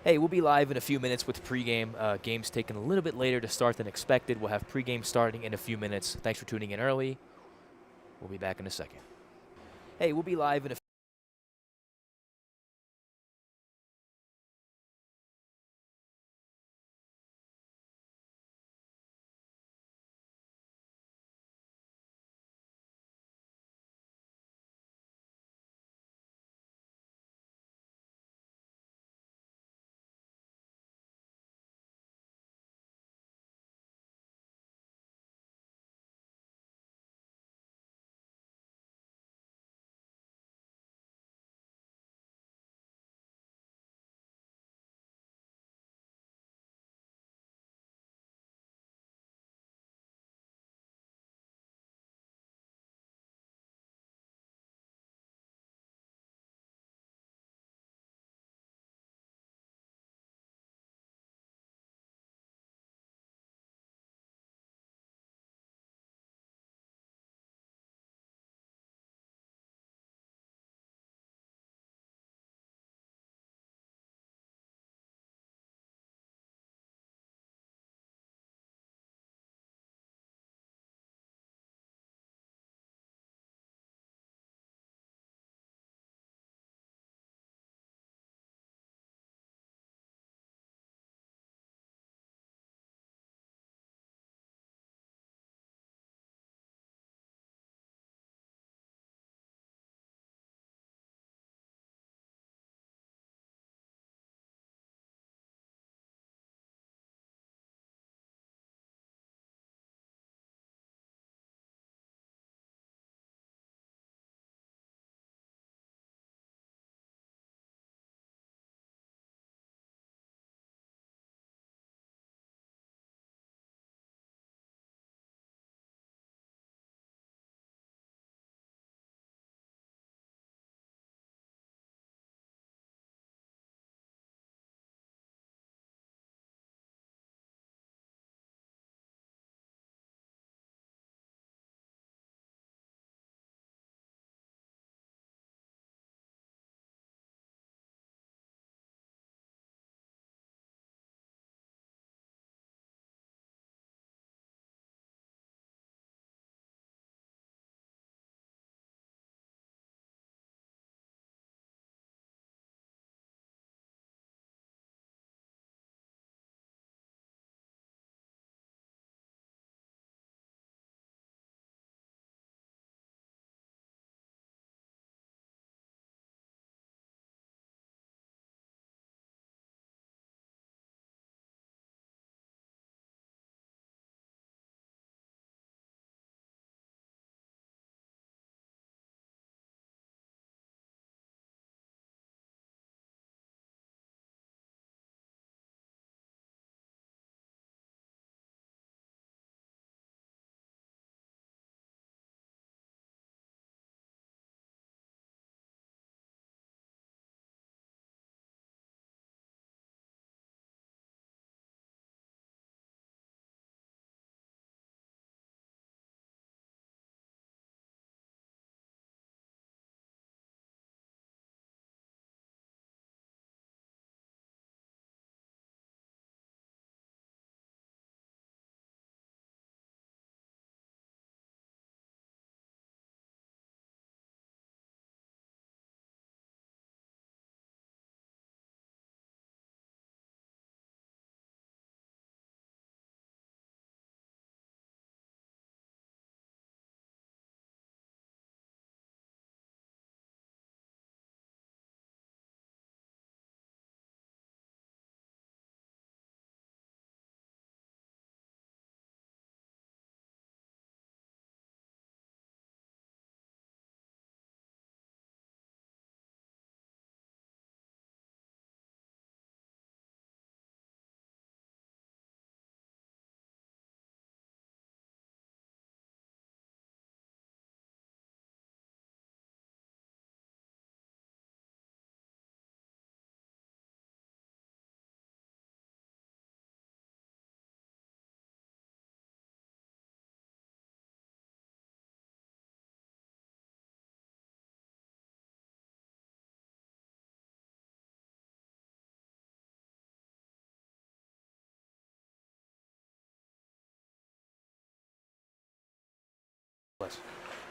Hey, we'll be live in a few minutes with pregame. Game's taking a little bit later to start than expected. We'll have pregame starting in a few minutes. Thanks for tuning in early. We'll be back in a second. Hey, we'll be live in a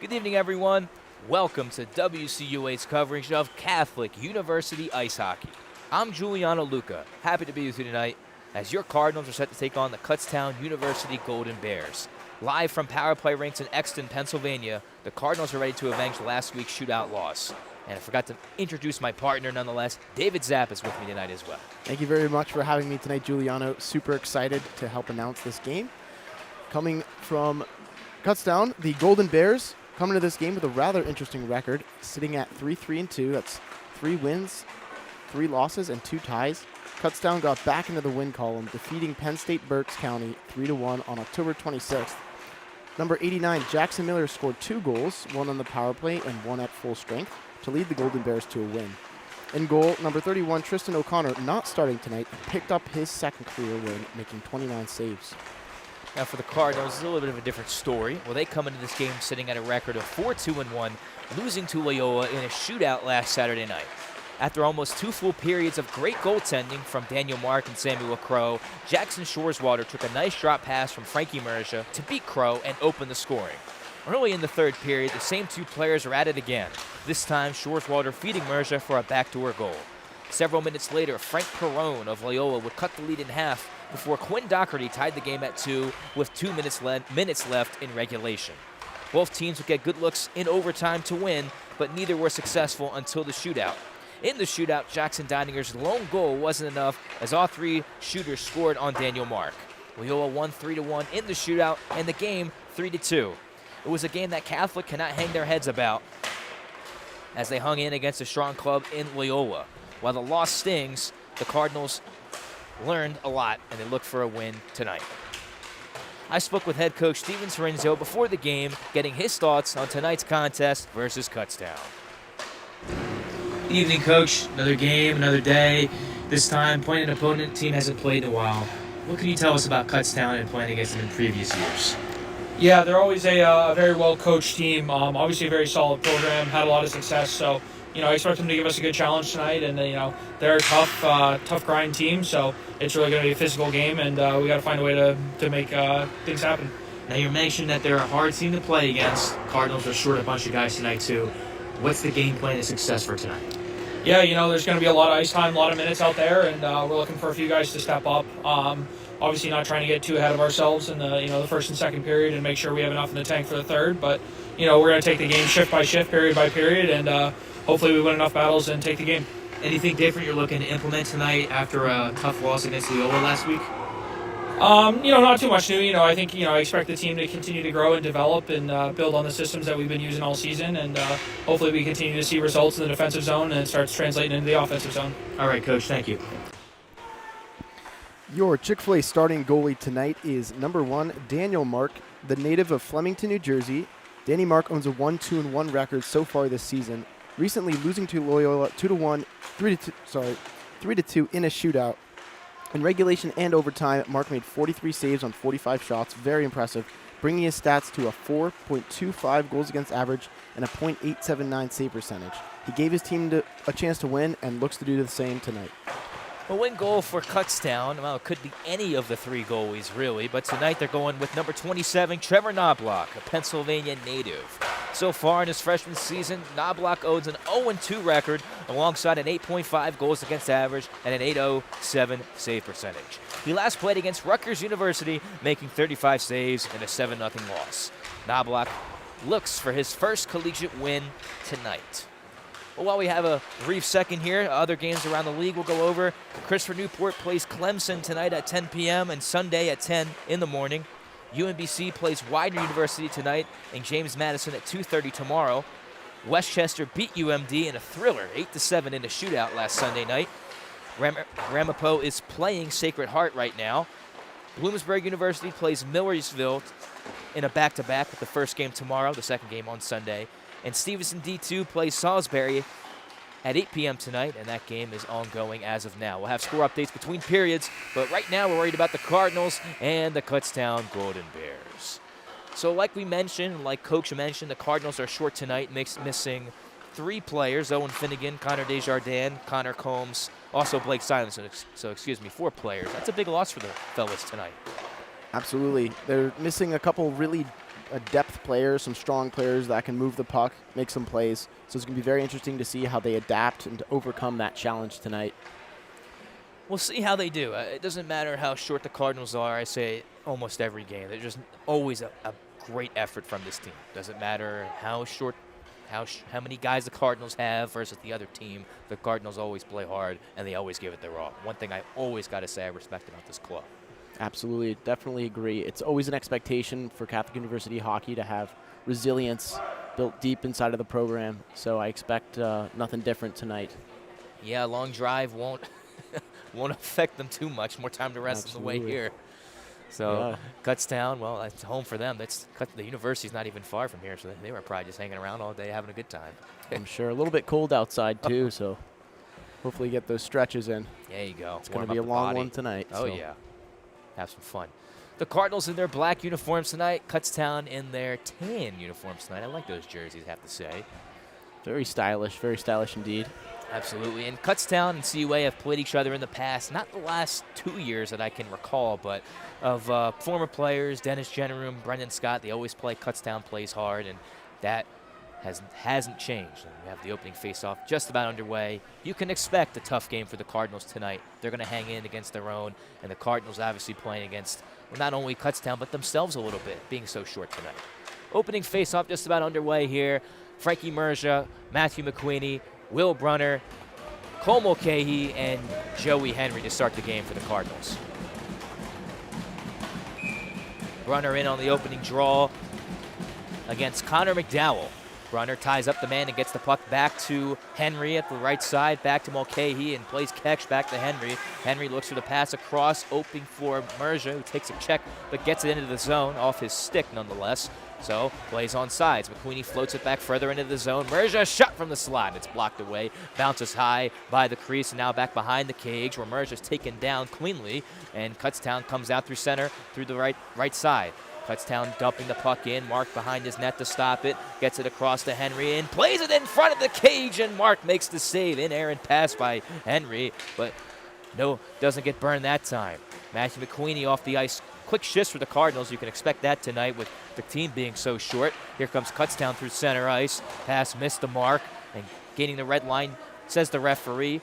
Good evening, everyone. Welcome to WCUA's coverage of Catholic University Ice Hockey. I'm Giuliano Luca, happy to be with you tonight as your Cardinals are set to take on the Kutztown University Golden Bears. Live from Power Play rinks in Exton, Pennsylvania, the Cardinals are ready to avenge last week's shootout loss. And I forgot to introduce my partner nonetheless. David Zapp is with me tonight as well. Thank you very much for having me tonight, Giuliano. Super excited to help announce this game. Coming from Kutztown, the Golden Bears coming to this game with a rather interesting record, sitting at 3-3-2. That's 3 wins, 3 losses, and 2 ties. Kutztown got back into the win column, defeating Penn State Berks County 3-1 on October 26th. Number 89, Jackson Miller, scored 2 goals, 1 on the power play and 1 at full strength, to lead the Golden Bears to a win. In goal, number 31, Tristan O'Connor, not starting tonight, picked up his second career win, making 29 saves. Now for the Cardinals, it's a little bit of a different story. Well, they come into this game sitting at a record of 4-2-1, losing to Loyola in a shootout last Saturday night. After almost 2 full periods of great goaltending from Daniel Mark and Samuel Crow, Jackson Shoreswater took a nice drop pass from Frankie Merja to beat Crow and open the scoring. Early in the third period, the same 2 players are at it again, this time Shoreswater feeding Merja for a backdoor goal. Several minutes later, Frank Perrone of Loyola would cut the lead in half before Quinn Doherty tied the game at 2 with 2 minutes left in regulation. Both teams would get good looks in overtime to win, but neither were successful until the shootout. In the shootout, Jackson Deininger's lone goal wasn't enough as all 3 shooters scored on Daniel Mark. Loyola won 3-1 in the shootout and the game 3-2. It was a game that Catholic cannot hang their heads about as they hung in against a strong club in Loyola. While the loss stings, the Cardinals learned a lot and they look for a win tonight. I spoke with head coach Steven Sorenzo before the game, getting his thoughts on tonight's contest versus Kutztown. Good evening, Coach. Another game, another day. This time, playing an opponent team hasn't played in a while. What can you tell us about Kutztown and playing against them in previous years? Yeah, they're always a very well-coached team. Obviously a very solid program, had a lot of success. So, I expect them to give us a good challenge tonight. And, they're a tough grind team. So it's really going to be a physical game, and we got to find a way to make things happen. Now, you mentioned that they're a hard team to play against. Cardinals are short a bunch of guys tonight, too. What's the game plan of success for tonight? Yeah, there's going to be a lot of ice time, a lot of minutes out there, and we're looking for a few guys to step up. Obviously not trying to get too ahead of ourselves in the first and second period and make sure we have enough in the tank for the third. But, we're going to take the game shift by shift, period by period, and hopefully we win enough battles and take the game. Anything different you're looking to implement tonight after a tough loss against Loyola last week? Not too much new. I think, I expect the team to continue to grow and develop and build on the systems that we've been using all season. And hopefully we continue to see results in the defensive zone and it starts translating into the offensive zone. All right, Coach. Thank you. Your Chick-fil-A starting goalie tonight is number 1, Daniel Mark, the native of Flemington, New Jersey. Danny Mark owns a 1-2-1 record so far this season, recently losing to Loyola 3-2 in a shootout. In regulation and overtime, Mark made 43 saves on 45 shots, very impressive, bringing his stats to a 4.25 goals against average and a .879 save percentage. He gave his team a chance to win and looks to do the same tonight. A win goal for Kutztown. Well, it could be any of the 3 goalies, really, but tonight they're going with number 27, Trevor Knobloch, a Pennsylvania native. So far in his freshman season, Knobloch owns an 0-2 record alongside an 8.5 goals against average and an .807 save percentage. He last played against Rutgers University, making 35 saves in a 7-0 loss. Knobloch looks for his first collegiate win tonight. Well, while we have a brief second here, other games around the league we'll go over. Christopher Newport plays Clemson tonight at 10 p.m. and Sunday at 10 in the morning. UMBC plays Widener University tonight and James Madison at 2:30 tomorrow. Westchester beat UMD in a thriller, 8-7 in a shootout last Sunday night. Ramapo is playing Sacred Heart right now. Bloomsburg University plays Millersville in a back-to-back with the first game tomorrow, the second game on Sunday. And Stevenson D2 plays Salisbury at 8 p.m. tonight, and that game is ongoing as of now. We'll have score updates between periods, but right now we're worried about the Cardinals and the Kutztown Golden Bears. So like we mentioned, like Coach mentioned, the Cardinals are short tonight, missing 3 players: Owen Finnegan, Connor Desjardins, Connor Combs, also Blake Simons. So 4 players. That's a big loss for the fellas tonight. Absolutely. They're missing a couple really a depth players, some strong players that can move the puck, make some plays. So it's going to be very interesting to see how they adapt and to overcome that challenge tonight. We'll see how they do. It doesn't matter how short the Cardinals are. I say almost every game. There's just always a great effort from this team. Doesn't matter how short, how many guys the Cardinals have versus the other team. The Cardinals always play hard, and they always give it their all. One thing I always got to say I respect about this club. Absolutely, definitely agree. It's always an expectation for Catholic University hockey to have resilience built deep inside of the program. So I expect nothing different tonight. Yeah, a long drive won't affect them too much. More time to rest on the way Absolutely. here. So Yeah. Kutztown, well, it's home for them. The university's not even far from here, so they were probably just hanging around all day having a good time. I'm sure a little bit cold outside too, so hopefully get those stretches in. There you go. It's going Warm to be a up the long body. one tonight. Oh, so. yeah. Have some fun. The Cardinals in their black uniforms tonight. Kutztown in their tan uniforms tonight. I like those jerseys, I have to say. Very stylish indeed. Absolutely. And Kutztown and CUA have played each other in the past, not the last 2 years that I can recall, but of former players, Dennis Jennerum, Brendan Scott. They always play. Kutztown plays hard, and that hasn't changed. And we have the opening face-off just about underway. You can expect a tough game for the Cardinals tonight. They're going to hang in against their own, and the Cardinals obviously playing against not only Kutztown, but themselves a little bit, being so short tonight. Opening face-off just about underway here. Frankie Merja, Matthew McQueenie, Will Brunner, Cole Mulcahy, and Joey Henry to start the game for the Cardinals. Brunner in on the opening draw against Connor McDowell. Brunner ties up the man and gets the puck back to Henry at the right side, back to Mulcahy, and plays catch back to Henry. Henry looks for the pass across, opening for Merja, who takes a check but gets it into the zone off his stick nonetheless. So plays on sides. McQueenie floats it back further into the zone. Merja shot from the slot. It's blocked away. Bounces high by the crease and now back behind the cage where Merja's taken down cleanly. And Kutztown comes out through center through the right side. Kutztown dumping the puck in. Mark behind his net to stop it. Gets it across to Henry and plays it in front of the cage. And Mark makes the save. In air and pass by Henry. But no, doesn't get burned that time. Matthew McQueenie off the ice. Quick shifts for the Cardinals. You can expect that tonight with the team being so short. Here comes Kutztown through center ice. Pass missed the mark. And gaining the red line, says the referee.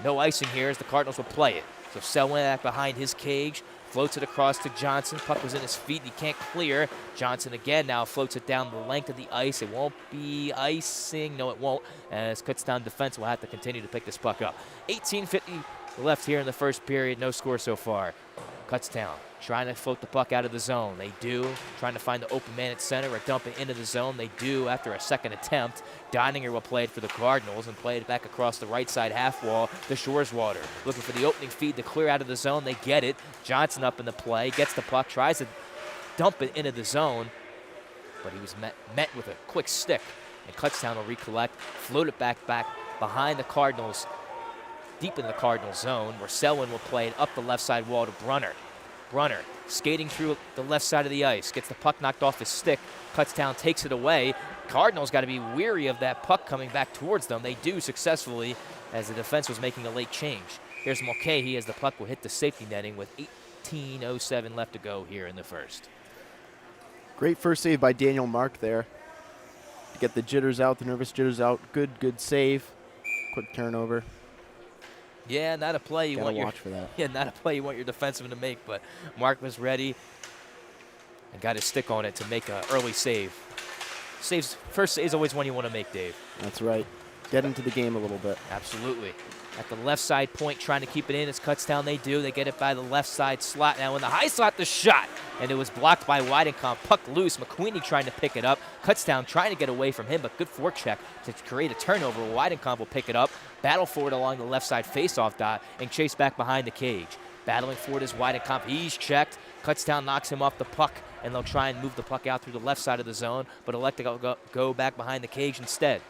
No icing here as the Cardinals will play it. So Selwyn back behind his cage. Floats it across to Johnson. Puck was in his feet. He can't clear. Johnson again now floats it down the length of the ice. It won't be icing. No, it won't. As Kutztown defense will have to continue to pick this puck up. 18:50 left here in the first period. No score so far. Kutztown trying to float the puck out of the zone. They do. Trying to find the open man at center or dump it into the zone. They do after a second attempt. Deininger will play it for the Cardinals and play it back across the right side half wall to Shoreswater. Looking for the opening feed to clear out of the zone. They get it. Johnson up in the play. Gets the puck. Tries to dump it into the zone. But he was met with a quick stick. And Kutztown will recollect. Float it back behind the Cardinals. Deep in the Cardinals zone where Selwyn will play it up the left side wall to Brunner. Brunner skating through the left side of the ice. Gets the puck knocked off his stick. Kutztown takes it away. Cardinals got to be weary of that puck coming back towards them. They do successfully as the defense was making a late change. Here's Mulcahy as the puck will hit the safety netting with 18:07 left to go here in the first. Great first save by Daniel Mark there to get the jitters out, the nervous jitters out. Good save. Quick turnover. Yeah, not a play you Gotta want watch for that. Yeah, not a play you want your defenseman to make, but Mark was ready and got his stick on it to make an early save. First save is always one you want to make, Dave. That's right. Get into the game a little bit. Absolutely. At the left side point, trying to keep it in. It's Kutztown. They do. They get it by the left side slot. Now in the high slot, the shot. And it was blocked by Weidencamp. Puck loose. McQueenie trying to pick it up. Kutztown trying to get away from him, but good forecheck to create a turnover. Weidencamp will pick it up. Battle forward along the left side faceoff dot and chase back behind the cage. Battling forward is Weidencamp. He's checked. Kutztown knocks him off the puck, and they'll try and move the puck out through the left side of the zone, but elect to go back behind the cage instead.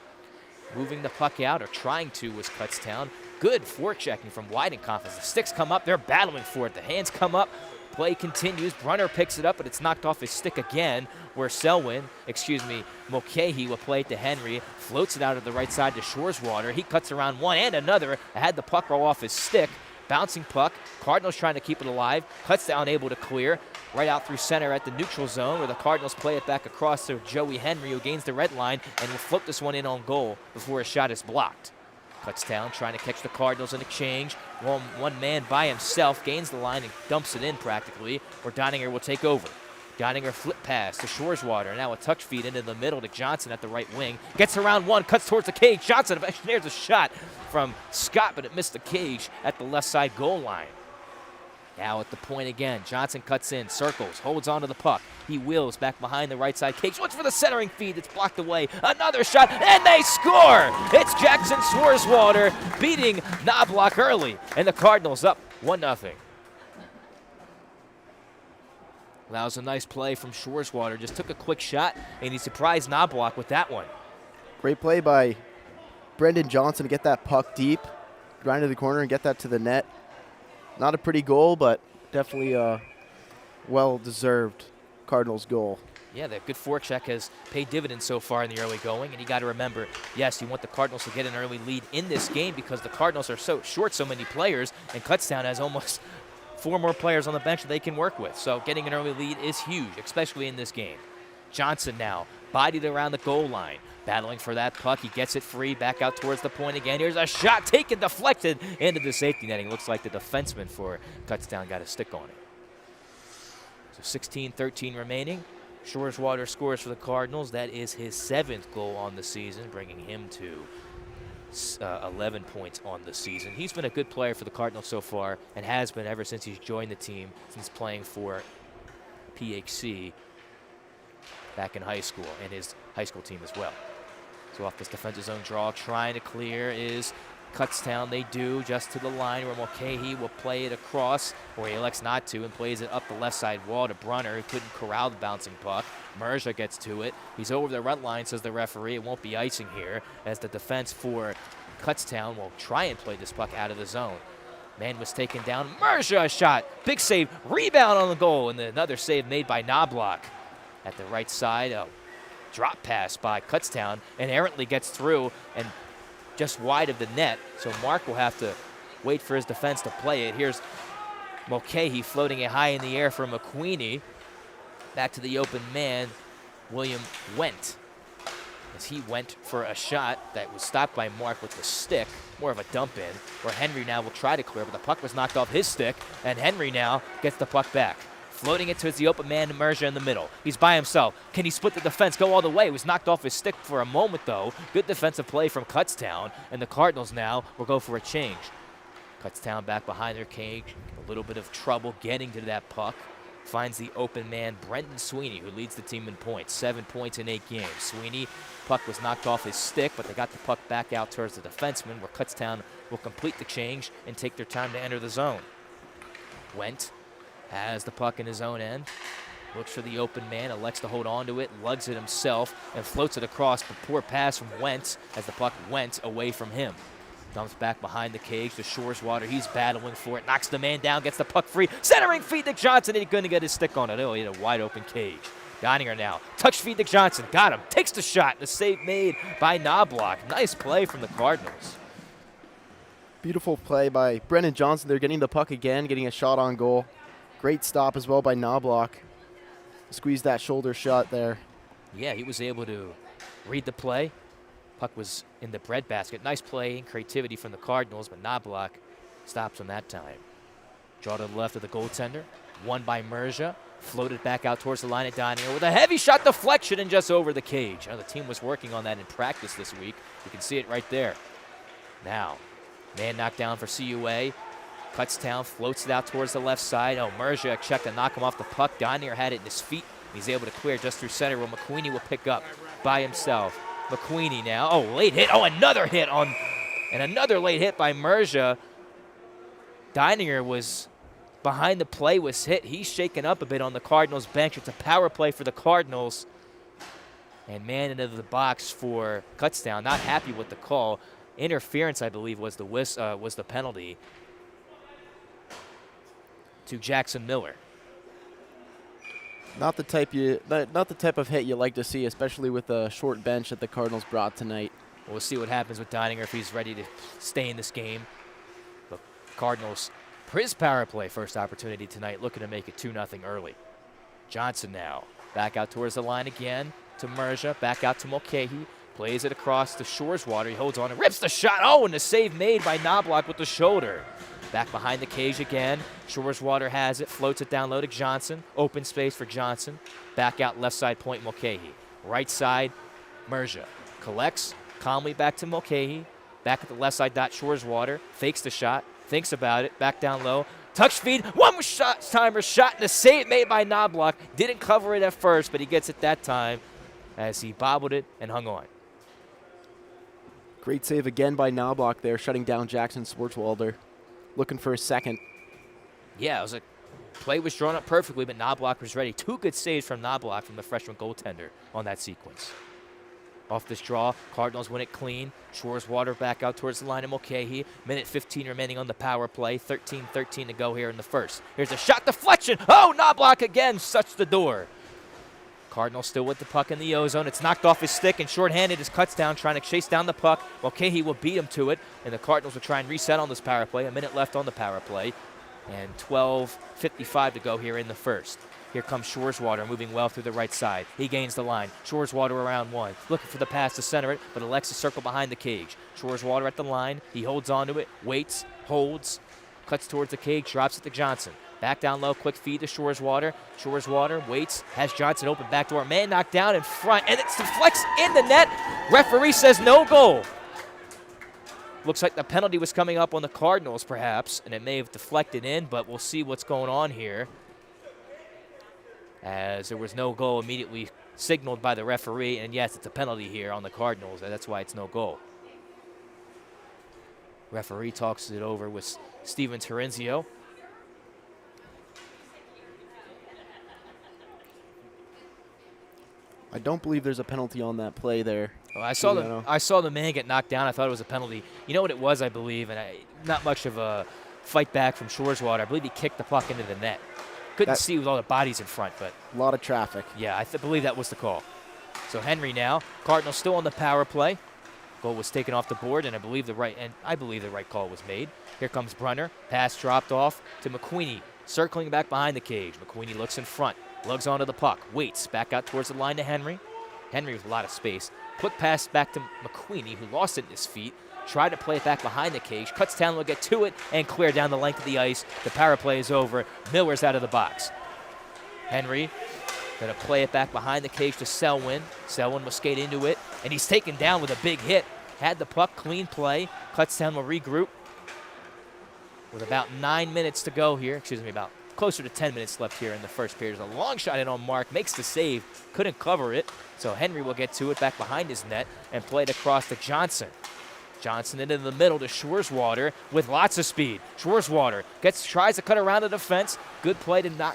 Moving the puck out, or trying to, was Kutztown. Good forechecking from Weidencamp as the sticks come up. They're battling for it. The hands come up. Play continues. Brunner picks it up, but it's knocked off his stick again, where Mulcahy will play it to Henry. Floats it out of the right side to Shoreswater. He cuts around one and another. Had the puck roll off his stick. Bouncing puck. Cardinals trying to keep it alive. Kutztown able to clear. right out through center at the neutral zone, where the Cardinals play it back across to Joey Henry, who gains the red line and will flip this one in on goal before a shot is blocked. Kutztown trying to catch the Cardinals in exchange. One man by himself gains the line and dumps it in practically, where Deininger will take over. Deininger flip pass to Shoreswater. Now a touch feed into the middle to Johnson at the right wing. Gets around one, cuts towards the cage. Johnson there's a shot from Scott, but it missed the cage at the left side goal line. Now at the point again, Johnson cuts in, circles, holds onto the puck. He wheels back behind the right side cage. Looks for the centering feed. It's blocked away. Another shot, and they score! It's Jackson Shoreswater beating Knobloch early, and the Cardinals up 1-0. That was a nice play from Shoreswater. Just took a quick shot, and he surprised Knobloch with that one. Great play by Brendan Johnson to get that puck deep, grind to the corner, and get that to the net. Not a pretty goal, but definitely a well-deserved Cardinals goal. Yeah, that good forecheck has paid dividends so far in the early going, and you got to remember, yes, you want the Cardinals to get an early lead in this game because the Cardinals are so short so many players, and Kutztown has almost 4 more players on the bench that they can work with. So getting an early lead is huge, especially in this game. Johnson now bodied around the goal line, battling for that puck. He gets it free, back out towards the point again. Here's a shot taken, deflected into the safety netting. Looks like the defenseman for Kutztown got a stick on it. So 16-13 remaining. Shoreswater scores for the Cardinals. That is his 7th goal on the season, bringing him to 11 points on the season. He's been a good player for the Cardinals so far and has been ever since he's joined the team, since playing for PHC back in high school and his high school team as well. So off this defensive zone draw, trying to clear is Kutztown. They do, just to the line where Mulcahy will play it across, or he elects not to and plays it up the left side wall to Brunner, who couldn't corral the bouncing puck. Merja gets to it. He's over the red line, says the referee. It won't be icing here, as the defense for Kutztown will try and play this puck out of the zone. Man was taken down. Merja a shot. Big save. Rebound on the goal, and another save made by Knobloch at the right side. A drop pass by Kutztown, and errantly gets through and just wide of the net, so Mark will have to wait for his defense to play it. Here's Mulcahy floating it high in the air for McQueenie. Back to the open man, William Wendt, as he went for a shot that was stopped by Mark with the stick, more of a dump in, where Henry now will try to clear, but the puck was knocked off his stick, and Henry now gets the puck back. Floating it towards the open man, Merja in the middle. He's by himself. Can he split the defense, go all the way? He was knocked off his stick for a moment, though. Good defensive play from Kutztown, and the Cardinals now will go for a change. Kutztown back behind their cage. A little bit of trouble getting to that puck. Finds the open man, Brendan Sweeney, who leads the team in points. 7 points in 8 games. Sweeney, puck was knocked off his stick, but they got the puck back out towards the defenseman, where Kutztown will complete the change and take their time to enter the zone. Wendt has the puck in his own end, looks for the open man, elects to hold on to it, lugs it himself, and floats it across. But poor pass from Wendt as the puck went away from him. Dumps back behind the cage to Shoreswater. He's battling for it, knocks the man down, gets the puck free. Centering feed to Johnson, and he's going to get his stick on it. Oh, he had a wide open cage. Deininger now, touch feed to Johnson, got him, takes the shot, the save made by Knobloch. Nice play from the Cardinals. Beautiful play by Brendan Johnson. They're getting the puck again, getting a shot on goal. Great stop as well by Knobloch. Squeezed that shoulder shot there. Yeah, he was able to read the play. Puck was in the breadbasket. Nice play and creativity from the Cardinals, but Knobloch stops him that time. Draw to the left of the goaltender. Won by Merja. Floated back out towards the line at Deininger with a heavy shot deflection and just over the cage. The team was working on that in practice this week. You can see it right there. Now, man knocked down for CUA. Kutztown floats it out towards the left side. Oh, Merja checked to knock him off the puck. Deininger had it in his feet. He's able to clear just through center, where McQueenie will pick up by himself. McQueenie now. Oh, late hit. Oh, another hit on, and another late hit by Merja. Deininger was behind the play, was hit. He's shaken up a bit on the Cardinals bench. It's a power play for the Cardinals. And man into the box for Kutztown. Not happy with the call. Interference, I believe, was the penalty to Jackson Miller. Not the type of hit you like to see, especially with the short bench that the Cardinals brought tonight. We'll see what happens with Deininger if he's ready to stay in this game. The Cardinals, for his power play, first opportunity tonight, looking to make it 2-0 early. Johnson now. Back out towards the line again to Merja. Back out to Mulcahy. Plays it across to Shoreswater. He holds on and rips the shot. Oh, and the save made by Knobloch with the shoulder. Back behind the cage again. Shoreswater has it. Floats it down low to Johnson. Open space for Johnson. Back out left side point Mulcahy. Right side, Merja. Collects. Calmly back to Mulcahy. Back at the left side dot Shoreswater. Fakes the shot. Thinks about it. Back down low. Touch feed. One more timer shot and a save made by Knobloch. Didn't cover it at first, but he gets it that time as he bobbled it and hung on. Great save again by Knobloch there, shutting down Jackson Swartzwalder. Looking for a second. Yeah, it was play was drawn up perfectly, but Knobloch was ready. 2 good saves from Knobloch from the freshman goaltender on that sequence. Off this draw, Cardinals win it clean. Shoreswater back out towards the line of Mulcahy. Minute 15 remaining on the power play. 13-13 to go here in the first. Here's a shot deflection. Oh, Knobloch again shuts the door. Cardinals still with the puck in the O-zone. It's knocked off his stick and shorthanded is Kutztown trying to chase down the puck. Mulcahy will beat him to it, and the Cardinals will try and reset on this power play. A minute left on the power play, and 12:55 to go here in the first. Here comes Shoreswater moving well through the right side. He gains the line. Shoreswater around one. Looking for the pass to center it, but elects to circle behind the cage. Shoreswater at the line. He holds onto it, waits, holds, cuts towards the cage, drops it to Johnson. Back down low, quick feed to Shoreswater. Shoreswater waits, has Johnson open back door. Man knocked down in front, and it's deflects in the net. Referee says no goal. Looks like the penalty was coming up on the Cardinals, perhaps, and it may have deflected in, but we'll see what's going on here. As there was no goal immediately signaled by the referee, and yes, it's a penalty here on the Cardinals, and that's why it's no goal. Referee talks it over with Steven Terenzio. I don't believe there's a penalty on that play there. Well, I saw the man get knocked down. I thought it was a penalty. You know what it was, I believe, and not much of a fight back from Shoreswater. I believe he kicked the puck into the net. Couldn't see with all the bodies in front, but a lot of traffic. Yeah, I believe that was the call. So Henry now, Cardinals still on the power play. Goal was taken off the board, and I believe the right call was made. Here comes Brunner. Pass dropped off to McQueenie, circling back behind the cage. McQueenie looks in front, lugs onto the puck, waits back out towards the line to Henry. Henry with a lot of space. Quick pass back to McQueenie, who lost it in his feet. Tried to play it back behind the cage. Kutztown will get to it and clear down the length of the ice. The power play is over. Miller's out of the box. Henry going to play it back behind the cage to Selwyn. Selwyn will skate into it, and he's taken down with a big hit. Had the puck, clean play. Kutztown will regroup with about 9 minutes to go here. About closer to 10 minutes left here in the first period. There's a long shot in on Mark, makes the save, couldn't cover it. So Henry will get to it back behind his net and play it across to Johnson. Johnson into the middle to Shoreswater with lots of speed. Shoreswater tries to cut around the defense. Good play to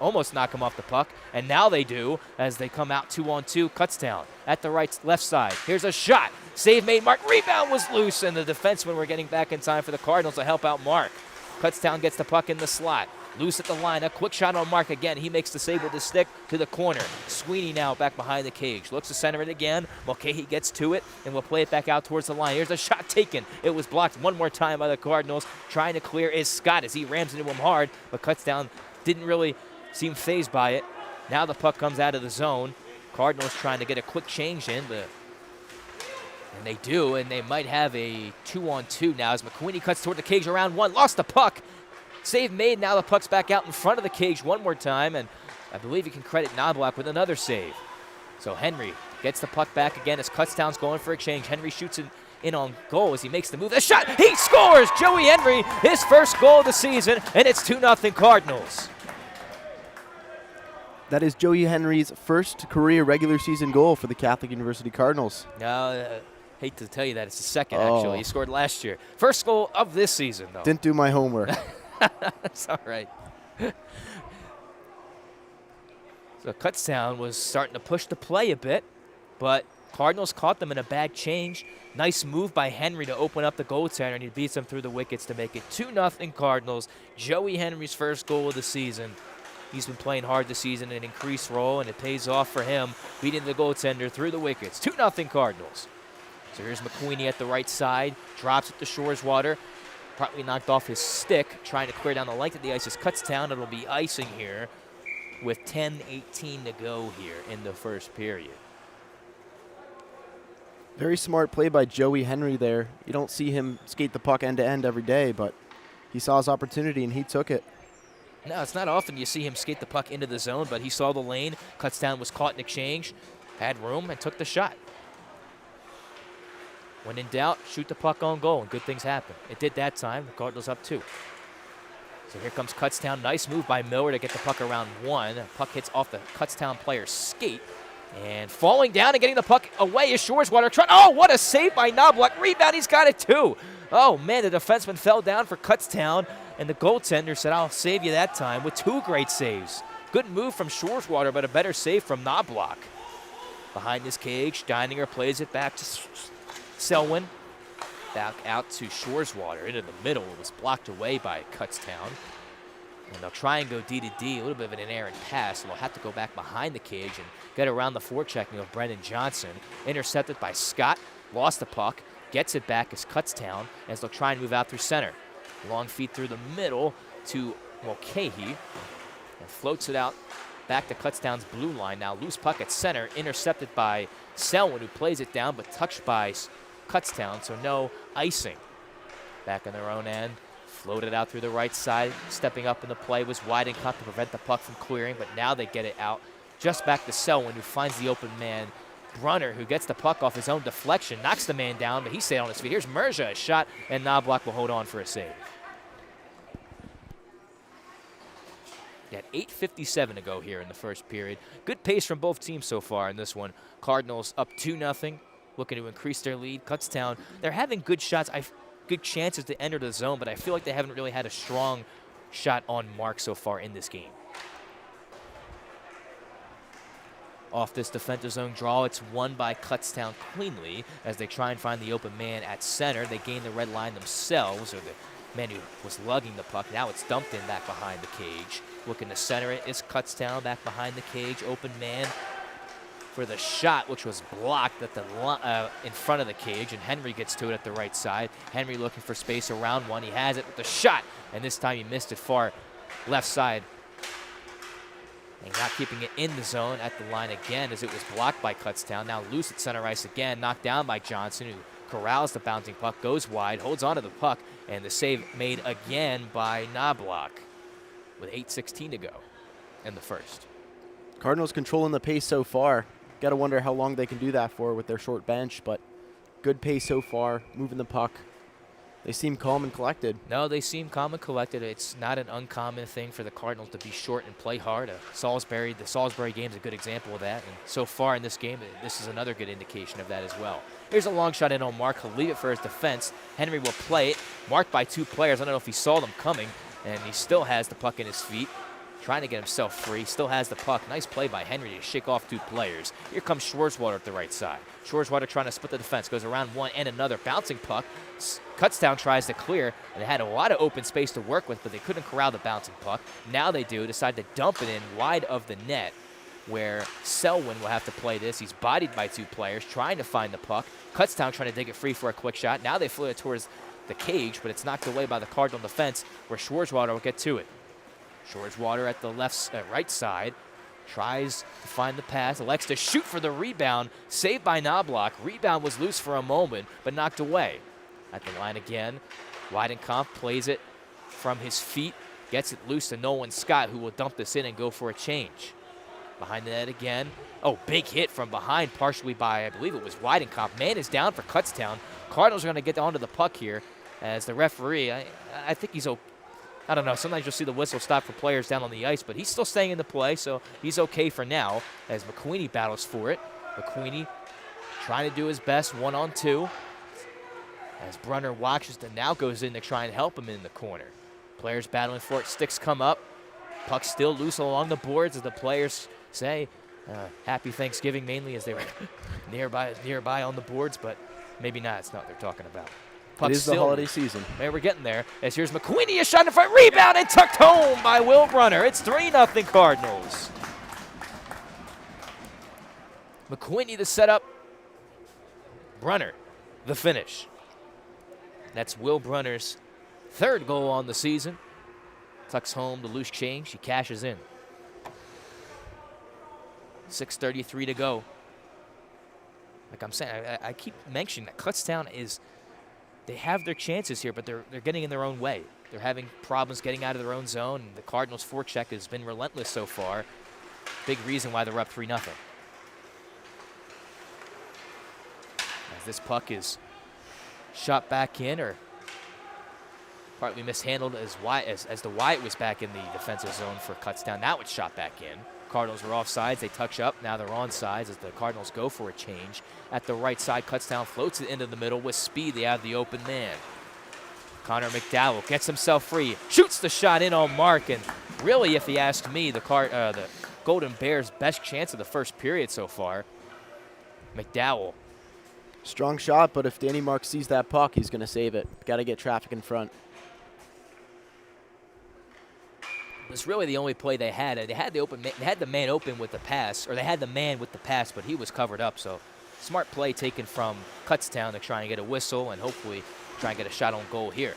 almost knock him off the puck. And now they do as they come out 2-on-2. Kutztown at the left side. Here's a shot. Save made. Mark. Rebound was loose, and the defensemen were getting back in time for the Cardinals to help out Mark. Kutztown gets the puck in the slot. Loose at the line. A quick shot on Mark again. He makes the save with his stick to the corner. Sweeney now back behind the cage. Looks to center it again. Mulcahy gets to it and will play it back out towards the line. Here's a shot taken. It was blocked one more time by the Cardinals. Trying to clear is Scott as he rams into him hard, but Kutztown didn't really seem fazed by it. Now the puck comes out of the zone. Cardinals trying to get a quick change in, and they do, and they might have a 2-on-2 now as McQueenie cuts toward the cage around one. Lost the puck. Save made. Now the puck's back out in front of the cage one more time, and I believe you can credit Knobloch with another save. So Henry gets the puck back again as Kutztown's going for a change. Henry shoots it in on goal as he makes the move. The shot. He scores! Joey Henry, his first goal of the season, and it's 2-0 Cardinals. That is Joey Henry's first career regular season goal for the Catholic University Cardinals. No, hate to tell you that. It's the second, actually. He scored last year. First goal of this season, though. Didn't do my homework. That's all right. So Kutztown was starting to push the play a bit, but Cardinals caught them in a bad change. Nice move by Henry to open up the goaltender, and he beats them through the wickets to make it 2-0 Cardinals. Joey Henry's first goal of the season. He's been playing hard this season in an increased role, and it pays off for him, beating the goaltender through the wickets. 2-0 Cardinals. So here's McQueenie at the right side, drops it to Shoreswater. Probably knocked off his stick, trying to clear down the length of the ice as Kutztown. It'll be icing here with 10:18 to go here in the first period. Very smart play by Joey Henry there. You don't see him skate the puck end to end every day, but he saw his opportunity and he took it. No, it's not often you see him skate the puck into the zone, but he saw the lane. Kutztown was caught in exchange, had room, and took the shot. When in doubt, shoot the puck on goal, and good things happen. It did that time. The Cardinals up 2. So here comes Kutztown. Nice move by Miller to get the puck around 1. The puck hits off the Kutztown player's skate. And falling down and getting the puck away is Shoreswater. Oh, what a save by Knobloch. Rebound, he's got it too. Oh, man, the defenseman fell down for Kutztown, and the goaltender said, I'll save you that time with 2 great saves. Good move from Shoreswater, but a better save from Knobloch. Behind his cage, Steininger plays it back to Selwyn. Back out to Shoreswater into the middle. It was blocked away by Kutztown. And they'll try and go D to D, a little bit of an errant pass. And they'll have to go back behind the cage and get around the forechecking of Brendan Johnson. Intercepted by Scott, lost the puck, gets it back as Kutztown as they'll try and move out through center. Long feed through the middle to Mulcahy and floats it out back to Kutztown's blue line. Now loose puck at center, intercepted by Selwyn, who plays it down, but touched by Kutztown, so no icing. Back on their own end. Floated out through the right side. Stepping up in the play was Weidenkamp to prevent the puck from clearing, but now they get it out just back to Selwyn, who finds the open man. Brunner, who gets the puck off his own deflection, knocks the man down, but he stayed on his feet. Here's Merja, a shot, and Knobloch will hold on for a save. Got 8:57 to go here in the first period. Good pace from both teams so far in this one. Cardinals up 2-0, looking to increase their lead. Kutztown, they're having good shots. Good chances to enter the zone, but I feel like they haven't really had a strong shot on mark so far in this game. Off this defensive zone draw, it's won by Kutztown cleanly as they try and find the open man at center. They gain the red line themselves, or the man who was lugging the puck. Now it's dumped in back behind the cage. Looking to center it is Kutztown back behind the cage. Open man for the shot, which was blocked at the in front of the cage, and Henry gets to it at the right side. Henry looking for space around 1. He has it with the shot, and this time he missed it far left side. And not keeping it in the zone at the line again as it was blocked by Kutztown. Now loose at center ice again, knocked down by Johnson, who corrals the bouncing puck, goes wide, holds onto the puck, and the save made again by Knobloch with 8:16 to go in the first. Cardinals controlling the pace so far. Got to wonder how long they can do that for with their short bench, but good pace so far, moving the puck. They seem calm and collected. No, they seem calm and collected. It's not an uncommon thing for the Cardinals to be short and play hard. The Salisbury game is a good example of that, and so far in this game, this is another good indication of that as well. Here's a long shot in on Mark. He'll leave it for his defense. Henry will play it, marked by 2 players. I don't know if he saw them coming, and he still has the puck in his feet. Trying to get himself free, still has the puck. Nice play by Henry to shake off 2 players. Here comes Shoreswater at the right side. Shoreswater trying to split the defense, goes around 1 and another. Bouncing puck. Kutztown tries to clear, and they had a lot of open space to work with, but they couldn't corral the bouncing puck. Now they do, decide to dump it in wide of the net, where Selwyn will have to play this. He's bodied by 2 players, trying to find the puck. Kutztown trying to dig it free for a quick shot. Now they float it towards the cage, but it's knocked away by the Cardinal defense, where Shoreswater will get to it. Shoreswater at the right side, tries to find the pass, elects to shoot for the rebound, saved by Knobloch. Rebound was loose for a moment, but knocked away. At the line again, Weidenkamp plays it from his feet, gets it loose to Nolan Scott, who will dump this in and go for a change. Behind the net again. Oh, big hit from behind, partially by, I believe it was Weidenkamp. Man is down for Kutztown. Cardinals are going to get onto the puck here as the referee, I think he's okay. I don't know, sometimes you'll see the whistle stop for players down on the ice, but he's still staying in the play, so he's okay for now as McQueenie battles for it. McQueenie trying to do his best, 1-on-2. As Brunner watches and now goes in to try and help him in the corner. Players battling for it, sticks come up. Puck still loose along the boards as the players say, happy Thanksgiving mainly as they were nearby on the boards, but maybe not, it's not what they're talking about. It is the holiday season. Man, we're getting there. As here's McQueenie, a shot in front, rebound, and tucked home by Will Brunner. It's 3-0 Cardinals. McQueenie the setup. Brunner the finish. That's Will Brunner's 3rd goal on the season. Tucks home the loose change. He cashes in. 6:33 to go. Like I'm saying, I keep mentioning that Kutztown they have their chances here, but they're getting in their own way. They're having problems getting out of their own zone, and the Cardinals' forecheck has been relentless so far. Big reason why they're up 3-0. As this puck is shot back in, or partly mishandled as the Wyatt was back in the defensive zone for Kutztown. Now it's shot back in. Cardinals were offsides. They touch up. Now they're onside as the Cardinals go for a change. At the right side, Kutztown floats it into the middle with speed. They have the open man. Connor McDowell gets himself free, shoots the shot in on mark, and really, if you ask me, the Golden Bears' best chance of the first period so far. McDowell. Strong shot, but if Danny Mark sees that puck, he's going to save it. Got to get traffic in front. It was really the only play they had. They had the man open with the pass, or they had the man with the pass, but he was covered up. So smart play taken from Kutztown to try and get a whistle and hopefully try and get a shot on goal here.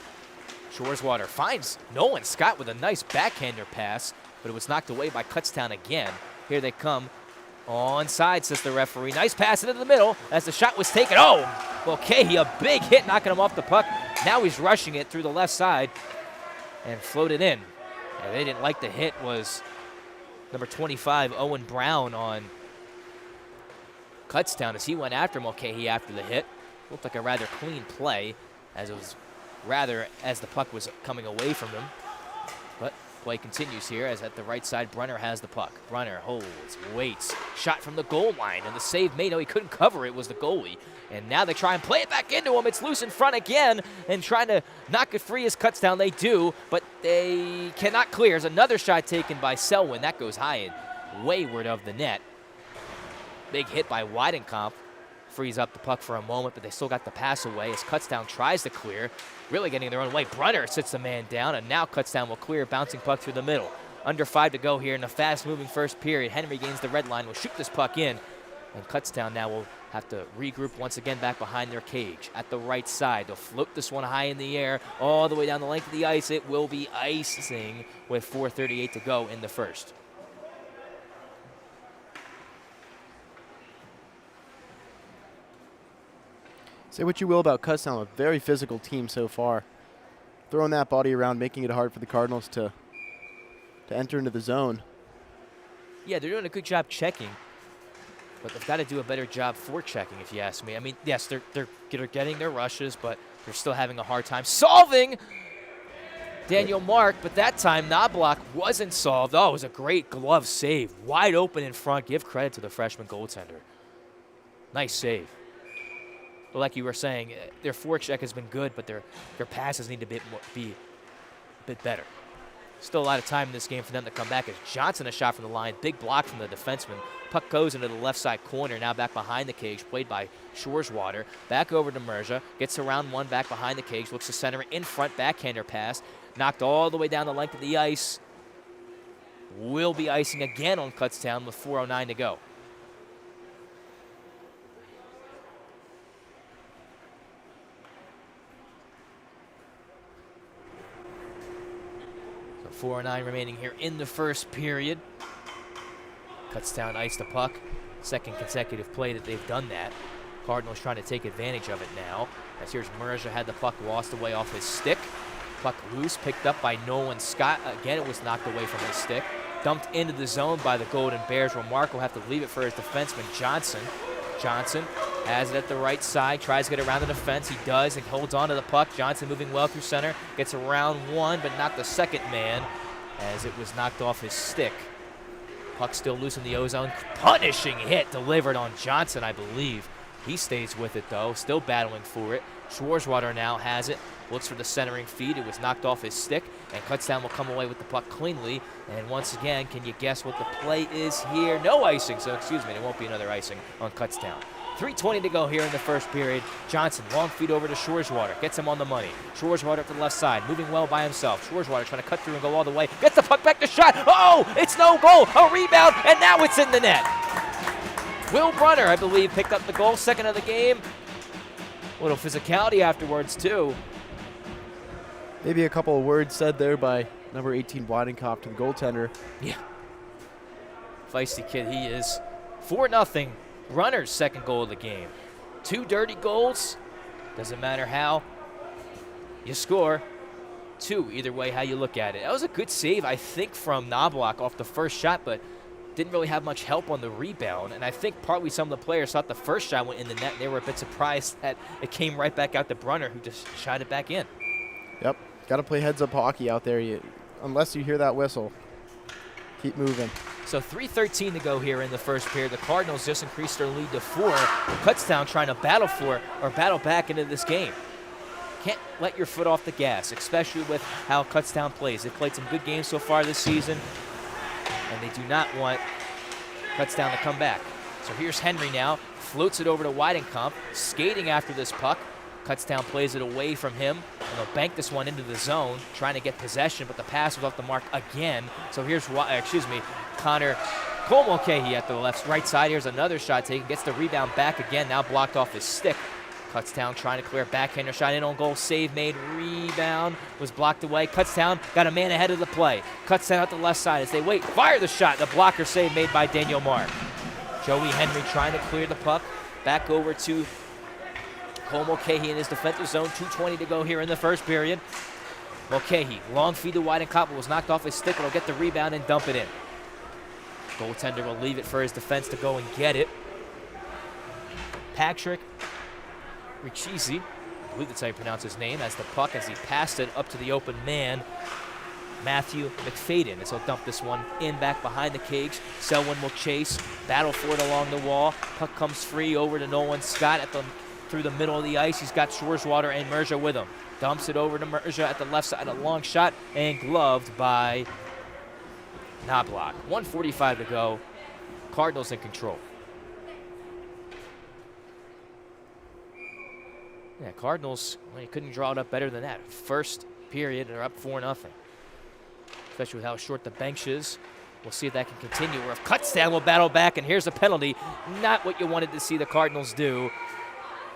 Shoreswater finds Nolan Scott with a nice backhander pass, but it was knocked away by Kutztown again. Here they come. Onside, says the referee. Nice pass into the middle as the shot was taken. Oh, okay, a big hit knocking him off the puck. Now he's rushing it through the left side and floated in. And they didn't like the hit was number 25, Owen Brown, on Kutztown as he went after him. Okay, he after the hit. Looked like a rather clean play as the puck was coming away from him. But play continues here as at the right side, Brunner has the puck. Brunner holds, waits, shot from the goal line, and the save made. No, he couldn't cover it, was the goalie. And now they try and play it back into him. It's loose in front again, and trying to knock it free as Kutztown. They do, but they cannot clear. There's another shot taken by Selwyn. That goes high and wayward of the net. Big hit by Weidenkamp. Frees up the puck for a moment, but they still got the pass away as Kutztown tries to clear. Really getting their own way. Brunner sits the man down, and now Kutztown will clear, bouncing puck through the middle. Under 5 to go here in the fast-moving first period. Henry gains the red line, will shoot this puck in, and Kutztown now will have to regroup once again back behind their cage. At the right side, they'll float this one high in the air, all the way down the length of the ice. It will be icing with 4:38 to go in the first. Say what you will about Kutztown, a very physical team so far. Throwing that body around, making it hard for the Cardinals to enter into the zone. Yeah, they're doing a good job checking, but they've got to do a better job forechecking, if you ask me. I mean, yes, they're getting their rushes, but they're still having a hard time solving Daniel Mark, but that time Knobloch wasn't solved. Oh, it was a great glove save. Wide open in front. Give credit to the freshman goaltender. Nice save. But like you were saying, their forecheck has been good, but their passes need to be a bit better. Still a lot of time in this game for them to come back as Johnson a shot from the line. Big block from the defenseman. Puck goes into the left side corner, now back behind the cage, played by Shoreswater. Back over to Merja, gets around one back behind the cage, looks to center in front, backhander pass. Knocked all the way down the length of the ice. Will be icing again on Kutztown with 4:09 to go. So 4:09 remaining here in the first period. Kutztown iced the puck. Second consecutive play that they've done that. Cardinals trying to take advantage of it now. As here's Merja had the puck lost away off his stick. Puck loose, picked up by Nolan Scott. Again, it was knocked away from his stick. Dumped into the zone by the Golden Bears. Remark will have to leave it for his defenseman, Johnson. Johnson has it at the right side, tries to get around the defense. He does and holds on to the puck. Johnson moving well through center. Gets around one, but not the second man, as it was knocked off his stick. Puck still loose in the O-zone. Punishing hit delivered on Johnson, I believe. He stays with it, though, still battling for it. Shoreswater now has it. Looks for the centering feed. It was knocked off his stick, and Kutztown will come away with the puck cleanly. And once again, can you guess what the play is here? No icing, so excuse me, there won't be another icing on Kutztown. 3:20 to go here in the first period. Johnson, long feed over to Shoreswater. Gets him on the money. Shoreswater to the left side, moving well by himself. Shoreswater trying to cut through and go all the way. Gets the puck back to shot. Oh, it's no goal. A rebound, and now it's in the net. Will Brunner, I believe, picked up the goal, second of the game. A little physicality afterwards, too. Maybe a couple of words said there by number 18, Weidenkopf, to the goaltender. Yeah. Feisty kid he is. 4-0, Brunner's second goal of the game. 2 dirty goals, doesn't matter how you score. 2, either way how you look at it. That was a good save, I think, from Knobloch off the first shot, but didn't really have much help on the rebound. And I think partly some of the players thought the first shot went in the net. They were a bit surprised that it came right back out to Brunner, who just shot it back in. Yep, got to play heads-up hockey out there. Unless you hear that whistle, keep moving. So 3:13 to go here in the first period. The Cardinals just increased their lead to 4. Kutztown trying to battle back into this game. Can't let your foot off the gas, especially with how Kutztown plays. They've played some good games so far this season, and they do not want Kutztown to come back. So here's Henry now, floats it over to Weidenkamp, skating after this puck. Kutztown plays it away from him, and they'll bank this one into the zone, trying to get possession, but the pass was off the mark again. So here's, Connor Mulcahy at the right side. Here's another shot taken, gets the rebound back again, now blocked off his stick. Kutztown trying to clear, backhander shot in on goal, save made, rebound was blocked away. Kutztown got a man ahead of the play. Kutztown out the left side as they wait, fire the shot, the blocker save made by Daniel Mark. Joey Henry trying to clear the puck, back over to Cole Mulcahy in his defensive zone, 2:20 to go here in the first period. Mulcahy, long feed to Weidenkamp, was knocked off his stick, and will get the rebound and dump it in. Goaltender will leave it for his defense to go and get it. Patrick Ricchisi, I believe that's how you pronounce his name, has the puck as he passed it up to the open man, Matthew McFadden, as he'll dump this one in back behind the cage. Selwyn will chase, battle for it along the wall. Puck comes free over to Nolan Scott through the middle of the ice. He's got Schwarzwater and Merja with him. Dumps it over to Merja at the left side, a long shot, and gloved by Knobloch. 1:45 to go. Cardinals in control. Yeah, Cardinals, well, you couldn't draw it up better than that. First period, they're up 4-0. Especially with how short the bench is. We'll see if that can continue, or if Kutztown will battle back, and here's a penalty. Not what you wanted to see the Cardinals do.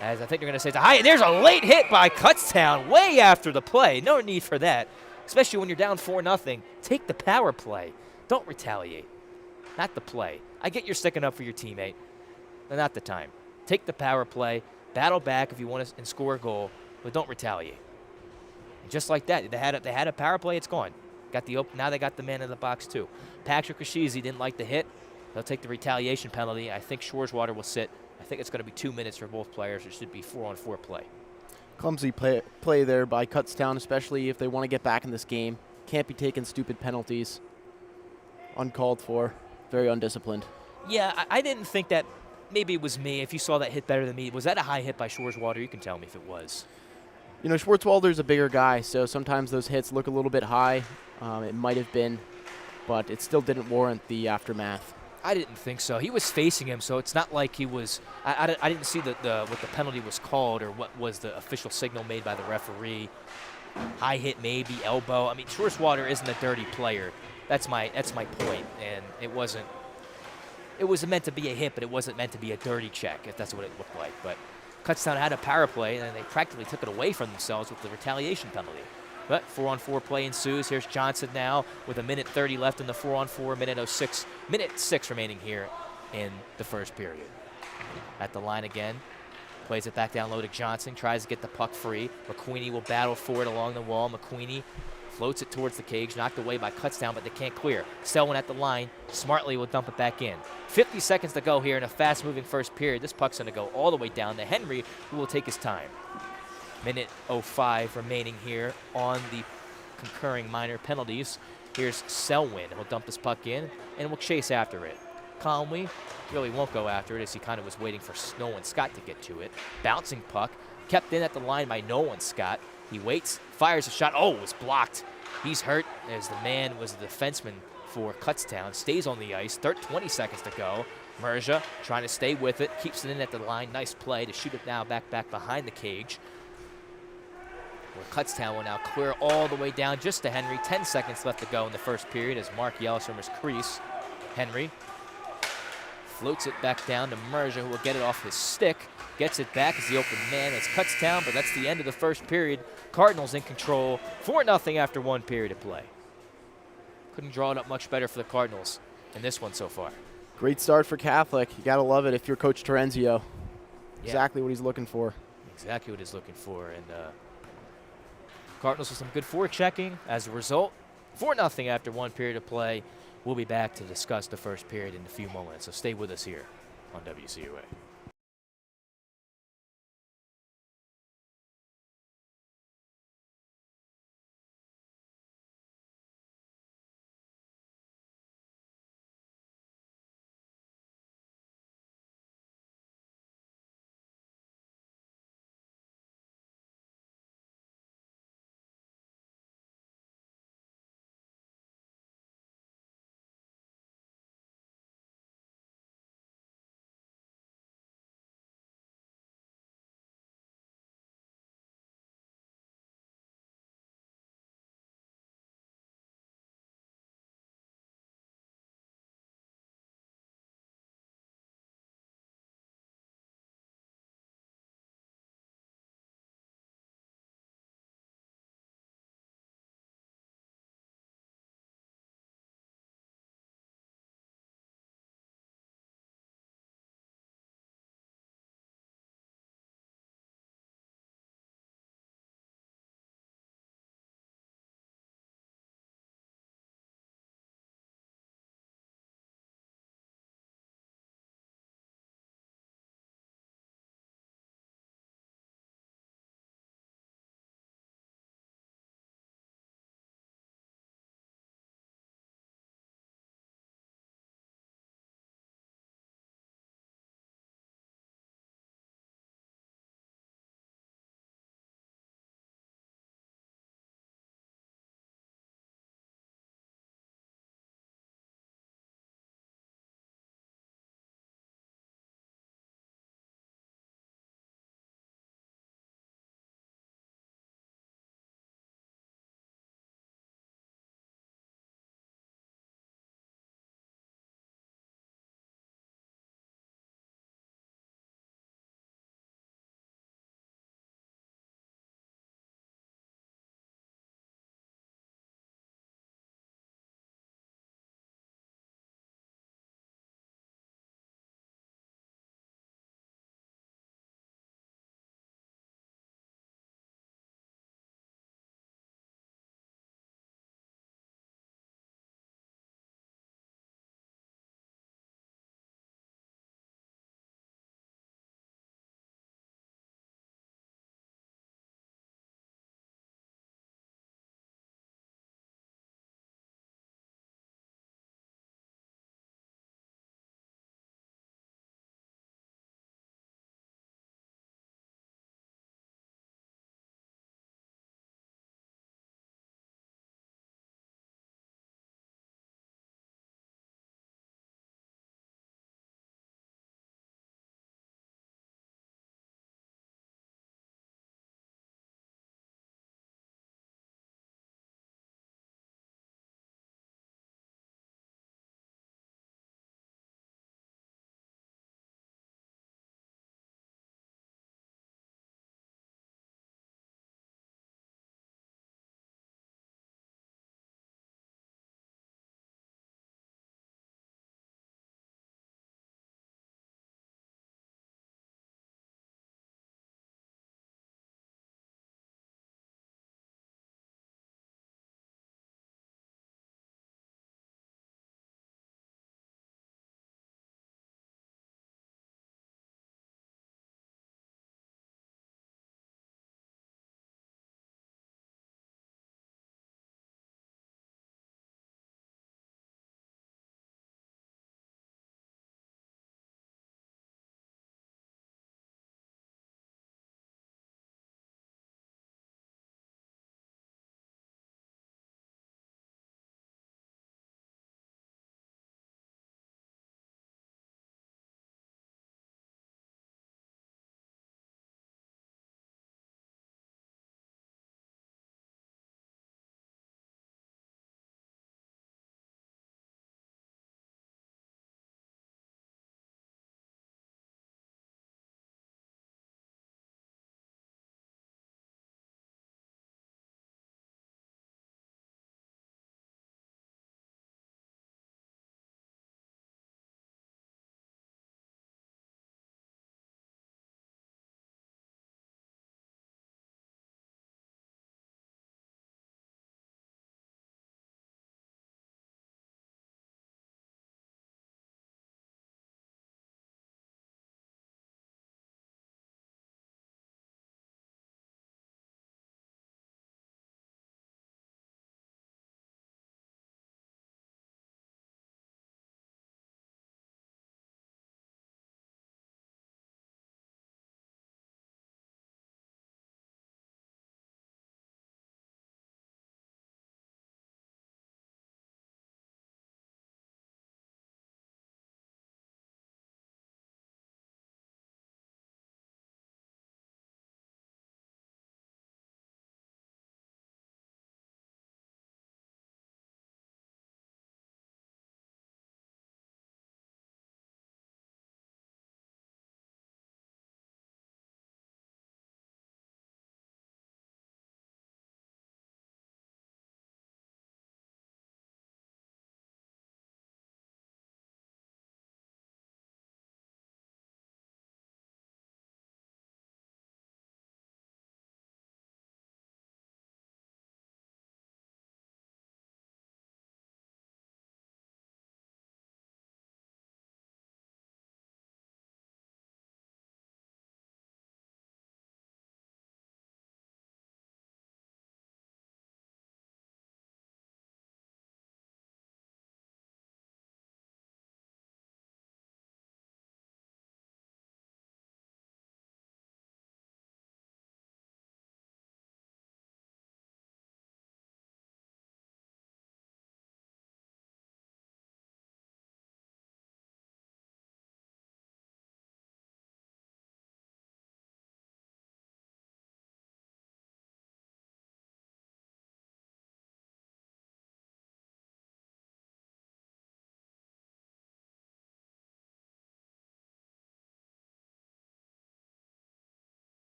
As I think they're going to say it's a high. There's a late hit by Kutztown way after the play. No need for that, especially when you're down 4-0. Take the power play. Don't retaliate. Not the play. I get you're sticking up for your teammate, but not the time. Take the power play. Battle back if you want to and score a goal, but don't retaliate. And just like that, they had a power play. It's gone. Got the now they got the man in the box too. Patrick Ricchisi didn't like the hit. They'll take the retaliation penalty. I think Schwarzwater will sit. I think it's going to be 2 minutes for both players. It should be 4-on-4 play. Clumsy play there by Kutztown, especially if they want to get back in this game. Can't be taking stupid penalties. Uncalled for. Very undisciplined. Yeah, I didn't think that. Maybe it was me. If you saw that hit better than me, was that a high hit by Schwarzwater? You can tell me if it was. You know, Schwarzwalder's a bigger guy, so sometimes those hits look a little bit high. It might have been, but it still didn't warrant the aftermath. I didn't think so. He was facing him, so it's not like he was. I didn't see what the penalty was called or what was the official signal made by the referee. High hit, maybe elbow. I mean, Schwarzwater isn't a dirty player. That's my point, and it wasn't. It was meant to be a hit, but it wasn't meant to be a dirty check, if that's what it looked like. But Kutztown had a power play, and they practically took it away from themselves with the retaliation penalty. But 4-on-4 play ensues. Here's Johnson now with 1:30 left in the 4-on-4, minute 6 remaining here in the first period. At the line again, plays it back down low to Johnson, tries to get the puck free. McQueenie will battle for it along the wall. McQueenie floats it towards the cage, knocked away by Kutztown, but they can't clear. Selwyn at the line, smartly will dump it back in. 50 seconds to go here in a fast-moving first period. This puck's going to go all the way down to Henry, who will take his time. Minute 05 remaining here on the concurring minor penalties. Here's Selwyn. He'll dump this puck in, and will chase after it. Calmly, really won't go after it as he kind of was waiting for Nolan Scott to get to it. Bouncing puck, kept in at the line by Nolan Scott. He waits, fires a shot. Oh, it was blocked. He's hurt as the man was the defenseman for Kutztown. Stays on the ice. 20 seconds to go. Merja trying to stay with it. Keeps it in at the line. Nice play to shoot it now back behind the cage. Where Kutztown will now clear all the way down just to Henry. 10 seconds left to go in the first period as Mark yells from his crease. Henry floats it back down to Merja, who will get it off his stick. Gets it back as the open man. It's Kutztown, but that's the end of the first period. Cardinals in control. 4-0 after 1 period of play. Couldn't draw it up much better for the Cardinals in this one so far. Great start for Catholic. You got to love it if you're Coach Terenzio. Yeah. Exactly what he's looking for. Exactly what he's looking for. And Cardinals with some good forechecking. As a result, 4-0 after 1 period of play. We'll be back to discuss the first period in a few moments, so stay with us here on WCUA.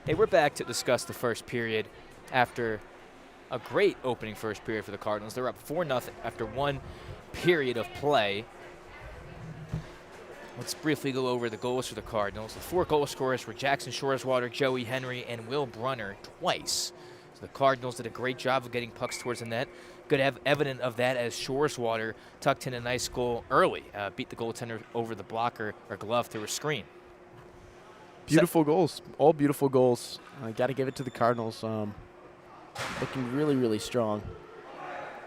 Hey, we're back to discuss the first period after a great opening first period for the Cardinals. They're up 4-0 after one period of play. Let's briefly go over the goals for the Cardinals. The 4 goal scorers were Jackson Shoreswater, Joey Henry, and Will Brunner twice. So the Cardinals did a great job of getting pucks towards the net. Good evidence of that as Shoreswater tucked in a nice goal early. Beat the goaltender over the blocker or glove through a screen. Beautiful goals. All beautiful goals. I got to give it to the Cardinals. Looking really, really strong.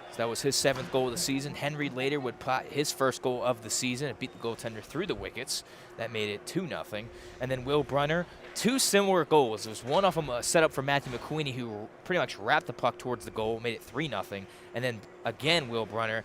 So that was his 7th goal of the season. Henry later would pot his first goal of the season and beat the goaltender through the wickets. That made it 2-0. And then Will Brunner, 2 similar goals. There was one off of a setup for Matthew McQueenie, who pretty much wrapped the puck towards the goal, made it 3-0. And then again, Will Brunner,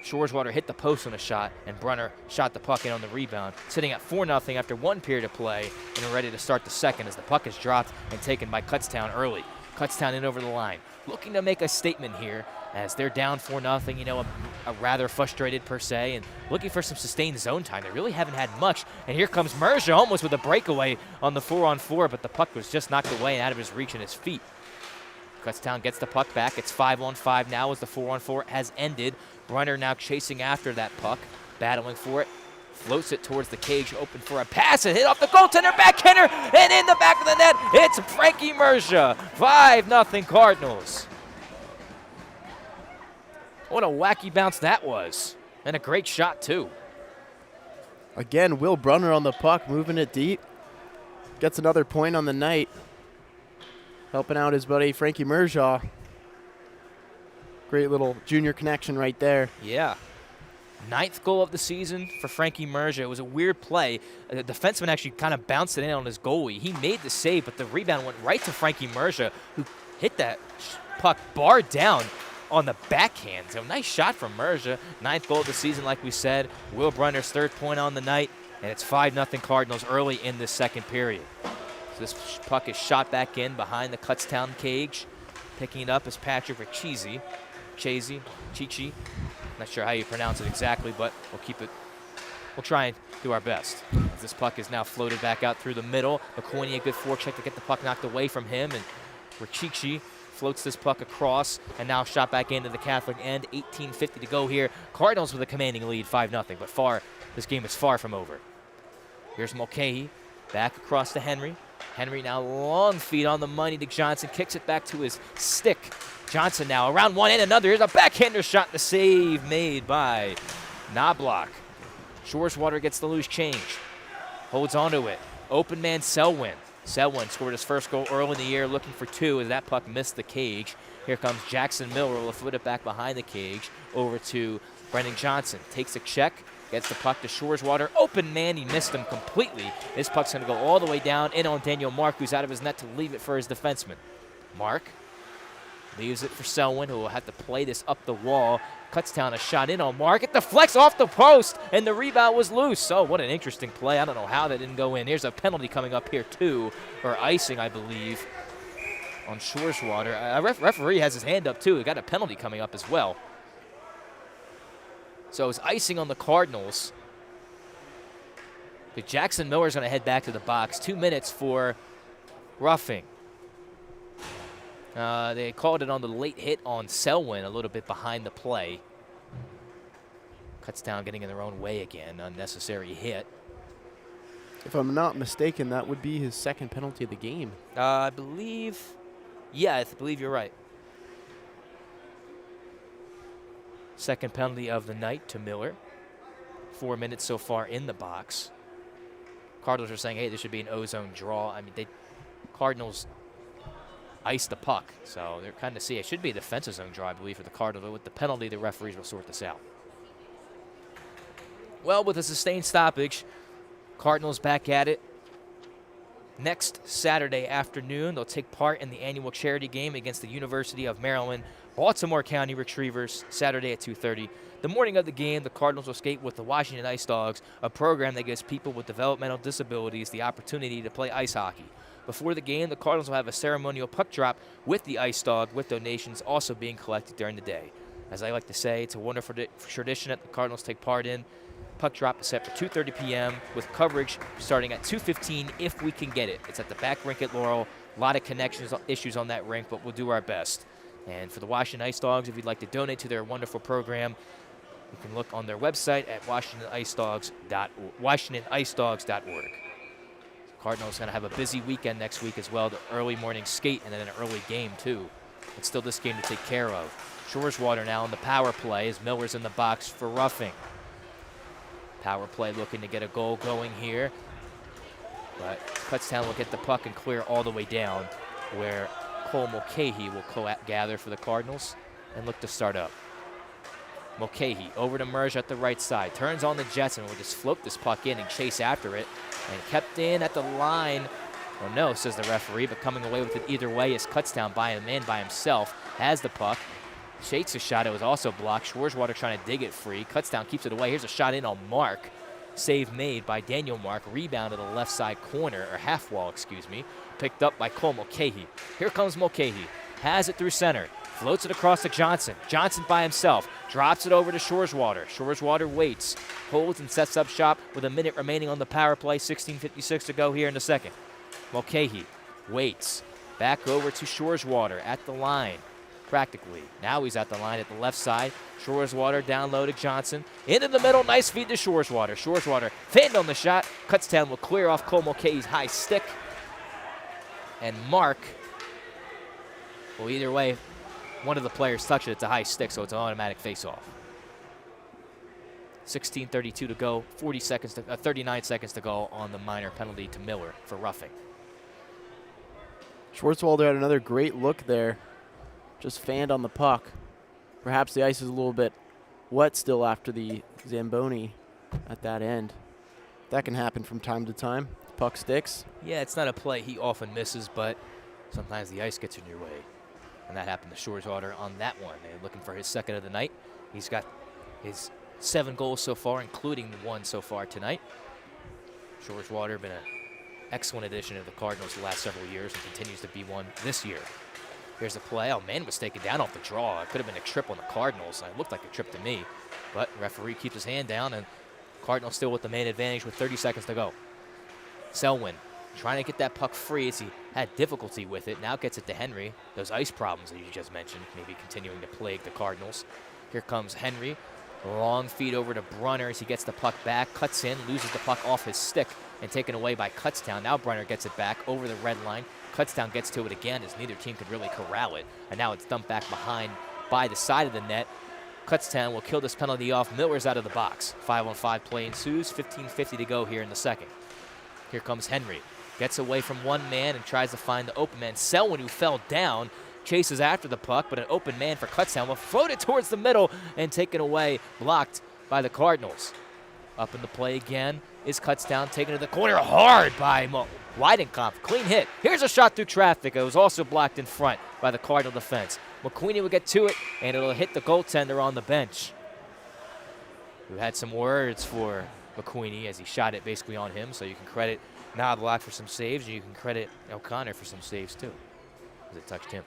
Shoreswater hit the post on a shot, and Brunner shot the puck in on the rebound, sitting at 4-0 after 1 period of play, and are ready to start the second as the puck is dropped and taken by Kutztown early. Kutztown in over the line, looking to make a statement here as they're down 4-0, you know, a rather frustrated per se, and looking for some sustained zone time. They really haven't had much, and here comes Merja almost with a breakaway on the 4-on-4, but the puck was just knocked away and out of his reach and his feet. Kutztown gets the puck back. It's 5-on-5 now as the 4-on-4 has ended. Brunner now chasing after that puck, battling for it. Floats it towards the cage, open for a pass, and hit off the goaltender, backhander, and in the back of the net, it's Frankie Merja. 5-0 Cardinals. What a wacky bounce that was, and a great shot too. Again, Will Brunner on the puck, moving it deep. Gets another point on the night. Helping out his buddy Frankie Merja. Great little junior connection right there. Yeah. 9th goal of the season for Frankie Merja. It was a weird play. The defenseman actually kind of bounced it in on his goalie. He made the save, but the rebound went right to Frankie Merja, who hit that puck bar down on the backhand. So nice shot from Merja. 9th goal of the season, like we said. Will Brunner's 3rd point on the night, and it's 5-0 Cardinals early in this second period. So this puck is shot back in behind the Kutztown cage. Picking it up is Patrick Chichi. Not sure how you pronounce it exactly, but we'll try and do our best. As this puck is now floated back out through the middle. McQueenie, a good forecheck to get the puck knocked away from him, and Richichi floats this puck across, and now shot back into the Catholic end. 18:50 to go here. Cardinals with a commanding lead, 5-0, but this game is far from over. Here's Mulcahy, back across to Henry. Henry now long feed on the money to Johnson, kicks it back to his stick. Johnson now around one and another. Here's a backhander shot, the save made by Knobloch. Shoreswater gets the loose change, holds onto it. Open man Selwyn. Selwyn scored his first goal early in the year, looking for 2 as that puck missed the cage. Here comes Jackson Miller, will flip it back behind the cage over to Brendan Johnson. Takes a check, gets the puck to Shoreswater. Open man, he missed him completely. This puck's going to go all the way down in on Daniel Mark, who's out of his net to leave it for his defenseman. Mark leaves it for Selwyn, who will have to play this up the wall. Kutztown a shot in on Mark. It deflects off the post, and the rebound was loose. Oh, what an interesting play. I don't know how that didn't go in. Here's a penalty coming up here, too, or icing, I believe, on Shoreswater. Referee has his hand up, too. He got a penalty coming up as well. So it's icing on the Cardinals. But Jackson Miller's going to head back to the box. 2 minutes for roughing. They called it on the late hit on Selwyn, a little bit behind the play. Kutztown getting in their own way again. Unnecessary hit. If I'm not mistaken, that would be his 2nd penalty of the game. I believe you're right. 2nd penalty of the night to Miller. 4 minutes so far in the box. Cardinals are saying, hey, this should be an ozone draw. I mean, Cardinals ice the puck, so they're kind of it should be a defensive zone draw, I believe, for the Cardinals. But with the penalty, the referees will sort this out. Well, with a sustained stoppage, Cardinals back at it. Next Saturday afternoon, they'll take part in the annual charity game against the University of Maryland Baltimore County Retrievers, Saturday at 2:30. The morning of the game, the Cardinals will skate with the Washington Ice Dogs, a program that gives people with developmental disabilities the opportunity to play ice hockey. Before the game, the Cardinals will have a ceremonial puck drop with the Ice Dog, with donations also being collected during the day. As I like to say, it's a wonderful tradition that the Cardinals take part in. Puck drop is set for 2:30 p.m. with coverage starting at 2:15 if we can get it. It's at the back rink at Laurel. A lot of connections issues on that rink, but we'll do our best. And for the Washington Ice Dogs, if you'd like to donate to their wonderful program, you can look on their website at washingtonicedogs.org. Cardinals going to have a busy weekend next week as well. The early morning skate and then an early game too. But still this game to take care of. Shoreswater now on the power play as Miller's in the box for roughing. Power play looking to get a goal going here. But Kutztown will get the puck and clear all the way down where Cole Mulcahy will gather for the Cardinals and look to start up. Mulcahy over to Merge at the right side. Turns on the Jets and will just float this puck in and chase after it. And kept in at the line. Oh no, says the referee, but coming away with it either way is Kutztown by a man by himself. Has the puck. Shakes a shot. It was also blocked. Shoreswater trying to dig it free. Kutztown keeps it away. Here's a shot in on Mark. Save made by Daniel Mark. Rebound to the left side corner, or half wall, excuse me. Picked up by Cole Mulcahy. Here comes Mulcahy. Has it through center. Floats it across to Johnson. Johnson by himself. Drops it over to Shoreswater. Shoreswater waits. Holds and sets up shop with a minute remaining on the power play. 16:56 to go here in the second. Mulcahy waits. Back over to Shoreswater at the line. Practically. Now he's at the line at the left side. Shoreswater down low to Johnson. Into the middle. Nice feed to Shoreswater. Shoreswater fanned on the shot. Kutztown will clear off Cole Mulcahy's high stick. And Mark, well, either way, one of the players touched it. It's a high stick, so it's an automatic face-off. 16:32 to go. 39 seconds to go on the minor penalty to Miller for roughing. Schwartzwalder had another great look there. Just fanned on the puck. Perhaps the ice is a little bit wet still after the Zamboni at that end. That can happen from time to time. The puck sticks. Yeah, it's not a play he often misses, but sometimes the ice gets in your way. And that happened to Shoreswater on that one. They're looking for his second of the night. He's got his 7 goals so far, including the 1 so far tonight. Shoreswater been an excellent addition to the Cardinals the last several years and continues to be one this year. Here's a play. Oh, man was taken down off the draw. It could have been a trip on the Cardinals. It looked like a trip to me. But referee keeps his hand down, and Cardinals still with the man advantage with 30 seconds to go. Selwyn trying to get that puck free as he had difficulty with it. Now gets it to Henry. Those ice problems that you just mentioned maybe continuing to plague the Cardinals. Here comes Henry. Long feed over to Brunner as he gets the puck back. Cuts in, loses the puck off his stick, and taken away by Kutztown. Now Brunner gets it back over the red line. Kutztown gets to it again as neither team could really corral it. And now it's dumped back behind by the side of the net. Kutztown will kill this penalty off. Miller's out of the box. 5-on-5 play ensues. 15:50 to go here in the second. Here comes Henry. Gets away from one man and tries to find the open man. Selwyn, who fell down, chases after the puck, but an open man for Kutztown will float it towards the middle and taken away, blocked by the Cardinals. Up in the play again is Kutztown, taken to the corner hard by Weidenkampf. Clean hit. Here's a shot through traffic. It was also blocked in front by the Cardinal defense. McQueenie will get to it, and it'll hit the goaltender on the bench. We had some words for McQueenie as he shot it basically on him, so you can credit Knobloch for some saves, and you can credit O'Connor for some saves too, as it touched him.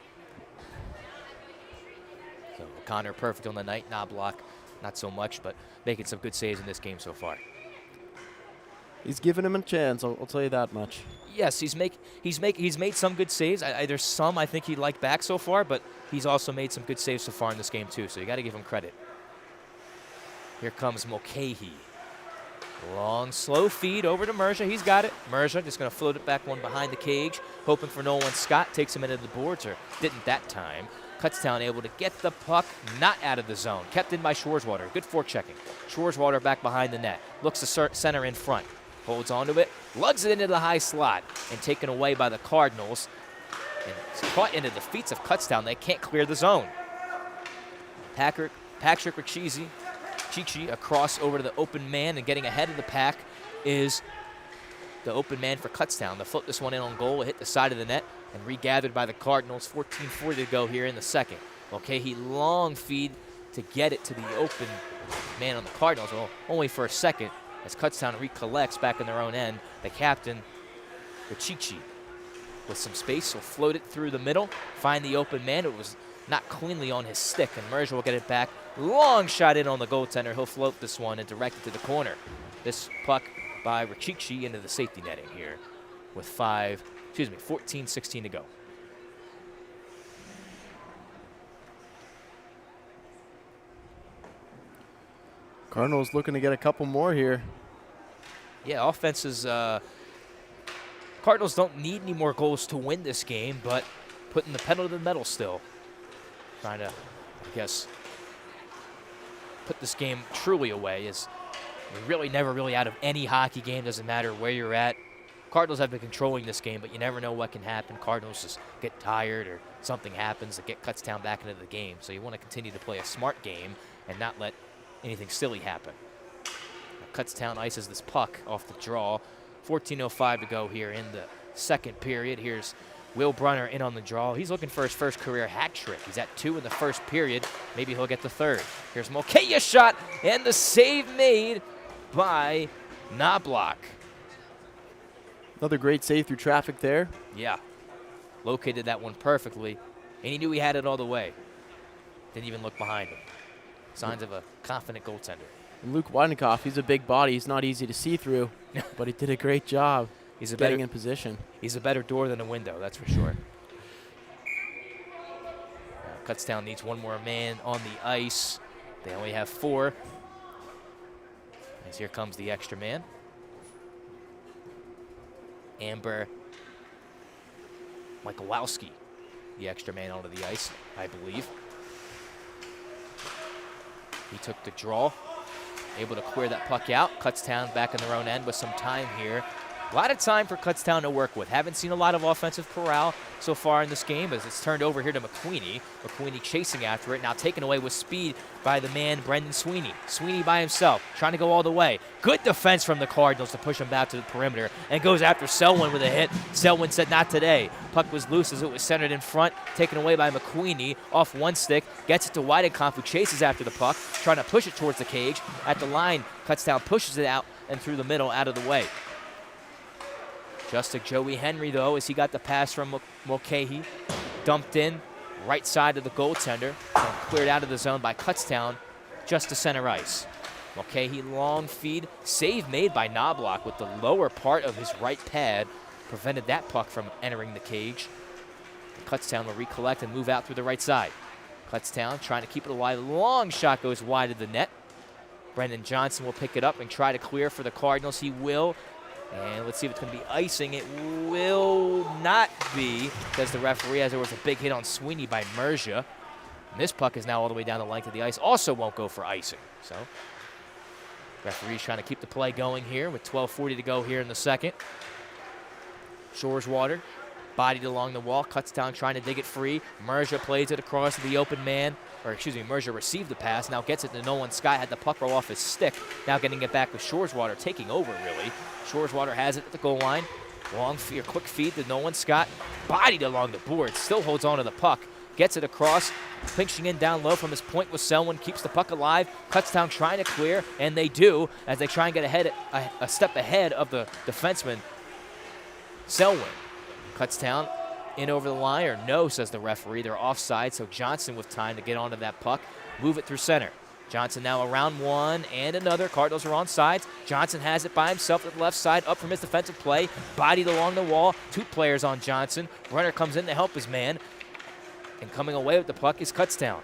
So O'Connor perfect on the night, Knobloch not so much, but making some good saves in this game so far. He's given him a chance, I'll tell you that much. Yes, he's made some good saves. There's some I think he'd like back so far, but he's also made some good saves so far in this game too, so you got to give him credit. Here comes Mulcahy. Long, slow feed over to Merja. He's got it. Merja just going to float it back one behind the cage, hoping for Nolan Scott. Takes him into the boards, or didn't that time. Kutztown able to get the puck, not out of the zone. Kept in by Shoreswater. Good forechecking. Shoreswater back behind the net. Looks to center in front. Holds onto it. Lugs it into the high slot. And taken away by the Cardinals. And it's caught into the feet of Kutztown. They can't clear the zone. Patrick Ricci across over to the open man, and getting ahead of the pack is the open man for Kutztown. They'll float this one in on goal, hit the side of the net, and regathered by the Cardinals. 14:40 to go here in the second. Mulcahy long feed to get it to the open man on the Cardinals. Well, only for a second as Kutztown recollects back in their own end. The captain, Ricci, with some space, will float it through the middle, find the open man. It was not cleanly on his stick, and Merger will get it back. Long shot in on the goaltender. He'll float this one and direct it to the corner. This puck by Ricci into the safety netting here with 5 14-16 to go. Cardinals looking to get a couple more here. Yeah, offenses. Cardinals don't need any more goals to win this game, but putting the pedal to the metal still. Trying to, I guess, put this game truly away. Is you're really never really out of any hockey game. Doesn't matter where you're at. Cardinals have been controlling this game, but you never know what can happen. Cardinals just get tired or something happens that get Kutztown back into the game. So you want to continue to play a smart game and not let anything silly happen. Kutztown ices this puck off the draw. 14:05 to go here in the second period. Here's Will Brunner in on the draw. He's looking for his first career hat trick. He's at 2 in the first period. Maybe he'll get the third. Here's Mulcahy's shot, and the save made by Knobloch. Another great save through traffic there. Yeah, located that one perfectly, and he knew he had it all the way. Didn't even look behind him. Signs of a confident goaltender. And Luke Weidenkoff, he's a big body. He's not easy to see through, but he did a great job getting in position. He's a better door than a window, that's for sure. Kutztown needs one more man on the ice. They only have 4. As here comes the extra man. Amber Michalowski, the extra man onto the ice, I believe. He took the draw, able to clear that puck out. Kutztown back in their own end with some time here. A lot of time for Kutztown to work with. Haven't seen a lot of offensive corral so far in this game as it's turned over here to McQueenie. McQueenie chasing after it, now taken away with speed by the man Brendan Sweeney. Sweeney by himself, trying to go all the way. Good defense from the Cardinals to push him back to the perimeter and goes after Selwyn with a hit. Selwyn said not today. Puck was loose as it was centered in front, taken away by McQueenie off one stick. Gets it to Weidenkampf, who chases after the puck, trying to push it towards the cage. At the line, Kutztown pushes it out and through the middle, out of the way. Just like Joey Henry, though, as he got the pass from Mulcahy. Dumped in, right side of the goaltender, and cleared out of the zone by Kutztown, just to center ice. Mulcahy long feed, save made by Knobloch with the lower part of his right pad, prevented that puck from entering the cage. Kutztown will recollect and move out through the right side. Kutztown trying to keep it alive. Long shot goes wide of the net. Brendan Johnson will pick it up and try to clear for the Cardinals. He will. And let's see if it's going to be icing. It will not be, says the referee, as there was a big hit on Sweeney by Merja. And this puck is now all the way down the length of the ice. Also won't go for icing. So, referee's trying to keep the play going here with 12:40 to go here in the second. Shoreswater, bodied along the wall. Kutztown trying to dig it free. Merja plays it across to the open man. Merja received the pass, now gets it to Nolan Scott, had the puck roll off his stick. Now getting it back with Shoreswater, taking over, really. Shoreswater has it at the goal line. Long feed, quick feed to Nolan Scott. Bodied along the board, still holds on to the puck. Gets it across, pinching in down low from his point with Selwyn, keeps the puck alive. Kutztown trying to clear, and they do, as they try and get ahead, a step ahead of the defenseman, Selwyn. Kutztown in over the line, or no, says the referee. They're offside, so Johnson with time to get onto that puck, move it through center. Johnson now around one and another. Cardinals are on sides. Johnson has it by himself at the left side, up from his defensive play, bodied along the wall. 2 players on Johnson. Brunner comes in to help his man, and coming away with the puck is Kutztown.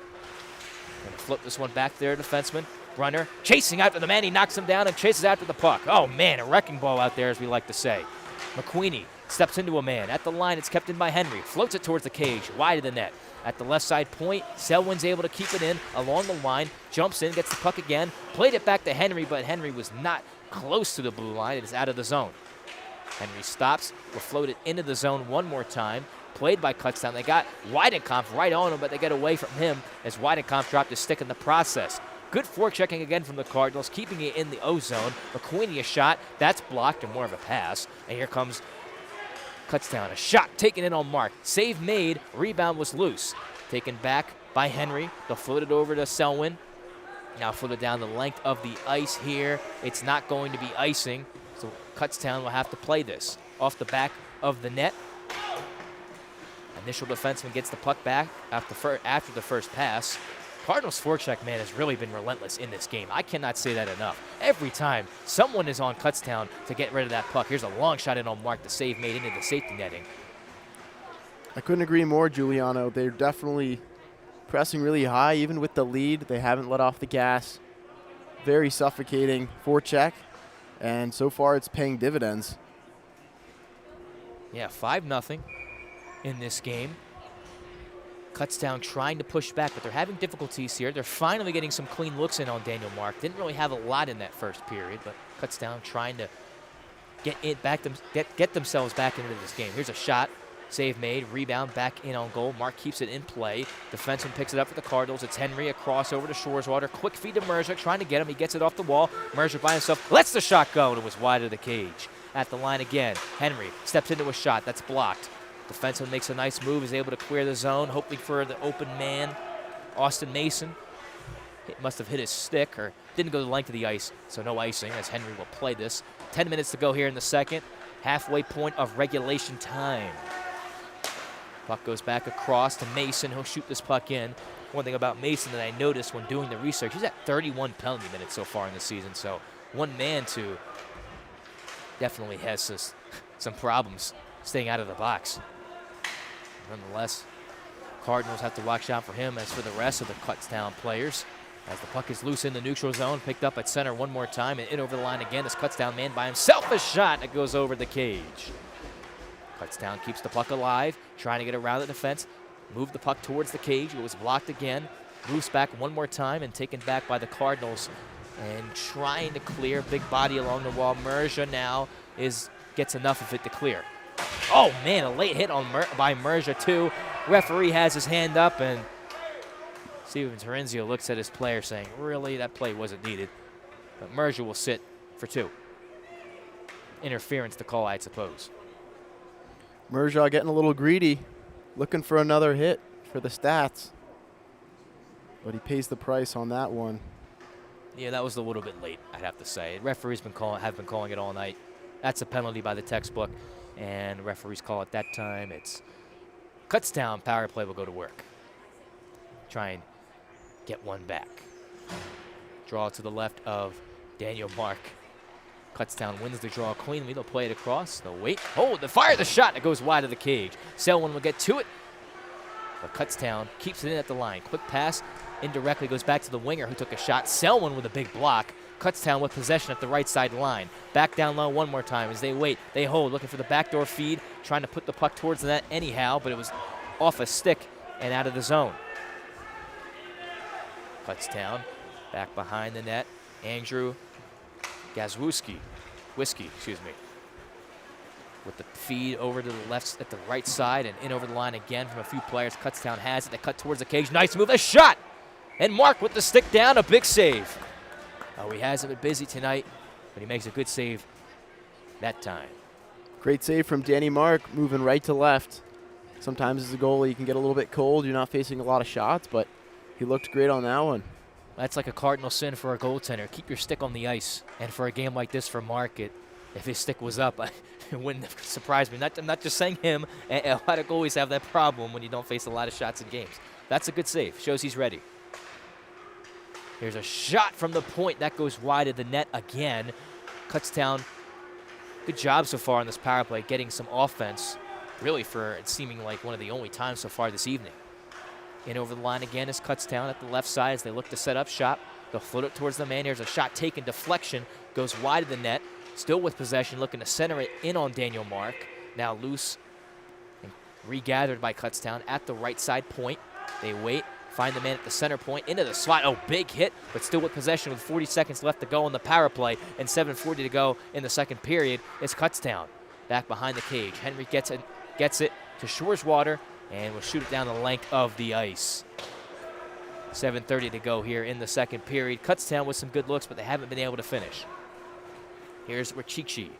Going to flip this one back there, defenseman. Brunner chasing after the man. He knocks him down and chases after the puck. Oh, man, a wrecking ball out there, as we like to say. McQueenie steps into a man. At the line, it's kept in by Henry. Floats it towards the cage, wide of the net. At the left side point, Selwyn's able to keep it in along the line. Jumps in, gets the puck again. Played it back to Henry, but Henry was not close to the blue line. It is out of the zone. Henry stops, will float it into the zone one more time. Played by Kutztown. They got Weidenkampf right on him, but they get away from him as Weidenkampf dropped his stick in the process. Good forechecking again from the Cardinals, keeping it in the O zone. McQueenie a shot. That's blocked, or more of a pass. And here comes Kutztown. A shot taken in on mark. Save made. Rebound was loose. Taken back by Henry. They'll float it over to Selwyn. Now floated down the length of the ice here. It's not going to be icing, so Kutztown will have to play this. Off the back of the net. Initial defenseman gets the puck back after the first pass. Cardinals' forecheck man has really been relentless in this game. I cannot say that enough. Every time someone is on Kutztown to get rid of that puck. Here's a long shot in on Mark. The save made into the safety netting. I couldn't agree more, Giuliano. They're definitely pressing really high. Even with the lead, they haven't let off the gas. Very suffocating forecheck, and so far it's paying dividends. Yeah, 5-0 in this game. Kutztown trying to push back, but they're having difficulties here. They're finally getting some clean looks in on Daniel Mark. Didn't really have a lot in that first period, but Kutztown trying to get themselves back into this game. Here's a shot. Save made, rebound, back in on goal. Mark keeps it in play. Defenseman picks it up for the Cardinals. It's Henry, a crossover to Shoreswater. Quick feed to Mercer, trying to get him. He gets it off the wall. Mercer by himself lets the shot go, and it was wide of the cage. At the line again, Henry steps into a shot. That's blocked. Defenseman makes a nice move, is able to clear the zone, hoping for the open man, Austin Mason. It must have hit his stick or didn't go the length of the ice, so no icing as Henry will play this. 10 minutes to go here in the second. Halfway point of regulation time. Puck goes back across to Mason. He'll shoot this puck in. One thing about Mason that I noticed when doing the research, he's at 31 penalty minutes so far in the season, so one man to definitely has some problems staying out of the box. Nonetheless, Cardinals have to watch out for him as for the rest of the Kutztown players. As the puck is loose in the neutral zone, picked up at center one more time and in over the line again. This Kutztown man by himself, a shot that goes over the cage. Kutztown keeps the puck alive, trying to get around the defense. Move the puck towards the cage. It was blocked again. Moves back one more time and taken back by the Cardinals. And trying to clear, big body along the wall. Merja now gets enough of it to clear. Oh, man, a late hit by Merja, too. Referee has his hand up, and Steven Terenzio looks at his player saying, really, that play wasn't needed. But Merja will sit for 2. Interference to call, I suppose. Merja getting a little greedy, looking for another hit for the stats. But he pays the price on that one. Yeah, that was a little bit late, I'd have to say. Referees have been calling it all night. That's a penalty by the textbook. And referees call it that time. It's Kutztown. Power play will go to work. Try and get one back. Draw to the left of Daniel Mark. Kutztown wins the draw cleanly. They'll play it across. They'll wait. Oh, they fire the shot. It goes wide of the cage. Selwyn will get to it. But Kutztown keeps it in at the line. Quick pass. Indirectly goes back to the winger who took a shot. Selwyn with a big block. Kutztown with possession at the right side line. Back down low one more time as they wait. They hold, looking for the backdoor feed, trying to put the puck towards the net anyhow, but it was off a stick and out of the zone. Kutztown back behind the net. Andrew Gazwuski, with the feed over to the left at the right side and in over the line again from a few players. Kutztown has it. They cut towards the cage. Nice move. A shot. And Mark with the stick down. A big save. Oh, he hasn't been busy tonight, but he makes a good save that time. Great save from Danny Mark, moving right to left. Sometimes as a goalie, you can get a little bit cold. You're not facing a lot of shots, but he looked great on that one. That's like a cardinal sin for a goaltender. Keep your stick on the ice. And for a game like this for Mark, if his stick was up, it wouldn't have surprised me. I'm not just saying him. A lot of goalies have that problem when you don't face a lot of shots in games. That's a good save. Shows he's ready. Here's a shot from the point. That goes wide of the net again. Kutztown, good job so far on this power play, getting some offense, really for it seeming like one of the only times so far this evening. In over the line again is Kutztown at the left side as they look to set up shop. They'll float it towards the man. Here's a shot taken, deflection, goes wide of the net. Still with possession, looking to center it in on Daniel Mark. Now loose and regathered by Kutztown at the right side point. They wait. Find the man at the center point, into the slot. Oh, big hit, but still with possession with 40 seconds left to go on the power play and 7:40 to go in the second period. It's Kutztown back behind the cage. Henry gets it to Shoreswater and will shoot it down the length of the ice. 7:30 to go here in the second period. Kutztown with some good looks, but they haven't been able to finish. Here's Rachichi.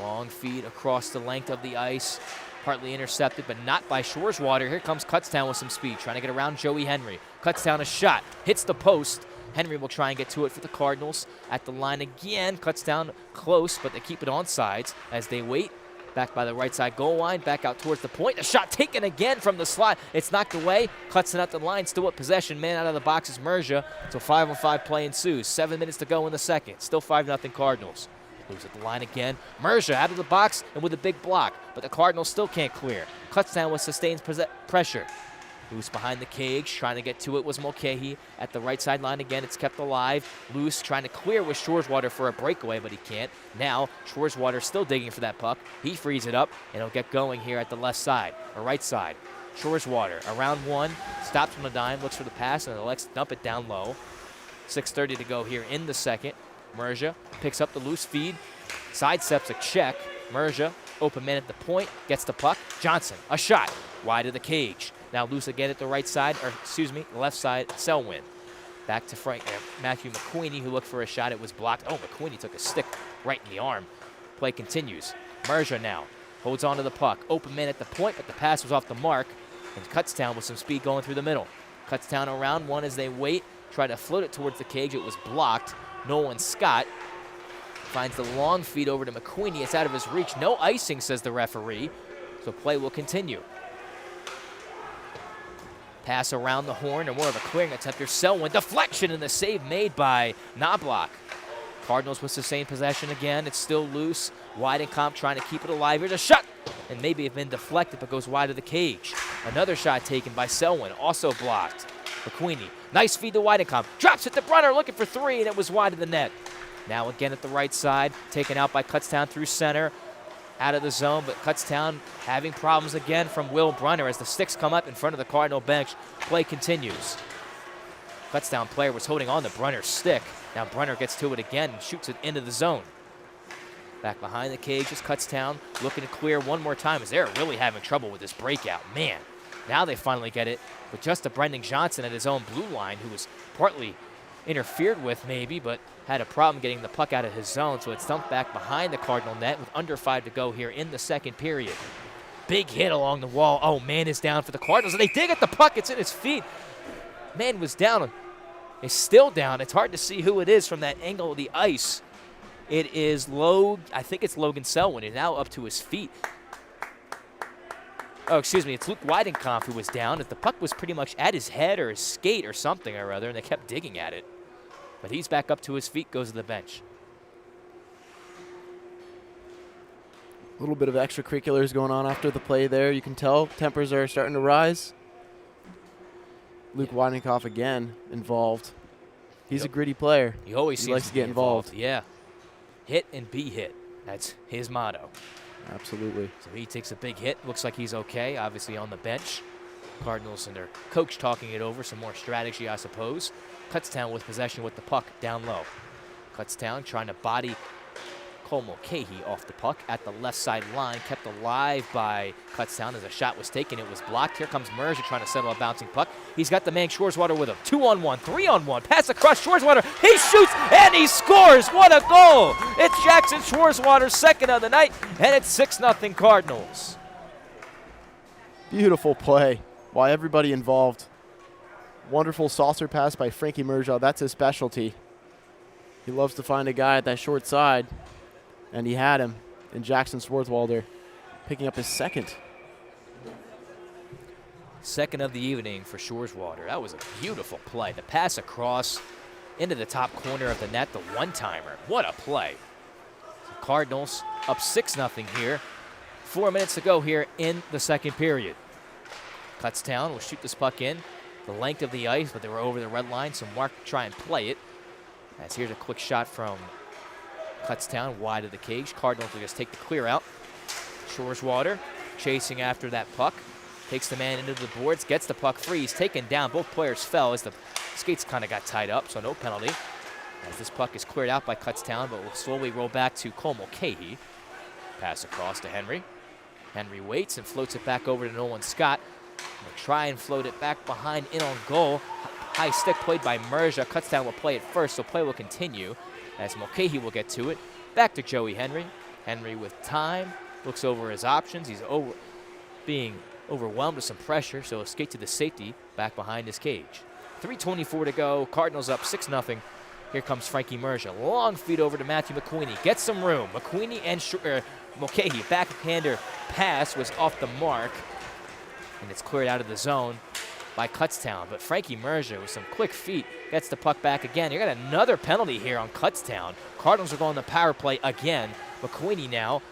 Long feed across the length of the ice. Partly intercepted, but not by Shoreswater. Here comes Kutztown with some speed, trying to get around Joey Henry. Kutztown a shot, hits the post. Henry will try and get to it for the Cardinals. At the line again, Kutztown close, but they keep it on sides as they wait. Back by the right side goal line, back out towards the point. A shot taken again from the slot. It's knocked away. Kutztown at the line, still with possession. Man out of the box is Merja. So 5-on-5 play ensues. 7 minutes to go in the second. Still 5-0 Cardinals. Moves at the line again. Merja out of the box and with a big block. But the Cardinals still can't clear. Kutztown with sustained pressure. Loose behind the cage, trying to get to it was Mulcahy. At the right sideline again, it's kept alive. Loose, trying to clear with Shoreswater for a breakaway, but he can't. Now, Shoreswater still digging for that puck. He frees it up, and he'll get going here at the left side, or right side. Shoreswater, around one, stops on the dime, looks for the pass, and elects to dump it down low. 6:30 to go here in the second. Merja picks up the loose feed, sidesteps a check. Merja, open man at the point, gets the puck. Johnson, a shot, wide of the cage. Now loose again at the right side, or excuse me, left side, Selwyn. Back to Matthew McQueenie, who looked for a shot. It was blocked. Oh, McQueenie took a stick right in the arm. Play continues. Merja now holds on to the puck. Open man at the point, but the pass was off the mark. And Kutztown with some speed going through the middle. Kutztown around one as they wait. Try to float it towards the cage. It was blocked. Nolan Scott finds the long feed over to McQueenie. It's out of his reach. No icing, says the referee. So play will continue. Pass around the horn, or more of a clearing attempt. Here's Selwyn. Deflection and the save made by Knobloch. Cardinals with sustained possession again. It's still loose. Weidenkamp trying to keep it alive. Here's a shot. And maybe it's been deflected, but goes wide of the cage. Another shot taken by Selwyn, also blocked. McQueenie, nice feed to Weidenkamp. Drops it to Brunner, looking for three, and it was wide of the net. Now again at the right side, taken out by Kutztown through center. Out of the zone, but Kutztown having problems again from Will Brunner as the sticks come up in front of the Cardinal bench. Play continues. Kutztown player was holding on to Brunner's stick. Now Brunner gets to it again and shoots it into the zone. Back behind the cage is Kutztown, looking to clear one more time as they're really having trouble with this breakout. Man, now they finally get it, but just to Brendan Johnson at his own blue line, who was partly interfered with maybe, but had a problem getting the puck out of his zone, so it's dumped back behind the Cardinal net with under 5 to go here in the second period. Big hit along the wall. Oh, man is down for the Cardinals, and they dig at the puck. It's in his feet. Man was down. Is still down. It's hard to see who it is from that angle of the ice. It is I think it's Logan Selwyn. He's now up to his feet. Oh, excuse me. It's Luke Weidenkamp who was down. If the puck was pretty much at his head or his skate or something or other, and they kept digging at it. But he's back up to his feet, goes to the bench. A little bit of extracurriculars going on after the play there. You can tell tempers are starting to rise. Luke Weidenkamp again involved. He's a gritty player. He always seems likes to to get involved. Yeah. Hit and be hit. That's his motto. Absolutely. So he takes a big hit. Looks like he's okay, obviously on the bench. Cardinals and their coach talking it over. Some more strategy, I suppose. Kutztown with possession with the puck down low. Kutztown trying to body Cole Mulcahy off the puck at the left side line. Kept alive by Kutztown as a shot was taken. It was blocked. Here comes Merja trying to settle a bouncing puck. He's got the man Shoreswater with him. 2-on-1, 3-on-1. Pass across Shoreswater. He shoots and he scores. What a goal. It's Jackson Shoreswater's second of the night, and it's 6-0 Cardinals. Beautiful play by everybody involved. Wonderful saucer pass by Frankie Merja. That's his specialty. He loves to find a guy at that short side, and he had him in Jackson Swarthwalder, picking up his second. Second of the evening for Shoreswater. That was a beautiful play. The pass across into the top corner of the net, the one-timer. What a play. The Cardinals up 6-0 here. 4 minutes to go here in the second period. Kutztown will shoot this puck in the length of the ice, but they were over the red line, so Mark will try and play it. As here's a quick shot from Kutztown wide of the cage. Cardinals will just take the clear out. Shoreswater chasing after that puck. Takes the man into the boards, gets the puck free. He's taken down. Both players fell as the skates kind of got tied up, so no penalty. As this puck is cleared out by Kutztown, but will slowly roll back to Cole Mulcahy. Pass across to Henry. Henry waits and floats it back over to Nolan Scott. They'll try and float it back behind in on goal. High stick played by Merja. Kutztown will play it first, so play will continue as Mulcahy will get to it. Back to Joey Henry. Henry with time. Looks over his options. He's being overwhelmed with some pressure, so he'll skate to the safety back behind his cage. 3:24 to go. Cardinals up 6-0. Here comes Frankie Merja. Long feed over to Matthew McQueenie. Gets some room. McQueenie and Mulcahy, backhander pass was off the mark, and it's cleared out of the zone by Kutztown. But Frankie Merger with some quick feet gets the puck back again. You got another penalty here on Kutztown. Cardinals are going the power play again. McQueenie now.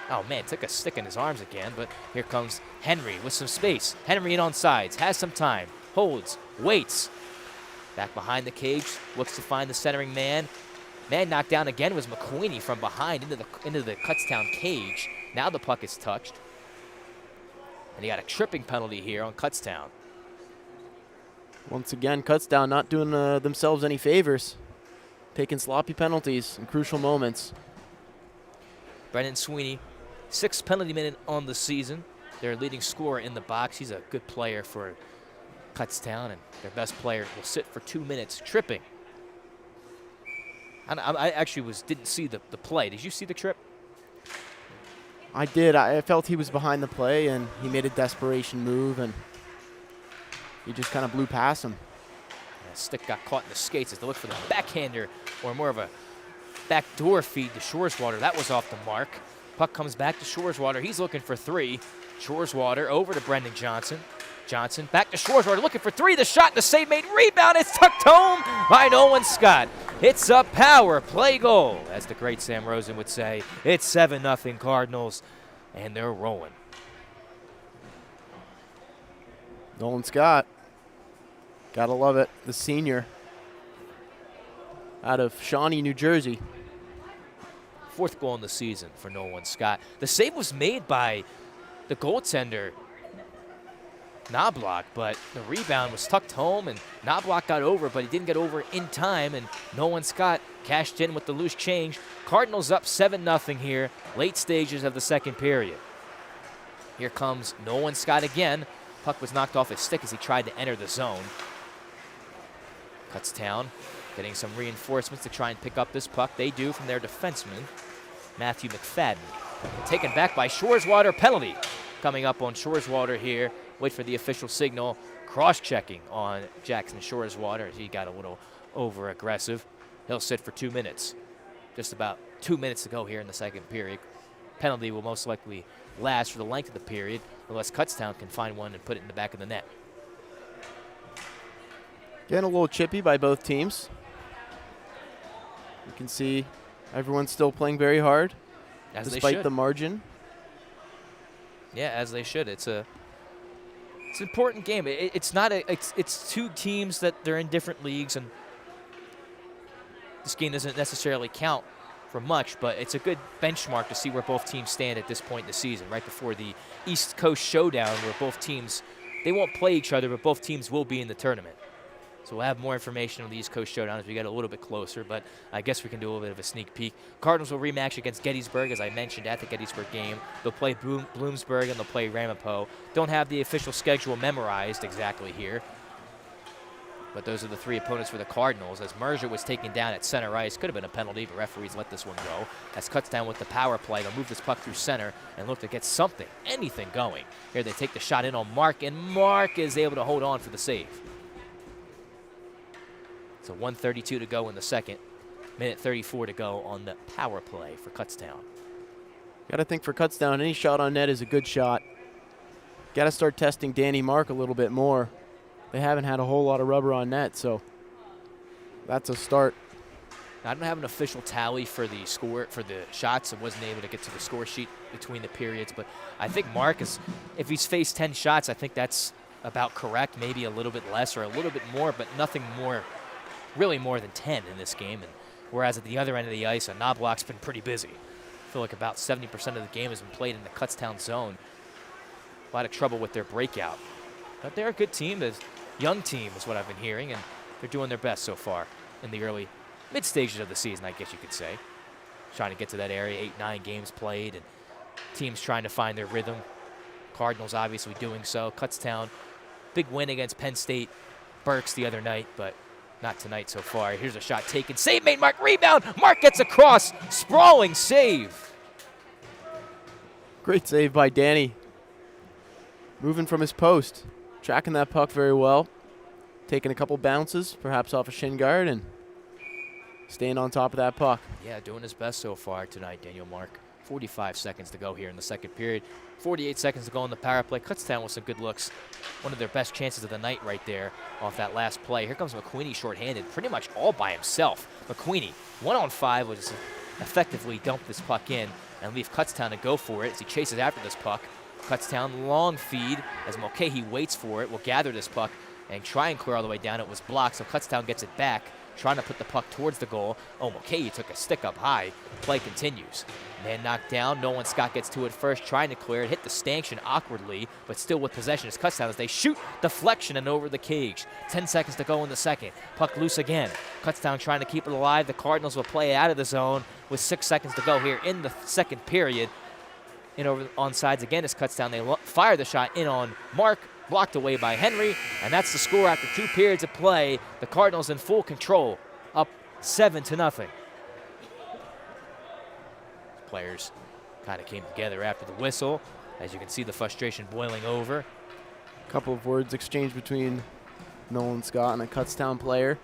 Oh man, took a stick in his arms again, but here comes Henry with some space. Henry in on sides, has some time, holds, waits. Back behind the cage, looks to find the centering man. Man knocked down again was McQueenie from behind into the Kutztown cage. Now the puck is touched. And he got a tripping penalty here on Kutztown. Once again, Kutztown not doing themselves any favors. Taking sloppy penalties in crucial moments. Brendan Sweeney, 6th penalty minute on the season. Their leading scorer in the box. He's a good player for Kutztown, and their best player will sit for 2 minutes tripping. I actually didn't see the play. Did you see the trip? I did. I felt he was behind the play, and he made a desperation move, and he just kind of blew past him. The stick got caught in the skates as they look for the backhander, or more of a backdoor feed to Shoreswater. That was off the mark. Puck comes back to Shoreswater. He's looking for 3. Shoreswater over to Brendan Johnson. Johnson back to Shoreswater looking for 3. The shot and the save made. Rebound. It's tucked home by Nolan Scott. It's a power play goal, as the great Sam Rosen would say. It's 7-0 Cardinals, and they're rolling. Nolan Scott. Gotta love it. The senior out of Shawnee, New Jersey. 4th goal in the season for Nolan Scott. The save was made by the goaltender, Knobloch, but the rebound was tucked home, and Knobloch got over, but he didn't get over in time, and Nolan Scott cashed in with the loose change. Cardinals up 7-0 here, late stages of the second period. Here comes Nolan Scott again. Puck was knocked off his stick as he tried to enter the zone. Kutztown getting some reinforcements to try and pick up this puck. They do from their defenseman, Matthew McFadden. Taken back by Shoreswater. Penalty coming up on Shoreswater here. Wait for the official signal. Cross-checking on Jackson Shoreswater as he got a little over-aggressive. He'll sit for 2 minutes. Just about 2 minutes to go here in the second period. Penalty will most likely last for the length of the period unless Kutztown can find one and put it in the back of the net. Getting a little chippy by both teams. You can see everyone's still playing very hard, As they despite should. the margin. Yeah, as they should. It's an important game. It's 2 teams that they're in different leagues, and this game doesn't necessarily count for much, but it's a good benchmark to see where both teams stand at this point in the season, right before the East Coast Showdown, where both teams, they won't play each other, but both teams will be in the tournament. So we'll have more information on the East Coast Showdown as we get a little bit closer, but I guess we can do a little bit of a sneak peek. Cardinals will rematch against Gettysburg, as I mentioned at the Gettysburg game. They'll play Bloomsburg and they'll play Ramapo. Don't have the official schedule memorized exactly here, but those are the 3 opponents for the Cardinals, as Merger was taken down at center ice. Could have been a penalty, but referees let this one go. As Kutztown with the power play, they'll move this puck through center and look to get something, anything going. Here they take the shot in on Mark, and Mark is able to hold on for the save. So 1:32 to go in the second. Minute 34 to go on the power play for Kutztown. Got to think for Kutztown, any shot on net is a good shot. Got to start testing Danny Mark a little bit more. They haven't had a whole lot of rubber on net, so that's a start. I don't have an official tally for the score for the shots. I wasn't able to get to the score sheet between the periods, but I think Mark is, if he's faced 10 shots, I think that's about correct. Maybe a little bit less or a little bit more, but nothing more, really more than 10 in this game. And whereas at the other end of the ice, Knobloch's been pretty busy. I feel like about 70% of the game has been played in the Kutztown zone. A lot of trouble with their breakout. But they're a good team. A young team is what I've been hearing, and they're doing their best so far in the early mid stages of the season, I guess you could say. Trying to get to that area, 8-9 games played, and teams trying to find their rhythm. Cardinals obviously doing so. Kutztown, big win against Penn State Berks the other night, but not tonight so far. Here's a shot taken. Save made, Mark. Rebound. Mark gets across. Sprawling save. Great save by Danny. Moving from his post. Tracking that puck very well. Taking a couple bounces, perhaps off a shin guard, and staying on top of that puck. Yeah, doing his best so far tonight, Daniel Mark. 45 seconds to go here in the second period. 48 seconds to go on the power play. Kutztown with some good looks. One of their best chances of the night right there off that last play. Here comes McQueenie shorthanded, pretty much all by himself. McQueenie, 1-on-5, will just effectively dump this puck in and leave Kutztown to go for it as he chases after this puck. Kutztown long feed as Mulcahy waits for it, will gather this puck and try and clear all the way down. It was blocked, so Kutztown gets it back, trying to put the puck towards the goal. Oh, Mulcahy took a stick up high. Play continues. Man knocked down. Nolan Scott gets to it first, trying to clear it. Hit the stanchion awkwardly, but still with possession. It's Kutztown as they shoot deflection and over the cage. 10 seconds to go in the second. Puck loose again. Kutztown trying to keep it alive. The Cardinals will play it out of the zone with 6 seconds to go here in the second period. In over on sides again is Kutztown. They fire the shot in on Mark, blocked away by Henry, and that's the score after 2 periods of play. The Cardinals in full control, up 7-0. Players kind of came together after the whistle. As you can see, the frustration boiling over. A couple of words exchanged between Nolan Scott and a Kutztown player.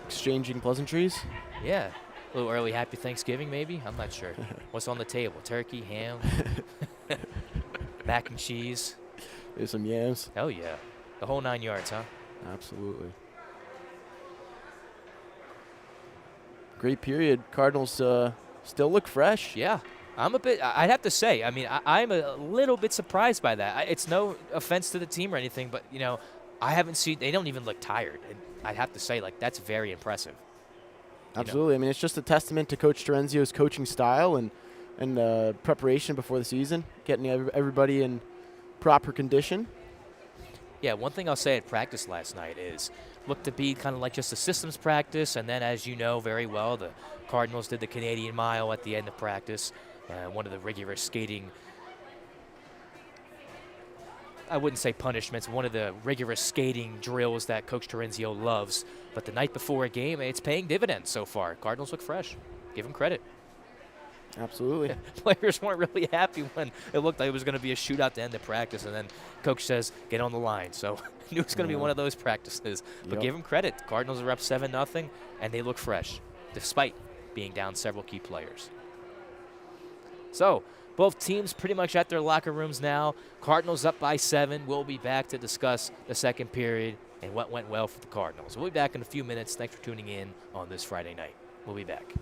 Exchanging pleasantries. Yeah. A little early happy Thanksgiving, maybe? I'm not sure. What's on the table? Turkey, ham, mac and cheese. There's some yams. Oh, yeah. The whole 9 yards, huh? Absolutely. Great period. Cardinals still look fresh. Yeah. I'd have to say, I mean, I'm a little bit surprised by that. It's no offense to the team or anything, but, you know, I haven't seen, they don't even look tired. And I'd have to say, like, that's very impressive. Absolutely. I mean, it's just a testament to Coach Terenzio's coaching style and preparation before the season, getting everybody in proper condition. Yeah, one thing I'll say at practice last night is looked to be kind of like just a systems practice, and then, as you know very well, the Cardinals did the Canadian Mile at the end of practice, one of the rigorous skating, I wouldn't say punishments, one of the rigorous skating drills that Coach Terenzio loves. But the night before a game, it's paying dividends so far. Cardinals look fresh. Give them credit. Absolutely. Players weren't really happy when it looked like it was going to be a shootout to end the practice, and then Coach says, get on the line. So I knew it was going to be one of those practices. But give them credit. Cardinals are up 7-0, and they look fresh, despite being down several key players. So both teams pretty much at their locker rooms now. Cardinals up by 7. We'll be back to discuss the second period and what went well for the Cardinals. We'll be back in a few minutes. Thanks for tuning in on this Friday night. We'll be back.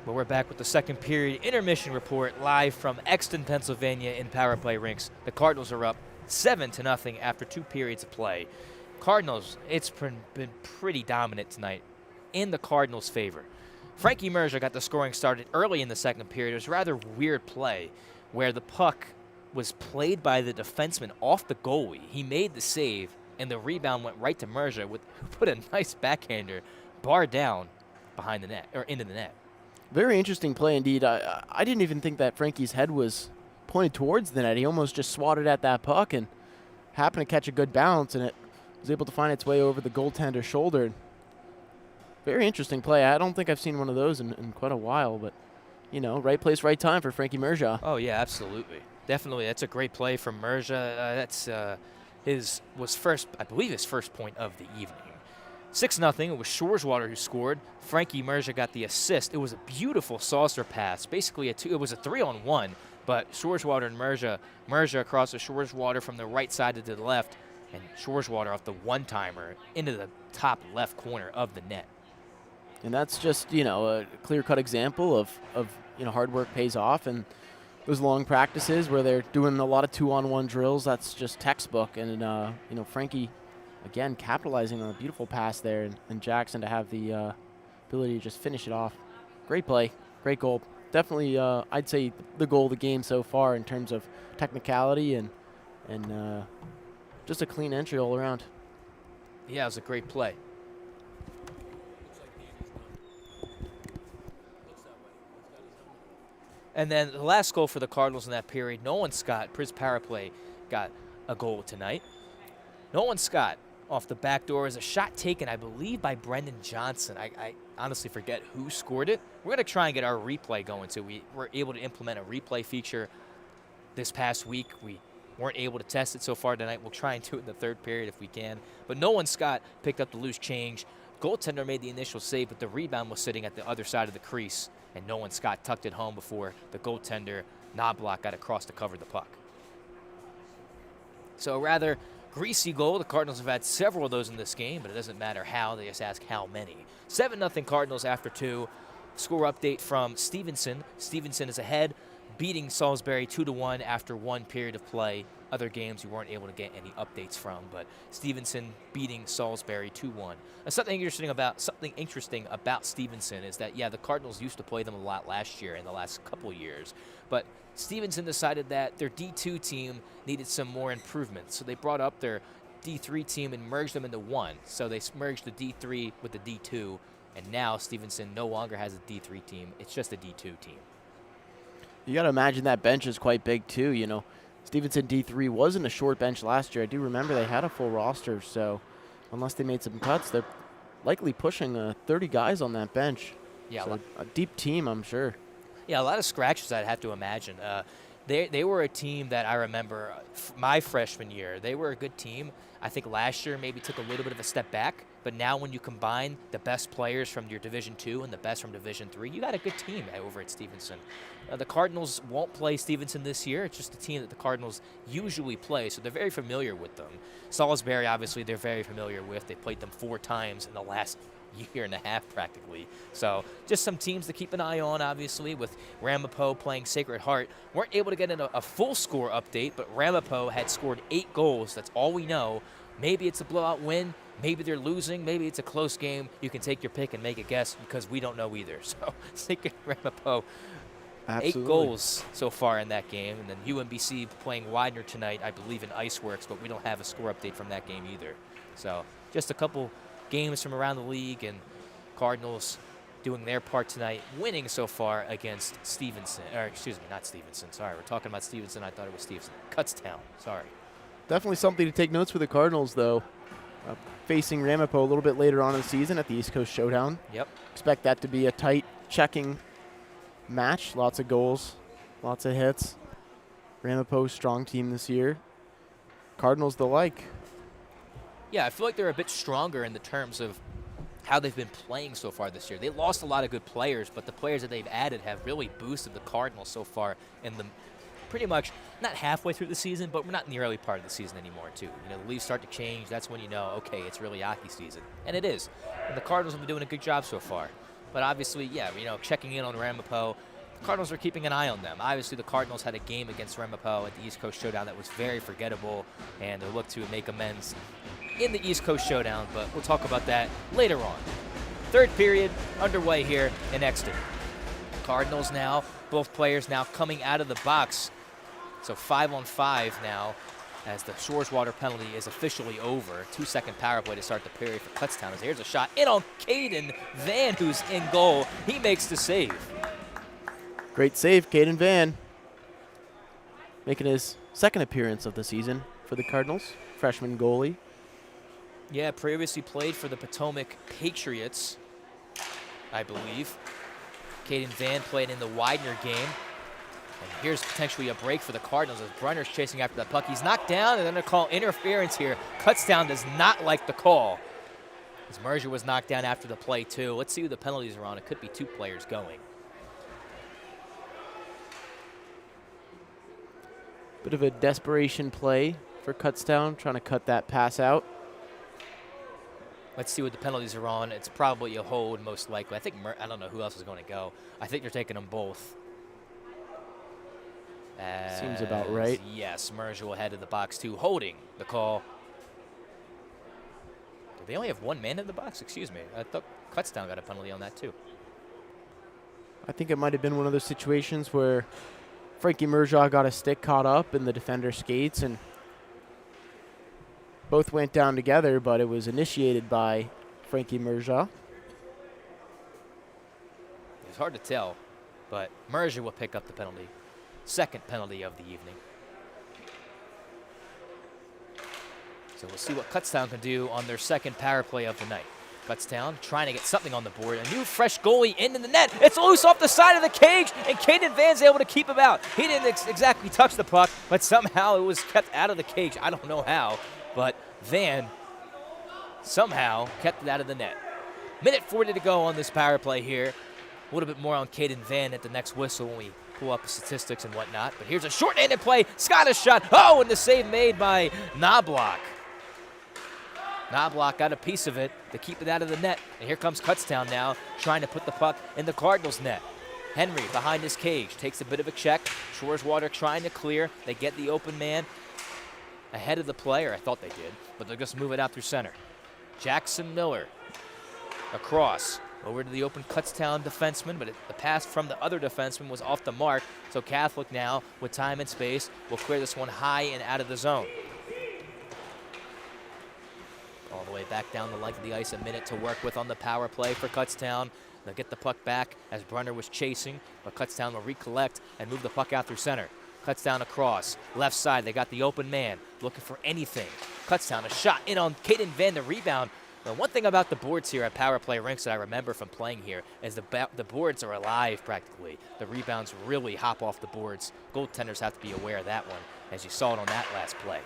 Well, we're back with the second period intermission report live from Exton, Pennsylvania in Power Play rinks. The Cardinals are up 7-0 after 2 periods of play. Cardinals, it's been pretty dominant tonight in the Cardinals' favor. Frankie Merger got the scoring started early in the second period. It was a rather weird play where the puck was played by the defenseman off the goalie. He made the save, and the rebound went right to Merger, who put a nice backhander bar down behind the net, or into the net. Very interesting play indeed. I didn't even think that Frankie's head was pointed towards the net. He almost just swatted at that puck and happened to catch a good bounce, and it was able to find its way over the goaltender's shoulder. Very interesting play. I don't think I've seen one of those in quite a while, but, you know, right place, right time for Frankie Merja. Oh, yeah, absolutely. Definitely, that's a great play from Merja. That's his first point of the evening. 6-0. It was Shoreswater who scored. Frankie Merja got the assist. It was a beautiful saucer pass. Basically, it was a 3-on-1, but Shoreswater and Merja across the Shoreswater from the right side to the left, and Shoreswater off the one-timer into the top left corner of the net. And that's just, you know, a clear-cut example of you know, hard work pays off, and those long practices where they're doing a lot of 2-on-1 drills, that's just textbook. And, you know, Frankie, again, capitalizing on a beautiful pass there, and Jackson to have the ability to just finish it off. Great play, great goal. Definitely, I'd say the goal of the game so far in terms of technicality and just a clean entry all around. Yeah, it was a great play. And then the last goal for the Cardinals in that period, Nolan Scott, Priz Power Play, got a goal tonight. Nolan Scott off the back door is a shot taken, I believe, by Brendan Johnson. I honestly forget who scored it. We're going to try and get our replay going, too. We were able to implement a replay feature this past week. We weren't able to test it so far tonight. We'll try and do it in the third period if we can. But Nolan Scott picked up the loose change. Goaltender made the initial save, but the rebound was sitting at the other side of the crease, and Nolan Scott tucked it home before the goaltender, Knobloch, got across to cover the puck. So a rather greasy goal. The Cardinals have had several of those in this game, but it doesn't matter how. They just ask how many. 7-0 Cardinals after 2. Score update from Stevenson. Stevenson is ahead, beating Salisbury 2-1 after 1 period of play. Other games we weren't able to get any updates from, but Stevenson beating Salisbury 2-1. Something interesting about Stevenson is that, yeah, the Cardinals used to play them a lot last year and the last couple years, but Stevenson decided that their D2 team needed some more improvement, so they brought up their D3 team and merged them into one. So they merged the D3 with the D2, and now Stevenson no longer has a D3 team. It's just a D2 team. You got to imagine that bench is quite big, too. You know, Stevenson D3 wasn't a short bench last year. I do remember they had a full roster, so unless they made some cuts, they're likely pushing 30 guys on that bench. Yeah, so a deep team, I'm sure. Yeah, a lot of scratches, I'd have to imagine. They were a team that I remember my freshman year. They were a good team. I think last year maybe took a little bit of a step back, but now when you combine the best players from your Division II and the best from Division III, you got a good team over at Stevenson. The Cardinals won't play Stevenson this year. It's just a team that the Cardinals usually play, so they're very familiar with them. Salisbury, obviously, they're very familiar with. They played them 4 times in the last year and a half practically. So just some teams to keep an eye on, obviously, with Ramapo playing Sacred Heart. Weren't able to get in a full score update, but Ramapo had scored 8 goals. That's all we know. Maybe it's a blowout win. Maybe they're losing. Maybe it's a close game. You can take your pick and make a guess because we don't know either. So Sacred Ramapo, Absolutely. 8 goals so far in that game. And then UMBC playing Widener tonight, I believe, in Iceworks, but we don't have a score update from that game either. So just a couple games from around the league, and Cardinals doing their part tonight, winning so far against Stevenson. Or excuse me, not Stevenson. Sorry, we're talking about Stevenson. I thought it was Stevenson. Kutztown. Sorry. Definitely something to take notes for the Cardinals, though. Facing Ramapo a little bit later on in the season at the East Coast Showdown. Yep. Expect that to be a tight, checking match. Lots of goals, lots of hits. Ramapo, strong team this year. Cardinals the like. Yeah, I feel like they're a bit stronger in the terms of how they've been playing so far this year. They lost a lot of good players, but the players that they've added have really boosted the Cardinals so far in the pretty much not halfway through the season, but we're not in the early part of the season anymore, too. You know, the leaves start to change. That's when you know, okay, it's really hockey season. And it is. And the Cardinals have been doing a good job so far. But obviously, yeah, checking in on Ramapo, the Cardinals are keeping an eye on them. Obviously, the Cardinals had a game against Ramapo at the East Coast Showdown that was very forgettable, and they look to make amends in the East Coast Showdown, but we'll talk about that later on. Third period underway here in Exton. Cardinals now, both players now coming out of the box. So 5-on-5 now, as the Shoreswater penalty is officially over. 2-second power play to start the period for Kutztown. As here's a shot in on Caden Van, who's in goal. He makes the save. Great save, Caden Van. Making his second appearance of the season for the Cardinals. Freshman goalie. Yeah, previously played for the Potomac Patriots, I believe. Caden Van played in the Widener game. And here's potentially a break for the Cardinals as Brunner's chasing after that puck. He's knocked down, and they're going to call interference here. Kutztown does not like the call. As Merger was knocked down after the play, too. Let's see who the penalties are on. It could be 2 players going. Bit of a desperation play for Kutztown, trying to cut that pass out. Let's see what the penalties are on. It's probably a hold, most likely. I think I don't know who else is going to go. I think they're taking them both. Seems about right. Yes, Merger will head to the box, too, holding the call. Do they only have 1 man in the box? Excuse me. I thought Kutztown got a penalty on that, too. I think it might have been one of those situations where Frankie Merjaw got a stick caught up in the defender's skates, and both went down together, but it was initiated by Frankie Merjaw. It's hard to tell, but Merger will pick up the penalty. Second penalty of the evening. So we'll see what Kutztown can do on their second power play of the night. Kutztown trying to get something on the board. A new fresh goalie into the net. It's loose off the side of the cage, and Caden Van's able to keep him out. He didn't exactly touch the puck, but somehow it was kept out of the cage. I don't know how, but Van somehow kept it out of the net. Minute 40 to go on this power play here. A little bit more on Caden Van at the next whistle when we pull up the statistics and whatnot. But here's a short-handed play. Scottish shot. Oh, and the save made by Knobloch. Knobloch got a piece of it to keep it out of the net. And here comes Kutztown now, trying to put the puck in the Cardinals' net. Henry behind his cage takes a bit of a check. Shoreswater trying to clear. They get the open man ahead of the player. I thought they did, but they'll just move it out through center. Jackson Miller across over to the open Kutztown defenseman, but the pass from the other defenseman was off the mark. So Catholic now, with time and space, will clear this one high and out of the zone. All the way back down the length of the ice, a minute to work with on the power play for Kutztown. They'll get the puck back as Brunner was chasing, but Kutztown will recollect and move the puck out through center. Kutztown across, left side, they got the open man, looking for anything. Kutztown, a shot in on Caden Van, the rebound. Now, one thing about the boards here at power play rinks that I remember from playing here is the boards are alive practically. The rebounds really hop off the boards. Goaltenders have to be aware of that one, as you saw it on that last play.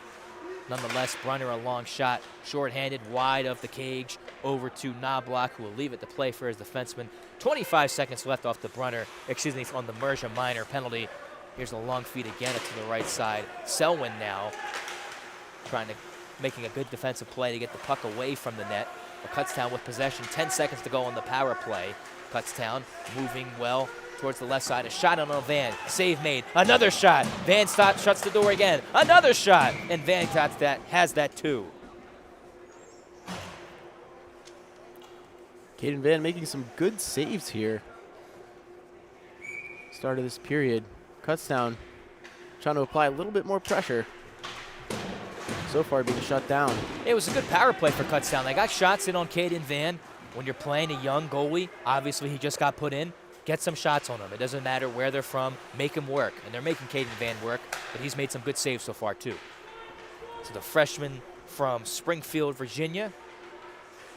Nonetheless, Brunner a long shot, shorthanded, wide of the cage, over to Knobloch, who will leave it to play for his defenseman. 25 seconds left off the on the Merja minor penalty. Here's a long feed again to the right side. Selwyn now making a good defensive play to get the puck away from the net. But Kutztown with possession, 10 seconds to go on the power play. Kutztown moving well towards the left side. A shot on Van. Save made. Another shot. Van shuts the door again. Another shot. And Van has that too. Caden Van making some good saves here. Start of this period. Kutztown trying to apply a little bit more pressure. So far being shut down. It was a good power play for Kutztown. They got shots in on Caden Van. When you're playing a young goalie, obviously he just got put in. Get some shots on him. It doesn't matter where they're from. Make him work. And they're making Caden Van work, but he's made some good saves so far too. So the freshman from Springfield, Virginia,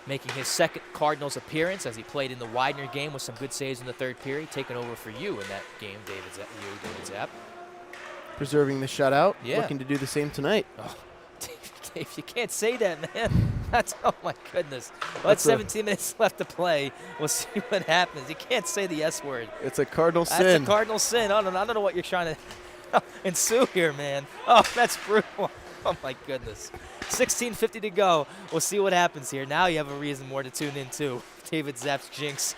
making his second Cardinals appearance as he played in the Widener game with some good saves in the third period, taking over for you in that game, David Zapp. Preserving the shutout. Yeah. Looking to do the same tonight. Oh, Dave, you can't say that, man. Oh, my goodness. Well, that's 17 minutes left to play. We'll see what happens. You can't say the S word. It's a cardinal sin. That's a cardinal sin. I don't know what you're trying to ensue here, man. Oh, that's brutal. Oh, my goodness. 16:50 to go. We'll see what happens here. Now you have a reason more to tune in, too. David Zapp's jinx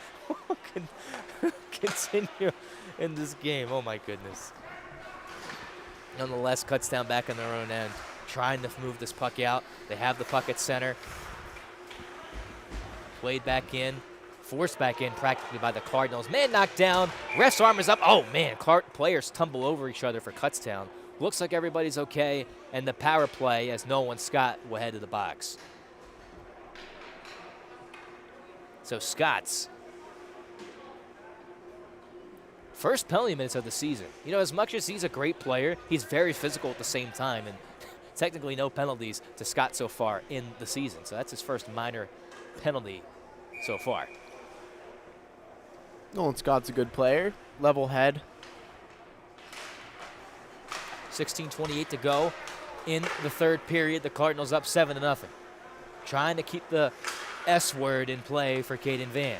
continue in this game. Oh my goodness. Nonetheless, Kutztown back on their own end, trying to move this puck out. They have the puck at center. Played back in, forced back in practically by the Cardinals. Man knocked down, ref's arm is up. Oh man, players tumble over each other for Kutztown. Looks like everybody's okay, and the power play as Nolan Scott will head to the box. So Scott's first penalty minutes of the season. You know, as much as he's a great player, he's very physical at the same time, and technically no penalties to Scott so far in the season. So that's his first minor penalty so far. Nolan Scott's a good player, level head. 16:28 to go in the third period. The Cardinals up 7-0. Trying to keep the S word in play for Caden Van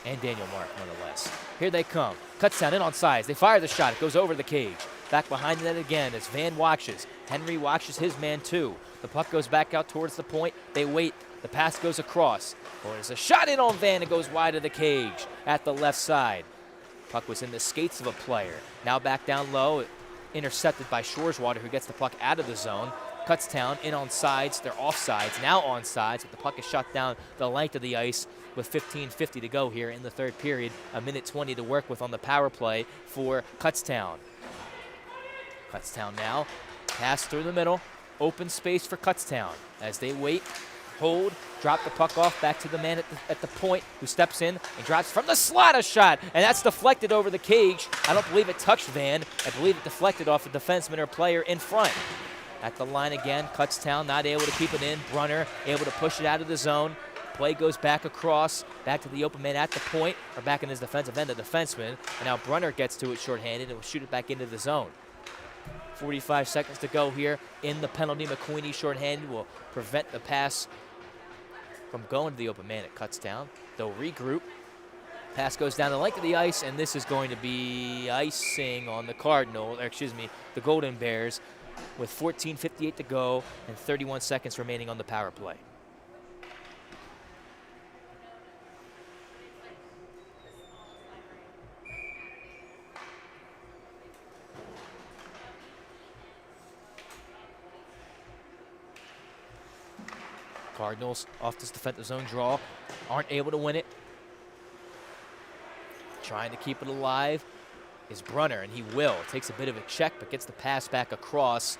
and Daniel Mark, nonetheless. Here they come. Kutztown in on sides. They fire the shot. It goes over the cage. Back behind the net again as Van watches. Henry watches his man too. The puck goes back out towards the point. They wait. The pass goes across. Oh, there's a shot in on Van. It goes wide of the cage at the left side. Puck was in the skates of a player. Now back down low. Intercepted by Shoreswater, who gets the puck out of the zone. Kutztown in on sides. They're offsides. Now on sides, but the puck is shot down the length of the ice with 15:50 to go here in the third period. A minute 20 to work with on the power play for Kutztown. Kutztown now. Pass through the middle. Open space for Kutztown as they wait, hold, drop the puck off back to the man at the point who steps in and drops from the slot a shot, and that's deflected over the cage. I don't believe it touched Van. I believe it deflected off a defenseman or player in front. At the line again, Kutztown not able to keep it in. Brunner able to push it out of the zone. Play goes back across, back to the open man at the point, or back in his defensive end, the defenseman. And now Brunner gets to it shorthanded and will shoot it back into the zone. 45 seconds to go here in the penalty. McQueenie shorthanded will prevent the pass from going to the open man at Kutztown. They'll regroup. Pass goes down the length of the ice, and this is going to be icing on the the Golden Bears, with 14:58 to go and 31 seconds remaining on the power play. Cardinals off this defensive zone draw, aren't able to win it. Trying to keep it alive is Brunner, and he will. Takes a bit of a check, but gets the pass back across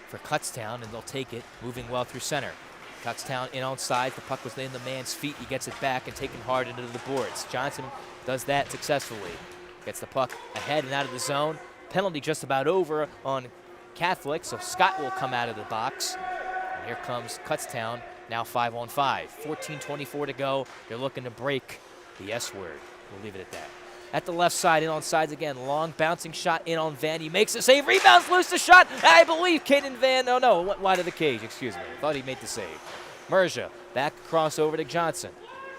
for Kutztown, and they'll take it, moving well through center. Kutztown in on side. The puck was in the man's feet. He gets it back and taken hard into the boards. Johnson does that successfully. Gets the puck ahead and out of the zone. Penalty just about over on Catholic, so Scott will come out of the box. And here comes Kutztown, now 5-on-5. 14:24 to go. They're looking to break the S word. We'll leave it at that. At the left side, in on sides again. Long bouncing shot in on Van. He makes a save. Rebounds, loose the shot. I believe Caden Van. No, went wide of the cage. Excuse me. I thought he made the save. Merja back across over to Johnson.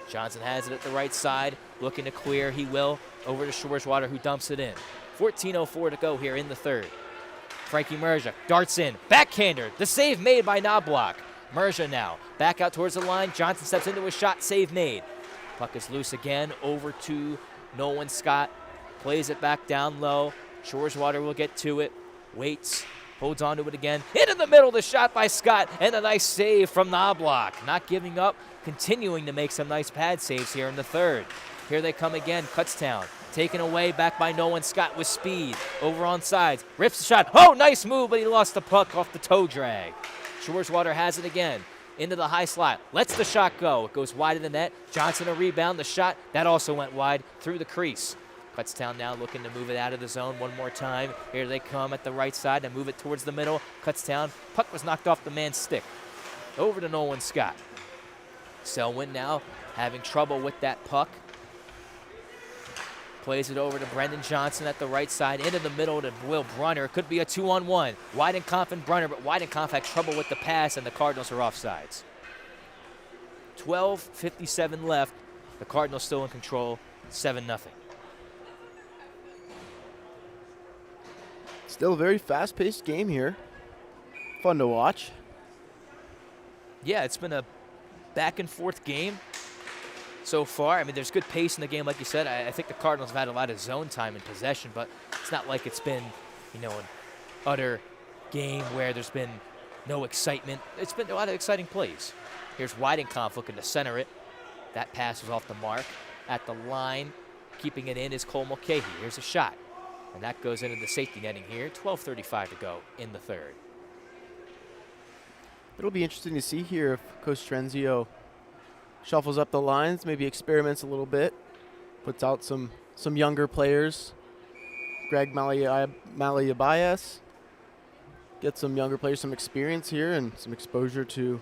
Johnson has it at the right side. Looking to clear. He will. Over to Shoreswater, who dumps it in. 14:04 to go here in the third. Frankie Merja darts in. Backhander. The save made by Knobloch. Merja now back out towards the line. Johnson steps into a shot. Save made. Puck is loose again. Over to Nolan Scott. Plays it back down low. Shoreswater will get to it. Waits. Holds on to it again. Into the middle. The shot by Scott. And a nice save from Knobloch. Not giving up. Continuing to make some nice pad saves here in the third. Here they come again. Kutztown. Taken away back by Nolan Scott with speed. Over on sides. Rips the shot. Oh, nice move, but he lost the puck off the toe drag. Shoreswater has it again. Into the high slot. Lets the shot go. It goes wide of the net. Johnson a rebound. The shot, that also went wide through the crease. Kutztown now looking to move it out of the zone one more time. Here they come at the right side and move it towards the middle. Kutztown. Puck was knocked off the man's stick. Over to Nolan Scott. Selwyn now having trouble with that puck. Plays it over to Brendan Johnson at the right side, into the middle to Will Brunner. Could be a 2-on-1. Weidenkampf and Brunner, but Weidenkampf had trouble with the pass, and the Cardinals are offsides. 12:57 left. The Cardinals still in control, 7-0. Still a very fast-paced game here. Fun to watch. Yeah, it's been a back-and-forth game. so far. I mean, there's good pace in the game, like you said. I think the Cardinals have had a lot of zone time in possession, but it's not like it's been, an utter game where there's been no excitement. It's been a lot of exciting plays. Here's Weidenkampf looking to center it. That pass was off the mark. At the line, keeping it in is Cole Mulcahy. Here's a shot. And that goes into the safety netting here. 12:35 to go in the third. It'll be interesting to see here if Coach Trenzio shuffles up the lines, maybe experiments a little bit, puts out some younger players. Greg Malayabayas, get some younger players some experience here and some exposure to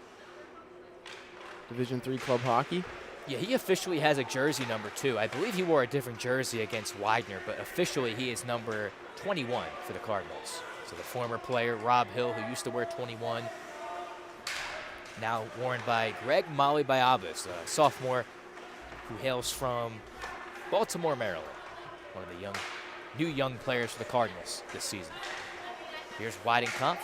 Division III club hockey. Yeah, he officially has a jersey number 2. I believe he wore a different jersey against Widener, but officially he is number 21 for the Cardinals. So the former player, Rob Hill, who used to wear 21, now worn by Greg Malayabayas, a sophomore who hails from Baltimore, Maryland. One of the new young players for the Cardinals this season. Here's Weidenkampf.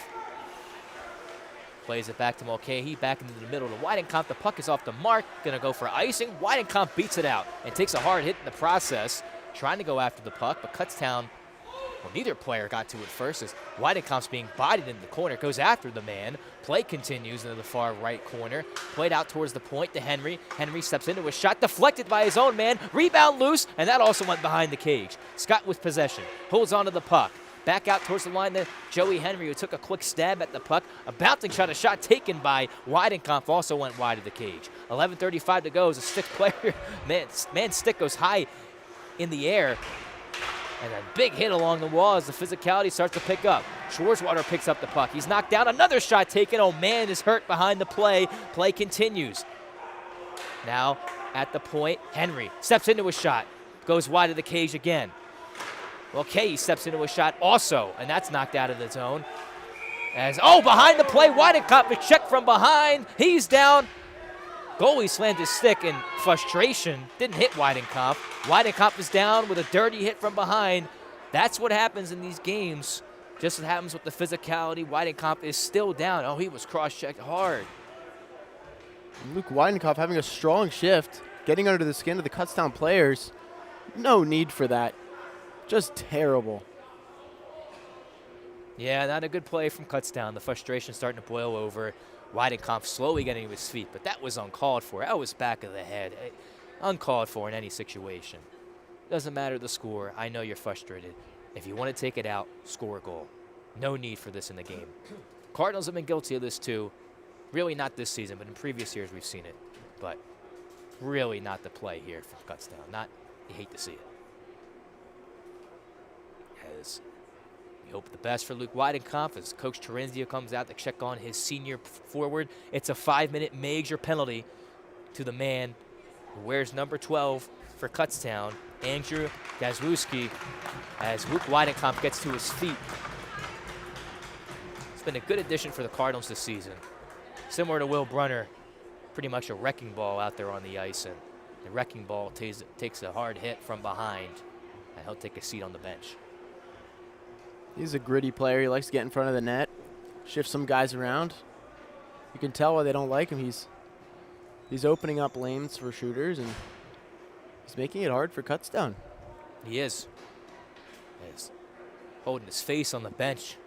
Plays it back to Mulcahy, back into the middle to Weidenkampf. The puck is off the mark, gonna go for icing. Weidenkampf beats it out and takes a hard hit in the process, trying to go after the puck, but Kutztown, well, neither player got to it first as Weidenkampf's being bodied into the corner, goes after the man. Play continues into the far right corner. Played out towards the point to Henry. Henry steps into a shot, deflected by his own man. Rebound loose, and that also went behind the cage. Scott with possession, holds onto the puck. Back out towards the line to Joey Henry, who took a quick stab at the puck. A bouncing shot, a shot taken by Weidenkampf, also went wide of the cage. 11:35 to go as a stick player. Man's stick goes high in the air. And a big hit along the wall as the physicality starts to pick up. Schwarzwater picks up the puck. He's knocked down. Another shot taken. Oh, man is hurt behind the play. Play continues. Now at the point, Henry steps into a shot. Goes wide of the cage again. Okay, he steps into a shot also, and that's knocked out of the zone. Behind the play, Weidenkampf, a check from behind. He's down. Goalie slammed his stick in frustration. Didn't hit Weidenkampf. Weidenkampf is down with a dirty hit from behind. That's what happens in these games. Just what happens with the physicality. Weidenkampf is still down. Oh, he was cross-checked hard. Luke Weidenkampf having a strong shift, getting under the skin of the Kutztown players. No need for that. Just terrible. Yeah, not a good play from Kutztown. The frustration starting to boil over. Weidenkampf slowly getting to his feet, but that was uncalled for. That was back of the head. Uncalled for in any situation. Doesn't matter the score. I know you're frustrated. If you want to take it out, score a goal. No need for this in the game. Cardinals have been guilty of this too. Really not this season, but in previous years we've seen it. But really not the play here from Kutztown. You hate to see it. As we hope the best for Luke Weidenkampf as Coach Terenzio comes out to check on his senior forward. It's a 5-minute major penalty to the man who wears number 12 for Kutztown, Andrew Gazwuski, as Luke Weidenkampf gets to his feet. It's been a good addition for the Cardinals this season. Similar to Will Brunner, pretty much a wrecking ball out there on the ice, and the wrecking ball takes a hard hit from behind, and he'll take a seat on the bench. He's a gritty player. He likes to get in front of the net, shift some guys around. You can tell why they don't like him. He's opening up lanes for shooters, and he's making it hard for Kutztown. He is. He's holding his face on the bench.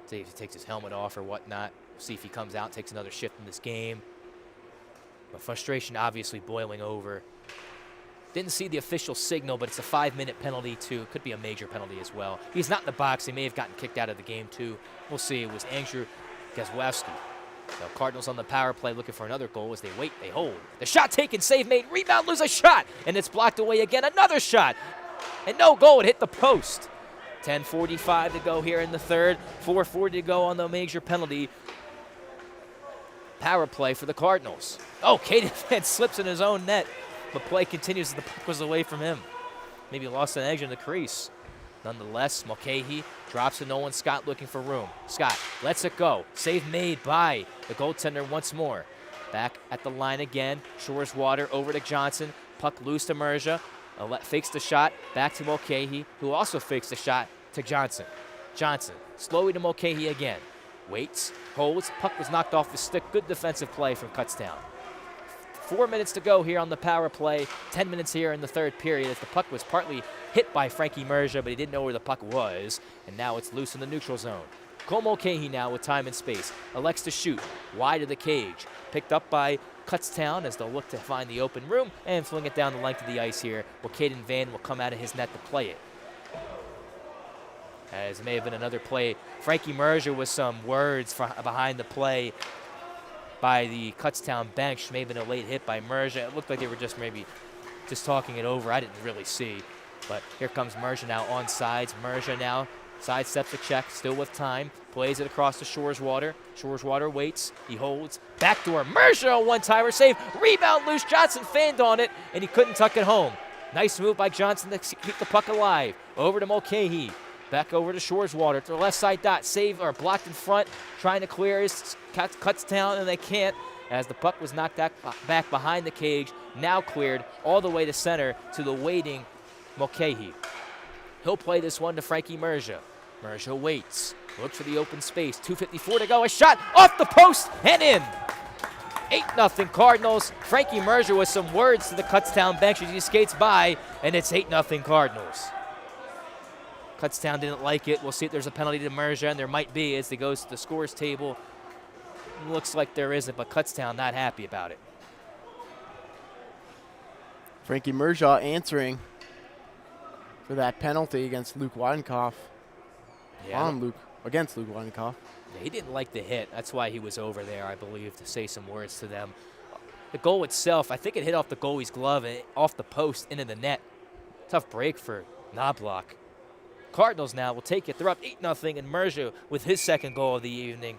See if he takes his helmet off or whatnot. See if he comes out and takes another shift in this game. But frustration obviously boiling over. Didn't see the official signal, but it's a 5-minute penalty too. Could be a major penalty as well. He's not in the box. He may have gotten kicked out of the game too. We'll see. It was Andrew Gazwowski. So Cardinals on the power play looking for another goal as they wait, they hold. The shot taken, save made, rebound, lose a shot, and it's blocked away again. Another shot, and no goal. It hit the post. 10:45 to go here in the third. 4:40 to go on the major penalty. Power play for the Cardinals. Oh, Caden Van slips in his own net. The play continues as the puck was away from him. Maybe lost an edge in the crease. Nonetheless, Mulcahy drops to Nolan Scott looking for room. Scott lets it go. Save made by the goaltender once more. Back at the line again. Schwarzwater over to Johnson. Puck loose to Merja. Fakes the shot. Back to Mulcahy, who also fakes the shot to Johnson. Johnson slowly to Mulcahy again. Waits, holds. Puck was knocked off the stick. Good defensive play from Kutztown. 4 minutes to go here on the power play. 10 minutes here in the third period as the puck was partly hit by Frankie Merja, but he didn't know where the puck was. And now it's loose in the neutral zone. Cole Mulcahy now with time and space. Elects to shoot wide of the cage. Picked up by Kutztown as they'll look to find the open room and fling it down the length of the ice here. Well, Caden Van will come out of his net to play it. As it may have been another play. Frankie Merja with some words behind the play by the Kutztown bench. May have been a late hit by Merja. It looked like they were just maybe just talking it over. I didn't really see. But here comes Merja now on sides. Merja now sidesteps the check, still with time. Plays it across to Shoreswater. Shoreswater waits. He holds. Backdoor. Merja, a one-timer save. Rebound loose. Johnson fanned on it, and he couldn't tuck it home. Nice move by Johnson to keep the puck alive. Over to Mulcahy. Back over to Shoreswater to the left side dot. Save or blocked in front. Trying to clear his Kutztown, and they can't as the puck was knocked back behind the cage. Now cleared all the way to center to the waiting Mulcahy. He'll play this one to Frankie Merja. Merja waits. Looks for the open space. 2:54 to go. A shot off the post and in. 8-0 Cardinals. Frankie Merja with some words to the Kutztown bench as he skates by, and it's 8-0 Cardinals. Kutztown didn't like it. We'll see if there's a penalty to Merja, and there might be as he goes to the scores table. Looks like there isn't, but Kutztown not happy about it. Frankie Merja answering for that penalty against Luke Weidenkopf. Against Luke Weidenkopf. Yeah, he didn't like the hit. That's why he was over there, I believe, to say some words to them. The goal itself, I think it hit off the goalie's glove and off the post into the net. Tough break for Knobloch. Cardinals now will take it. They're up 8-0, and Merja with his second goal of the evening.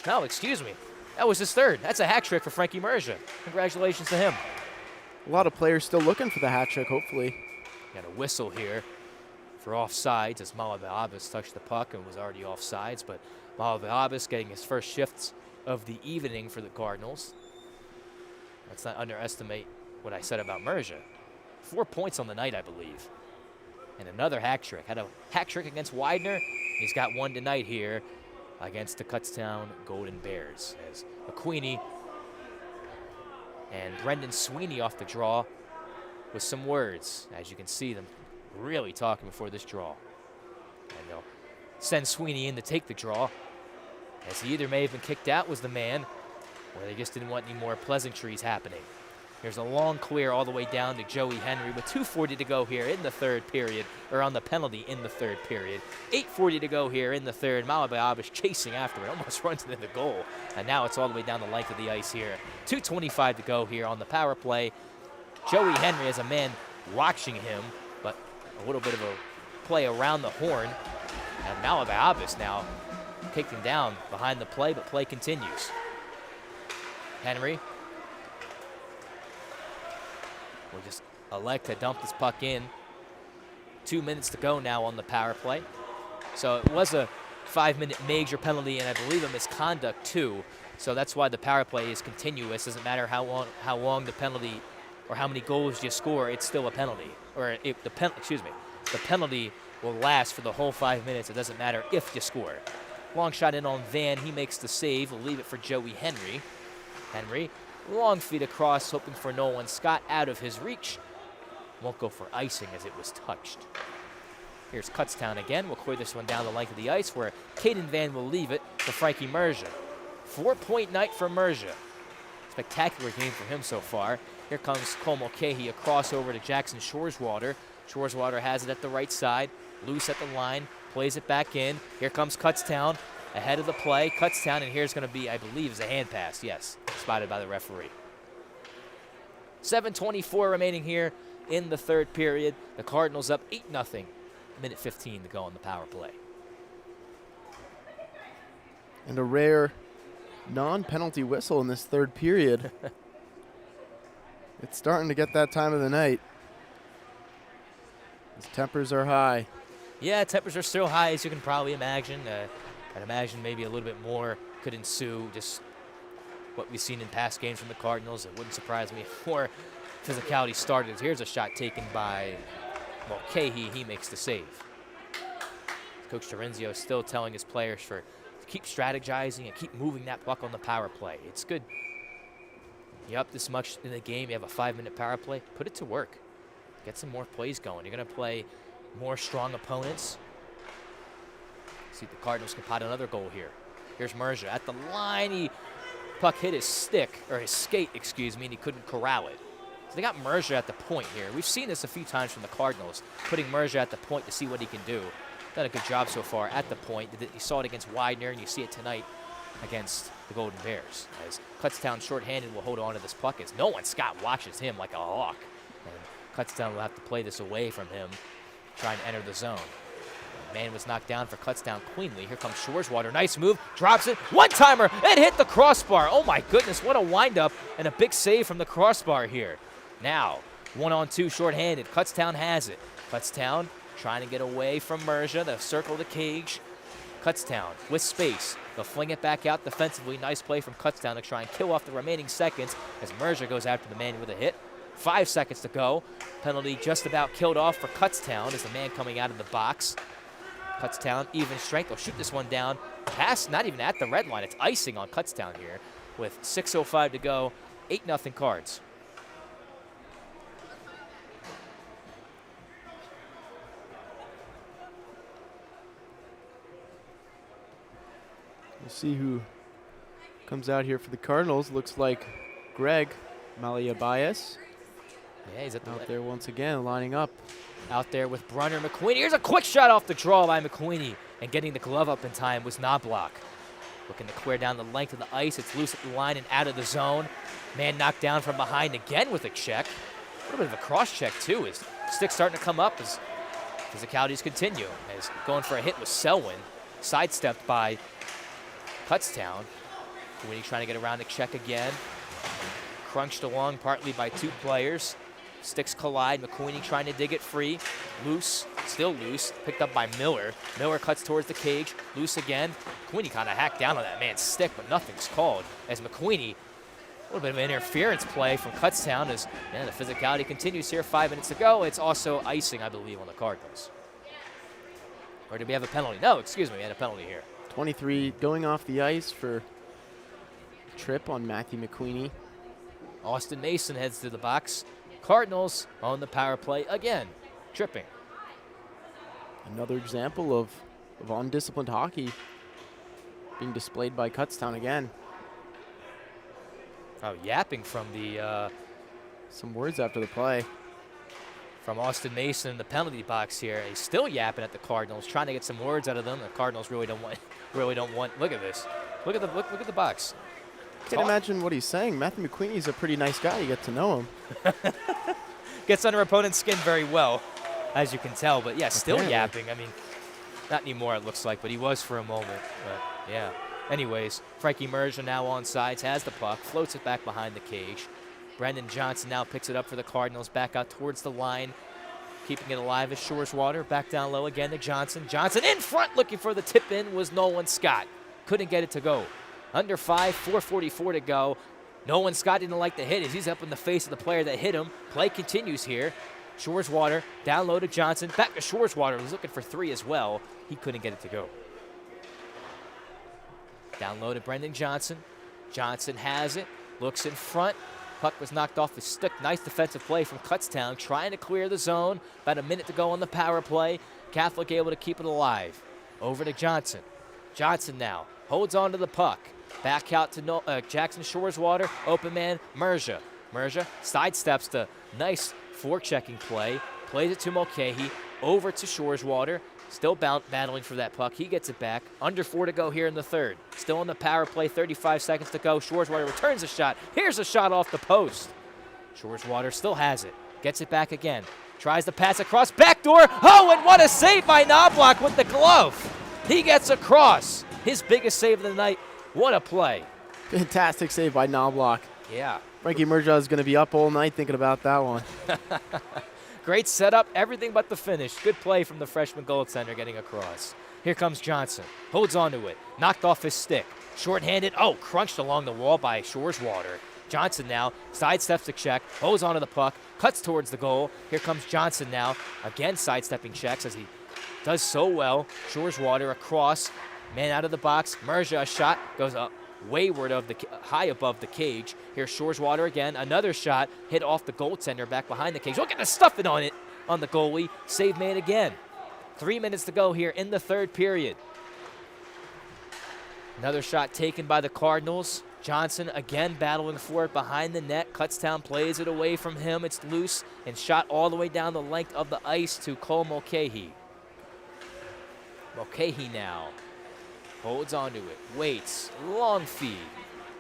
No, excuse me. That was his third. That's a hat trick for Frankie Merja. Congratulations to him. A lot of players still looking for the hat trick, hopefully. Got a whistle here for offsides as Malaviabis touched the puck and was already offsides, but Malaviabis getting his first shifts of the evening for the Cardinals. Let's not underestimate what I said about Merja. 4 points on the night, I believe. And another hat trick. Had a hat trick against Widener. He's got one tonight here against the Kutztown Golden Bears. As McQueenie and Brendan Sweeney off the draw with some words. As you can see them really talking before this draw. And they'll send Sweeney in to take the draw, as he either may have been kicked out, was the man, or they just didn't want any more pleasantries happening. There's a long clear all the way down to Joey Henry with 2:40 to go here in the third period, or on the penalty in the third period. 8:40 to go here in the third. Malaviabis chasing after it, almost runs into the goal. And now it's all the way down the length of the ice here. 2:25 to go here on the power play. Joey Henry has a man watching him, but a little bit of a play around the horn. And Malaviabis now taking down behind the play, but play continues. Henry will just elect to dump this puck in. 2 minutes to go now on the power play. So it was a 5-minute major penalty, and I believe a misconduct too. So that's why the power play is continuous. Doesn't matter how long the penalty or how many goals you score, it's still a penalty. Or the penalty will last for the whole 5 minutes. It doesn't matter if you score. Long shot in on Van. He makes the save. We'll leave it for Joey Henry. Henry, long feet across, hoping for Nolan Scott out of his reach. Won't go for icing as it was touched. Here's Kutztown again. We'll clear this one down the length of the ice where Caden Van will leave it for Frankie Merja. 4-point night for Merja. Spectacular game for him so far. Here comes Cole Mulcahy, a crossover to Jackson Shoreswater. Shoreswater has it at the right side, loose at the line, plays it back in. Here comes Kutztown, ahead of the play. Kutztown, and here's going to be, I believe, is a hand pass. Yes, spotted by the referee. 7:24 remaining here in the third period. The Cardinals up 8-0. Minute 15 to go on the power play. And a rare non-penalty whistle in this third period. It's starting to get that time of the night. His tempers are high. Yeah, tempers are still high, as you can probably imagine. I'd imagine maybe a little bit more could ensue, just what we've seen in past games from the Cardinals. It wouldn't surprise me if more physicality started. Here's a shot taken by Mulcahy. He makes the save. Coach Terenzio is still telling his players to keep strategizing and keep moving that puck on the power play. It's good. You're up this much in the game. You have a 5-minute power play. Put it to work. Get some more plays going. You're going to play more strong opponents. See if the Cardinals can pot another goal here. Here's Merja at the line. Puck hit his stick, or his skate, excuse me, and he couldn't corral it. So they got Merja at the point here. We've seen this a few times from the Cardinals, putting Merja at the point to see what he can do. Done a good job so far at the point. You saw it against Widener, and you see it tonight against the Golden Bears. As Kutztown shorthanded will hold on to this puck as Nolan Scott watches him like a hawk. And Kutztown will have to play this away from him, trying to enter the zone. Man was knocked down for Kutztown cleanly. Here comes Shoreswater. Nice move. Drops it. One-timer. It hit the crossbar. Oh, my goodness. What a windup and a big save from the crossbar here. Now, 1-on-2 shorthanded. Kutztown has it. Kutztown trying to get away from Merja. They'll circle the cage. Kutztown with space. They'll fling it back out defensively. Nice play from Kutztown to try and kill off the remaining seconds as Merja goes after the man with a hit. 5 seconds to go. Penalty just about killed off for Kutztown as the man coming out of the box. Kutztown, even strength. They'll shoot this one down. Pass not even at the red line. It's icing on Kutztown here with 6:05 to go. 8-0 Cards. We'll see who comes out here for the Cardinals. Looks like Greg Maliabias. Yeah, he's at the out there once again, lining up. Out there with Brunner. McQueenie. Here's a quick shot off the draw by McQueenie. And getting the glove up in time was Knobloch. Looking to clear down the length of the ice. It's loose at the line and out of the zone. Man knocked down from behind again with a check. A little bit of a cross check, too. His stick's starting to come up as physicalities continue. As going for a hit was Selwyn. Sidestepped by Kutztown. McQueenie trying to get around the check again. Crunched along partly by 2 players. Sticks collide. McQueenie trying to dig it free. Loose. Still loose. Picked up by Miller. Miller cuts towards the cage. Loose again. McQueenie kind of hacked down on that man's stick, but nothing's called. As McQueenie, a little bit of an interference play from Kutztown as the physicality continues here. 5 minutes to go. It's also icing, I believe, on the Cardinals. Or did we have a penalty? No, excuse me. We had a penalty here. 23 going off the ice for trip on Matthew McQueenie. Austin Mason heads to the box. Cardinals on the power play again, tripping. Another example of undisciplined hockey being displayed by Kutztown again. Oh, yapping from the some words after the play from Austin Mason in the penalty box here. He's still yapping at the Cardinals, trying to get some words out of them. The Cardinals really don't want. Look at this. Look at the box. Can't imagine what he's saying. Matthew McQueenie's a pretty nice guy. You get to know him. Gets under opponent's skin very well, as you can tell. But yeah, still Apparently. yapping. I mean, not anymore it looks like, but he was for a moment. But yeah. Anyways, Frankie Merja now on sides, has the puck, floats it back behind the cage. Brendan Johnson now picks it up for the Cardinals, back out towards the line. Keeping it alive is Shoreswater. Back down low again to Johnson. Johnson in front looking for the tip in was Nolan Scott. Couldn't get it to go. Under 5, 4:44 to go. Nolan Scott didn't like the hit as he's up in the face of the player that hit him. Play continues here. Shoreswater down low to Johnson. Back to Shoreswater. He's looking for 3 as well. He couldn't get it to go. Down low to Brendan Johnson. Johnson has it. Looks in front. Puck was knocked off his stick. Nice defensive play from Kutztown. Trying to clear the zone. About a minute to go on the power play. Catholic able to keep it alive. Over to Johnson. Johnson now holds on to the puck. Back out to Jackson Shoreswater. Open man, Merja. Merja sidesteps the nice forechecking play. Plays it to Mulcahy. Over to Shoreswater. Still battling for that puck. He gets it back. Under 4 to go here in the third. Still on the power play. 35 seconds to go. Shoreswater returns a shot. Here's a shot off the post. Shoreswater still has it. Gets it back again. Tries to pass across. Backdoor. Oh, and what a save by Knobloch with the glove. He gets across. His biggest save of the night. What a play. Fantastic save by Knobloch. Yeah. Frankie Merja is going to be up all night thinking about that one. Great setup, everything but the finish. Good play from the freshman goaltender getting across. Here comes Johnson. Holds onto it. Knocked off his stick. Shorthanded. Oh, crunched along the wall by Shoreswater. Johnson now sidesteps the check. Holds onto the puck. Cuts towards the goal. Here comes Johnson now. Again sidestepping checks as he does so well. Shoreswater across. Man out of the box. Merja, a shot. Goes up. wayward of the high above the cage. Here's Shoreswater again. Another shot hit off the goaltender back behind the cage. Look at the stuffing on it on the goalie. Save made again. 3 minutes to go here in the third period. Another shot taken by the Cardinals. Johnson again battling for it behind the net. Kutztown plays it away from him. It's loose and shot all the way down the length of the ice to Cole Mulcahy. Mulcahy now holds onto it, waits, long feed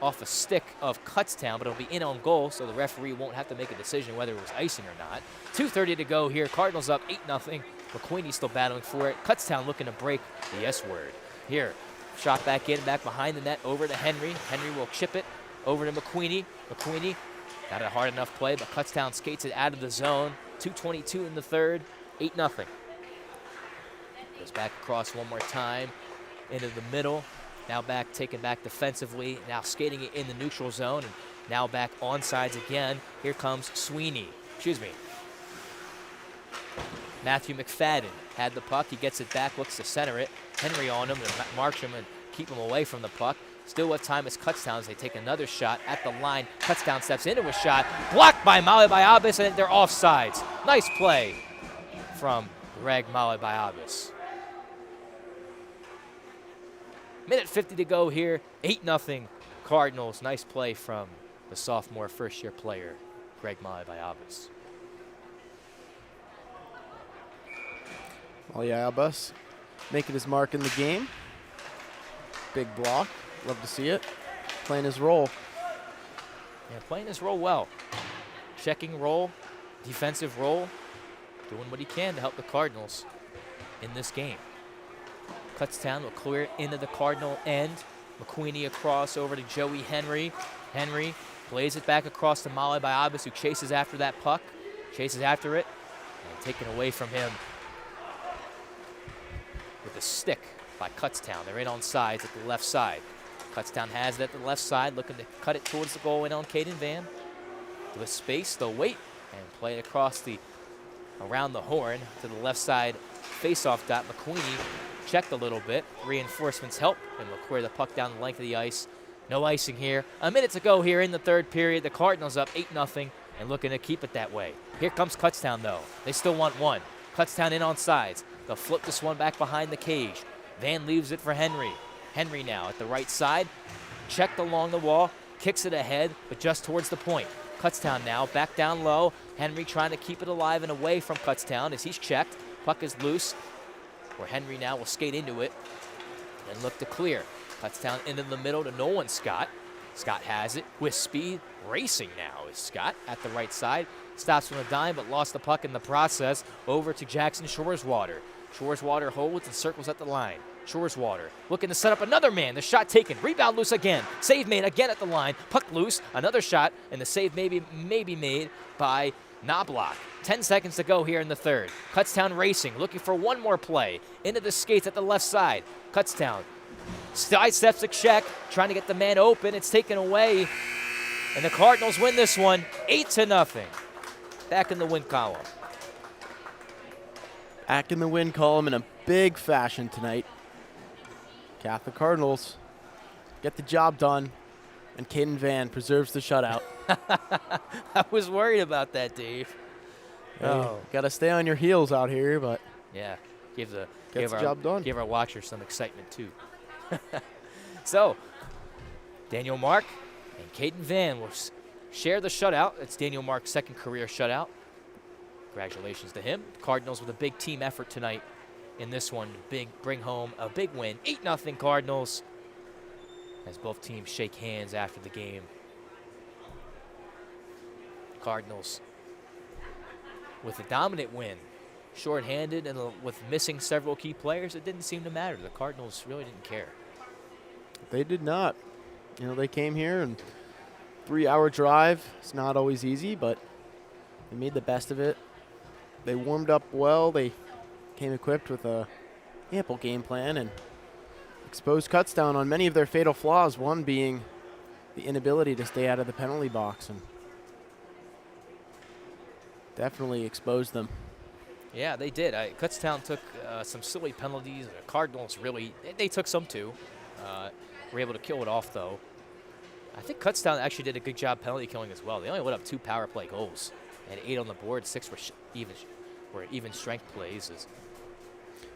off a stick of Kutztown, but it'll be in on goal, so the referee won't have to make a decision whether it was icing or not. 2:30 to go here. Cardinals up 8-0. McQueeney still battling for it. Kutztown looking to break the S word. Here, shot back in, back behind the net, over to Henry. Henry will chip it over to McQueeney. McQueeney got a hard enough play, but Kutztown skates it out of the zone. 2:22 in the third, 8-0. Goes back across one more time into the middle. Now back, taken back defensively. Now skating it in the neutral zone, and now back onsides again. Here comes Sweeney. Matthew McFadden had the puck. He gets it back, looks to center it. Henry on him and marks him and keep him away from the puck. Still with time is Kutztown as they take another shot at the line. Kutztown steps into a shot. Blocked by Malibayabis, and they're offsides. Nice play from Greg Malibayabis. Minute 50 to go here. 8-0 Cardinals. Nice play from the sophomore first-year player, Greg Malibayabis. Malibayabis making his mark in the game. Big block. Love to see it. Playing his role. Yeah, playing his role well. Checking role, defensive role, doing what he can to help the Cardinals in this game. Kutztown will clear it into the Cardinal end. McQueeney across over to Joey Henry. Henry plays it back across to Malibayabis, who chases after that puck. Chases after it and taken away from him with a stick by Kutztown. They're in on sides at the left side. Kutztown has it at the left side, looking to cut it towards the goal in on Caden Van. With space, they'll wait and play it across around the horn to the left side face-off dot. McQueeney checked a little bit. Reinforcements help and will clear the puck down the length of the ice. No icing here. A minute to go here in the third period. The Cardinals up 8-0 and looking to keep it that way. Here comes Kutztown, though. They still want one. Kutztown in on sides. They'll flip this one back behind the cage. Van leaves it for Henry. Henry now at the right side. Checked along the wall. Kicks it ahead, but just towards the point. Kutztown now back down low. Henry trying to keep it alive and away from Kutztown as he's checked. Puck is loose. Where Henry now will skate into it and look to clear. Kutztown into the middle to Nolan Scott. Scott has it with speed. Racing now is Scott at the right side. Stops from a dime, but lost the puck in the process. Over to Jackson Shoreswater. Shoreswater holds and circles at the line. Shoreswater looking to set up another man. The shot taken. Rebound loose again. Save made again at the line. Puck loose. Another shot, and the save may be made by Knobloch. 10 seconds to go here in the third. Kutztown racing, looking for one more play. Into the skates at the left side. Kutztown sidesteps a check, trying to get the man open. It's taken away, and the Cardinals win this one 8-0. Back in the win column. Back in the win column in a big fashion tonight. Catholic Cardinals get the job done, and Caden Van preserves the shutout. I was worried about that, Dave. Hey, got to stay on your heels out here, but yeah, give the job done. Give our watchers some excitement too. So, Daniel Mark and Caden Van will share the shutout. It's Daniel Mark's second career shutout. Congratulations to him. Cardinals with a big team effort tonight in this one. Bring home a big win. 8-0 Cardinals as both teams shake hands after the game. Cardinals with a dominant win. Short-handed and with missing several key players, it didn't seem to matter. The Cardinals really didn't care. They did not. You know, they came here and 3-hour drive. It's not always easy, but they made the best of it. They warmed up well. They came equipped with a ample game plan and exposed Kutztown on many of their fatal flaws, one being the inability to stay out of the penalty box, and definitely exposed them. Yeah, they did. Kutztown took some silly penalties. The Cardinals really, they took some too. Were able to kill it off, though. I think Kutztown actually did a good job penalty killing as well. They only let up 2 power play goals, and 8 on the board. 6 were even strength plays.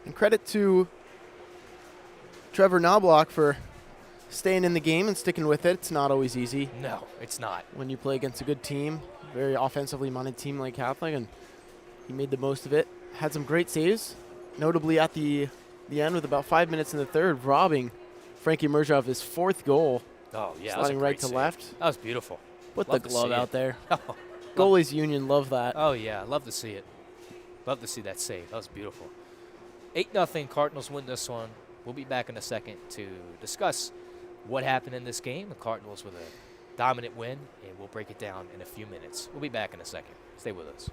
And credit to Trevor Knobloch for staying in the game and sticking with it. It's not always easy No, it's not. when you play against a good team, very offensively minded team like Catholic, and he made the most of it. Had some great saves, notably at the end with about 5 minutes in the third, robbing Frankie Merja of his 4th goal, Oh yeah, that was a sliding right great to save. left. That was beautiful. Put Love the to glove see out it. there. Oh, Goalies Union love that. oh yeah, love to see it. Love to see that save. That was beautiful. 8-0 Cardinals win this one. We'll be back in a second to discuss what happened in this game. The Cardinals with a dominant win, and we'll break it down in a few minutes. We'll be back in a second. Stay with us.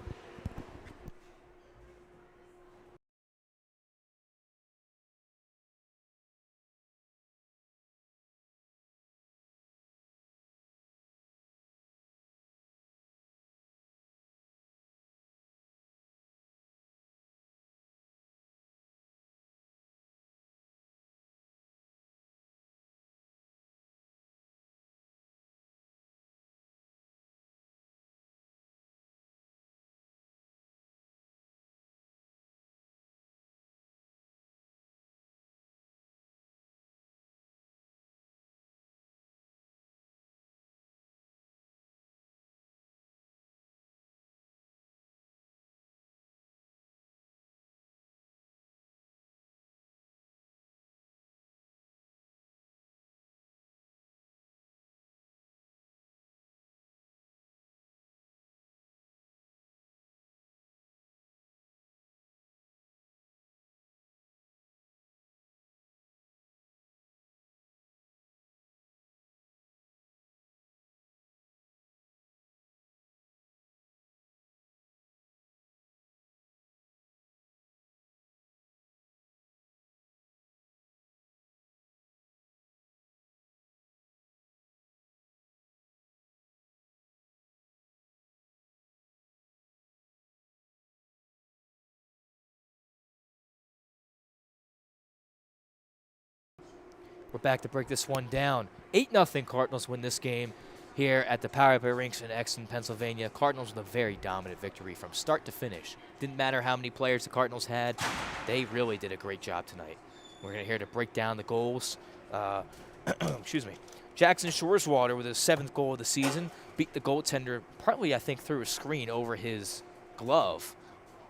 We're back to break this one down. 8-0 Cardinals win this game here at the Power Play Rinks in Exton, Pennsylvania. Cardinals with a very dominant victory from start to finish. Didn't matter how many players the Cardinals had. They really did a great job tonight. We're going to here to break down the goals. Excuse me. Jackson Shoreswater with his 7th goal of the season beat the goaltender partly, I think, through a screen over his glove.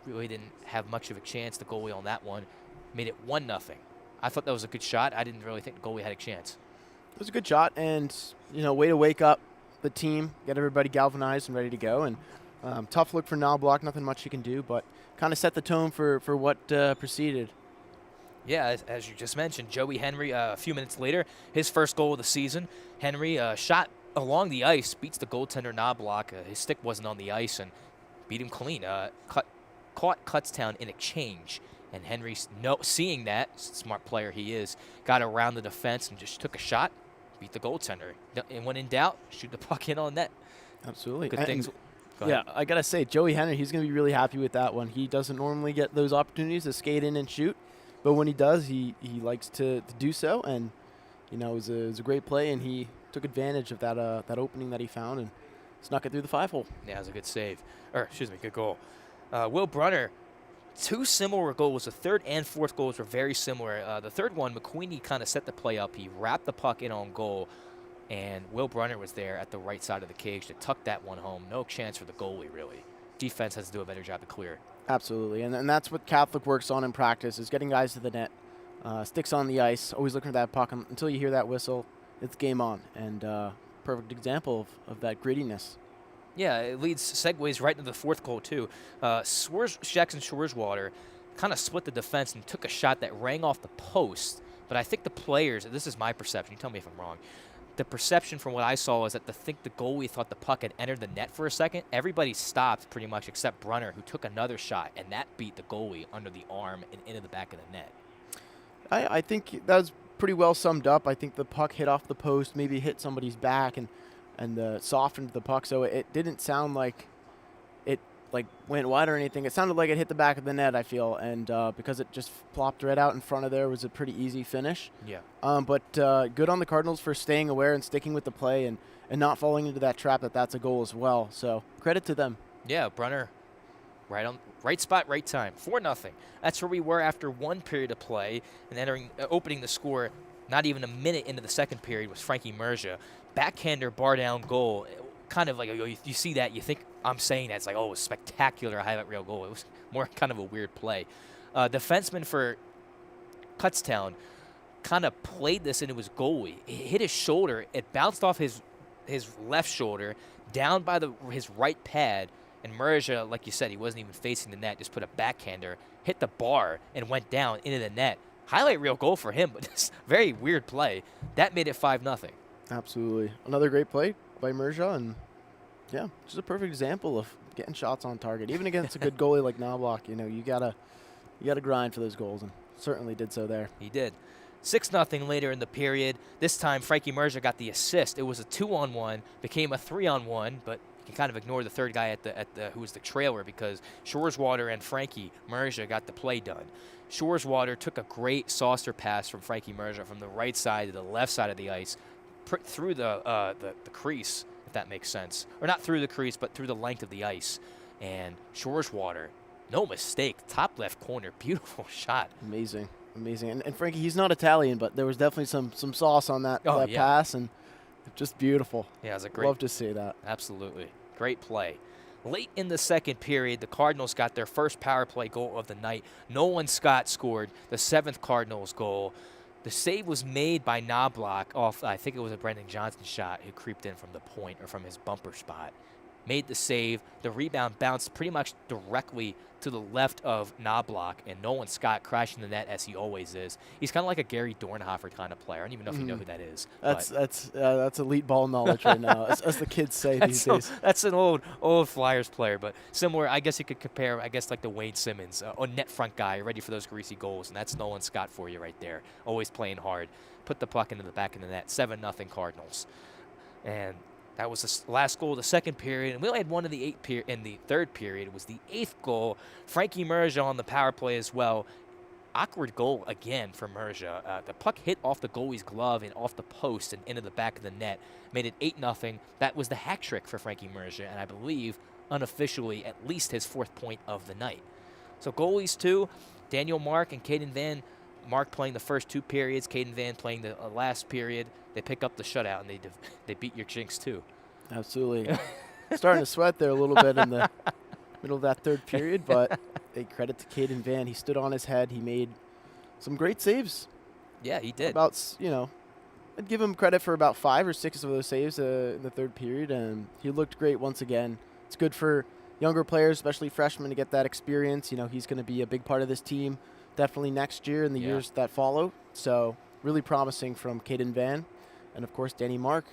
Really didn't have much of a chance, the goalie on that one. Made it 1-0. I thought that was a good shot. I didn't really think the goalie had a chance. It was a good shot, and way to wake up the team, get everybody galvanized and ready to go. And tough look for Knobloch, nothing much he can do, but kind of set the tone for what preceded. Yeah, as you just mentioned, Joey Henry, a few minutes later, his first goal of the season. Henry shot along the ice, beats the goaltender Knobloch. His stick wasn't on the ice and beat him clean. Caught Kutztown in a change. And Henry, seeing that, smart player he is, got around the defense and just took a shot, beat the goaltender. And when in doubt, shoot the puck in on net. Absolutely. Good things. Go Yeah, ahead. I got to say, Joey Henry, he's going to be really happy with that one. He doesn't normally get those opportunities to skate in and shoot, but when he does, he likes to do so. And, it was a great play, and he took advantage of that opening that he found and snuck it through the 5-hole. Yeah, it was a good save. Good goal. Will Brunner, 2 similar goals. The third and fourth goals were very similar. The third one, McQueenie kind of set the play up. He wrapped the puck in on goal, and Will Brunner was there at the right side of the cage to tuck that one home. No chance for the goalie, really. Defense has to do a better job to clear it. Absolutely, and that's what Catholic works on in practice, is getting guys to the net. Sticks on the ice, always looking for that puck. Until you hear that whistle, it's game on. And perfect example of that grittiness. Yeah, it segues right into the fourth goal, too. Jackson Shoreswater kind of split the defense and took a shot that rang off the post. But I think the players, this is my perception, you tell me if I'm wrong, the perception from what I saw is that the goalie thought the puck had entered the net for a second. Everybody stopped pretty much except Brunner, who took another shot, and that beat the goalie under the arm and into the back of the net. I think that was pretty well summed up. I think the puck hit off the post, maybe hit somebody's back and softened the puck, so it didn't sound like it like went wide or anything. It sounded like it hit the back of the net, I feel, and because it just plopped right out in front of there, it was a pretty easy finish. Yeah. But good on the Cardinals for staying aware and sticking with the play and not falling into that trap that's a goal as well. So credit to them. Yeah, Brunner, right spot, right time. 4-0. That's where we were after one period of play, and opening the score. Not even a minute into the second period was Frankie Merja. Backhander bar down goal. Kind of like, you see that, you think I'm saying that. It's like, oh, it was spectacular highlight reel goal. It was more kind of a weird play. Defenseman for Kutztown kind of played this into his goalie. It hit his shoulder. It bounced off his left shoulder, down by his right pad, and Merja, like you said, he wasn't even facing the net, just put a backhander, hit the bar, and went down into the net. Highlight reel goal for him, but it's very weird play. That made it 5-0. Absolutely. Another great play by Merja, and yeah, just a perfect example of getting shots on target. Even against a good goalie like Knobloch, you gotta grind for those goals, and certainly did so there. He did. 6-0 later in the period. This time, Frankie Merja got the assist. It was a 2-on-1, became a 3-on-1, but you can kind of ignore the third guy who was the trailer, because Shoreswater and Frankie Merja got the play done. Shoreswater took a great saucer pass from Frankie Merja from the right side to the left side of the ice, through the crease, if that makes sense. Or not through the crease, but through the length of the ice. And Shoreswater, no mistake, top left corner, beautiful shot. Amazing. And Frankie, he's not Italian, but there was definitely some sauce on that pass, and just beautiful. Yeah, it was a great. Love to see that. Absolutely. Great play. Late in the second period, the Cardinals got their first power play goal of the night. Nolan Scott scored the 7th Cardinals goal. The save was made by Knobloch off, I think it was a Brendan Johnson shot, who creeped in from the point or from his bumper spot. Made the save. The rebound bounced pretty much directly to the left of Knobloch, and Nolan Scott crashing the net as he always is. He's kind of like a Gary Dornhofer kind of player. I don't even know if you know who that is. That's elite ball knowledge right now, as the kids say these days. That's an old Flyers player, but similar. I guess you could compare, like the Wayne Simmons, a net front guy, ready for those greasy goals, and that's Nolan Scott for you right there. Always playing hard. Put the puck into the back of the net. 7-0 Cardinals, and that was the last goal of the second period, and we only had one in the third period. It was the 8th goal. Frankie Merja on the power play as well. Awkward goal again for Merja. The puck hit off the goalie's glove and off the post and into the back of the net. Made it 8-0. That was the hat trick for Frankie Merja, and I believe unofficially at least his 4th point of the night. So goalies too, Daniel Mark and Caden Van. Mark playing the first 2 periods, Caden Van playing the last period. They pick up the shutout, and they beat your Jinx too. Absolutely. Starting to sweat there a little bit in the middle of that 3rd period, but a credit to Caden Van. He stood on his head. He made some great saves. Yeah, he did. I'd give him credit for about 5 or 6 of those saves in the 3rd period, and he looked great once again. It's good for younger players, especially freshmen, to get that experience. He's going to be a big part of this team definitely next year and the years that follow. So really promising from Caden Van. And, of course, Danny Mark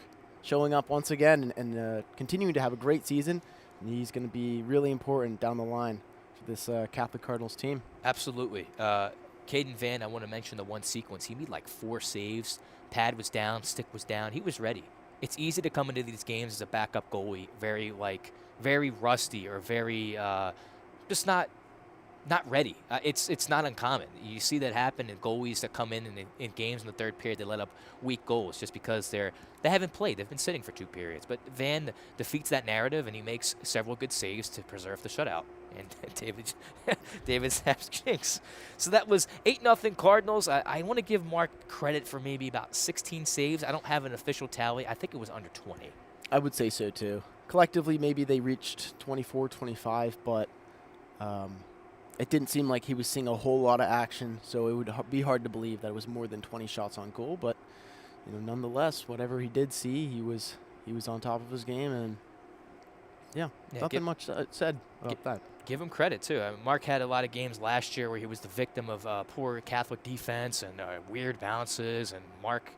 showing up once again and continuing to have a great season. And he's going to be really important down the line for this Catholic Cardinals team. Absolutely. Caden Van, I want to mention the one sequence. He made like 4 saves. Pad was down. Stick was down. He was ready. It's easy to come into these games as a backup goalie, very rusty or very just not ready. It's not uncommon. You see that happen in goalies that come in games in the 3rd period. They let up weak goals just because they haven't played. They've been sitting for 2 periods. But Van defeats that narrative, and he makes several good saves to preserve the shutout. And David snaps Jinx. So that was 8-0 Cardinals. I want to give Mark credit for maybe about 16 saves. I don't have an official tally. I think it was under 20. I would say so too. Collectively, maybe they reached 24, 25, but it didn't seem like he was seeing a whole lot of action, so it would be hard to believe that it was more than 20 shots on goal. But nonetheless, whatever he did see, he was on top of his game, and nothing much said about that. Give him credit too. Mark had a lot of games last year where he was the victim of poor Catholic defense and weird bounces, and Mark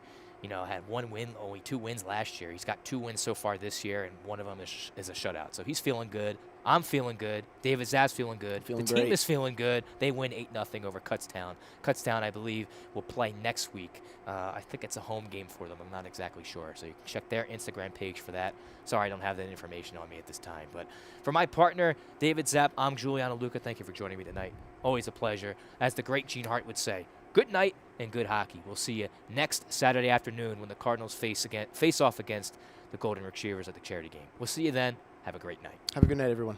had one win, only 2 wins last year. He's got 2 wins so far this year, and one of them is a shutout. So he's feeling good. I'm feeling good. David Zapp's feeling good. Feeling the team great. is feeling good. They win 8-0 over Kutztown. Kutztown, I believe, will play next week. I think it's a home game for them. I'm not exactly sure. So you can check their Instagram page for that. Sorry, I don't have that information on me at this time. But for my partner, David Zapp, I'm Giuliano Luca. Thank you for joining me tonight. Always a pleasure. As the great Gene Hart would say, good night and good hockey. We'll see you next Saturday afternoon when the Cardinals face off against the Golden Retrievers at the charity game. We'll see you then. Have a great night. Have a good night, everyone.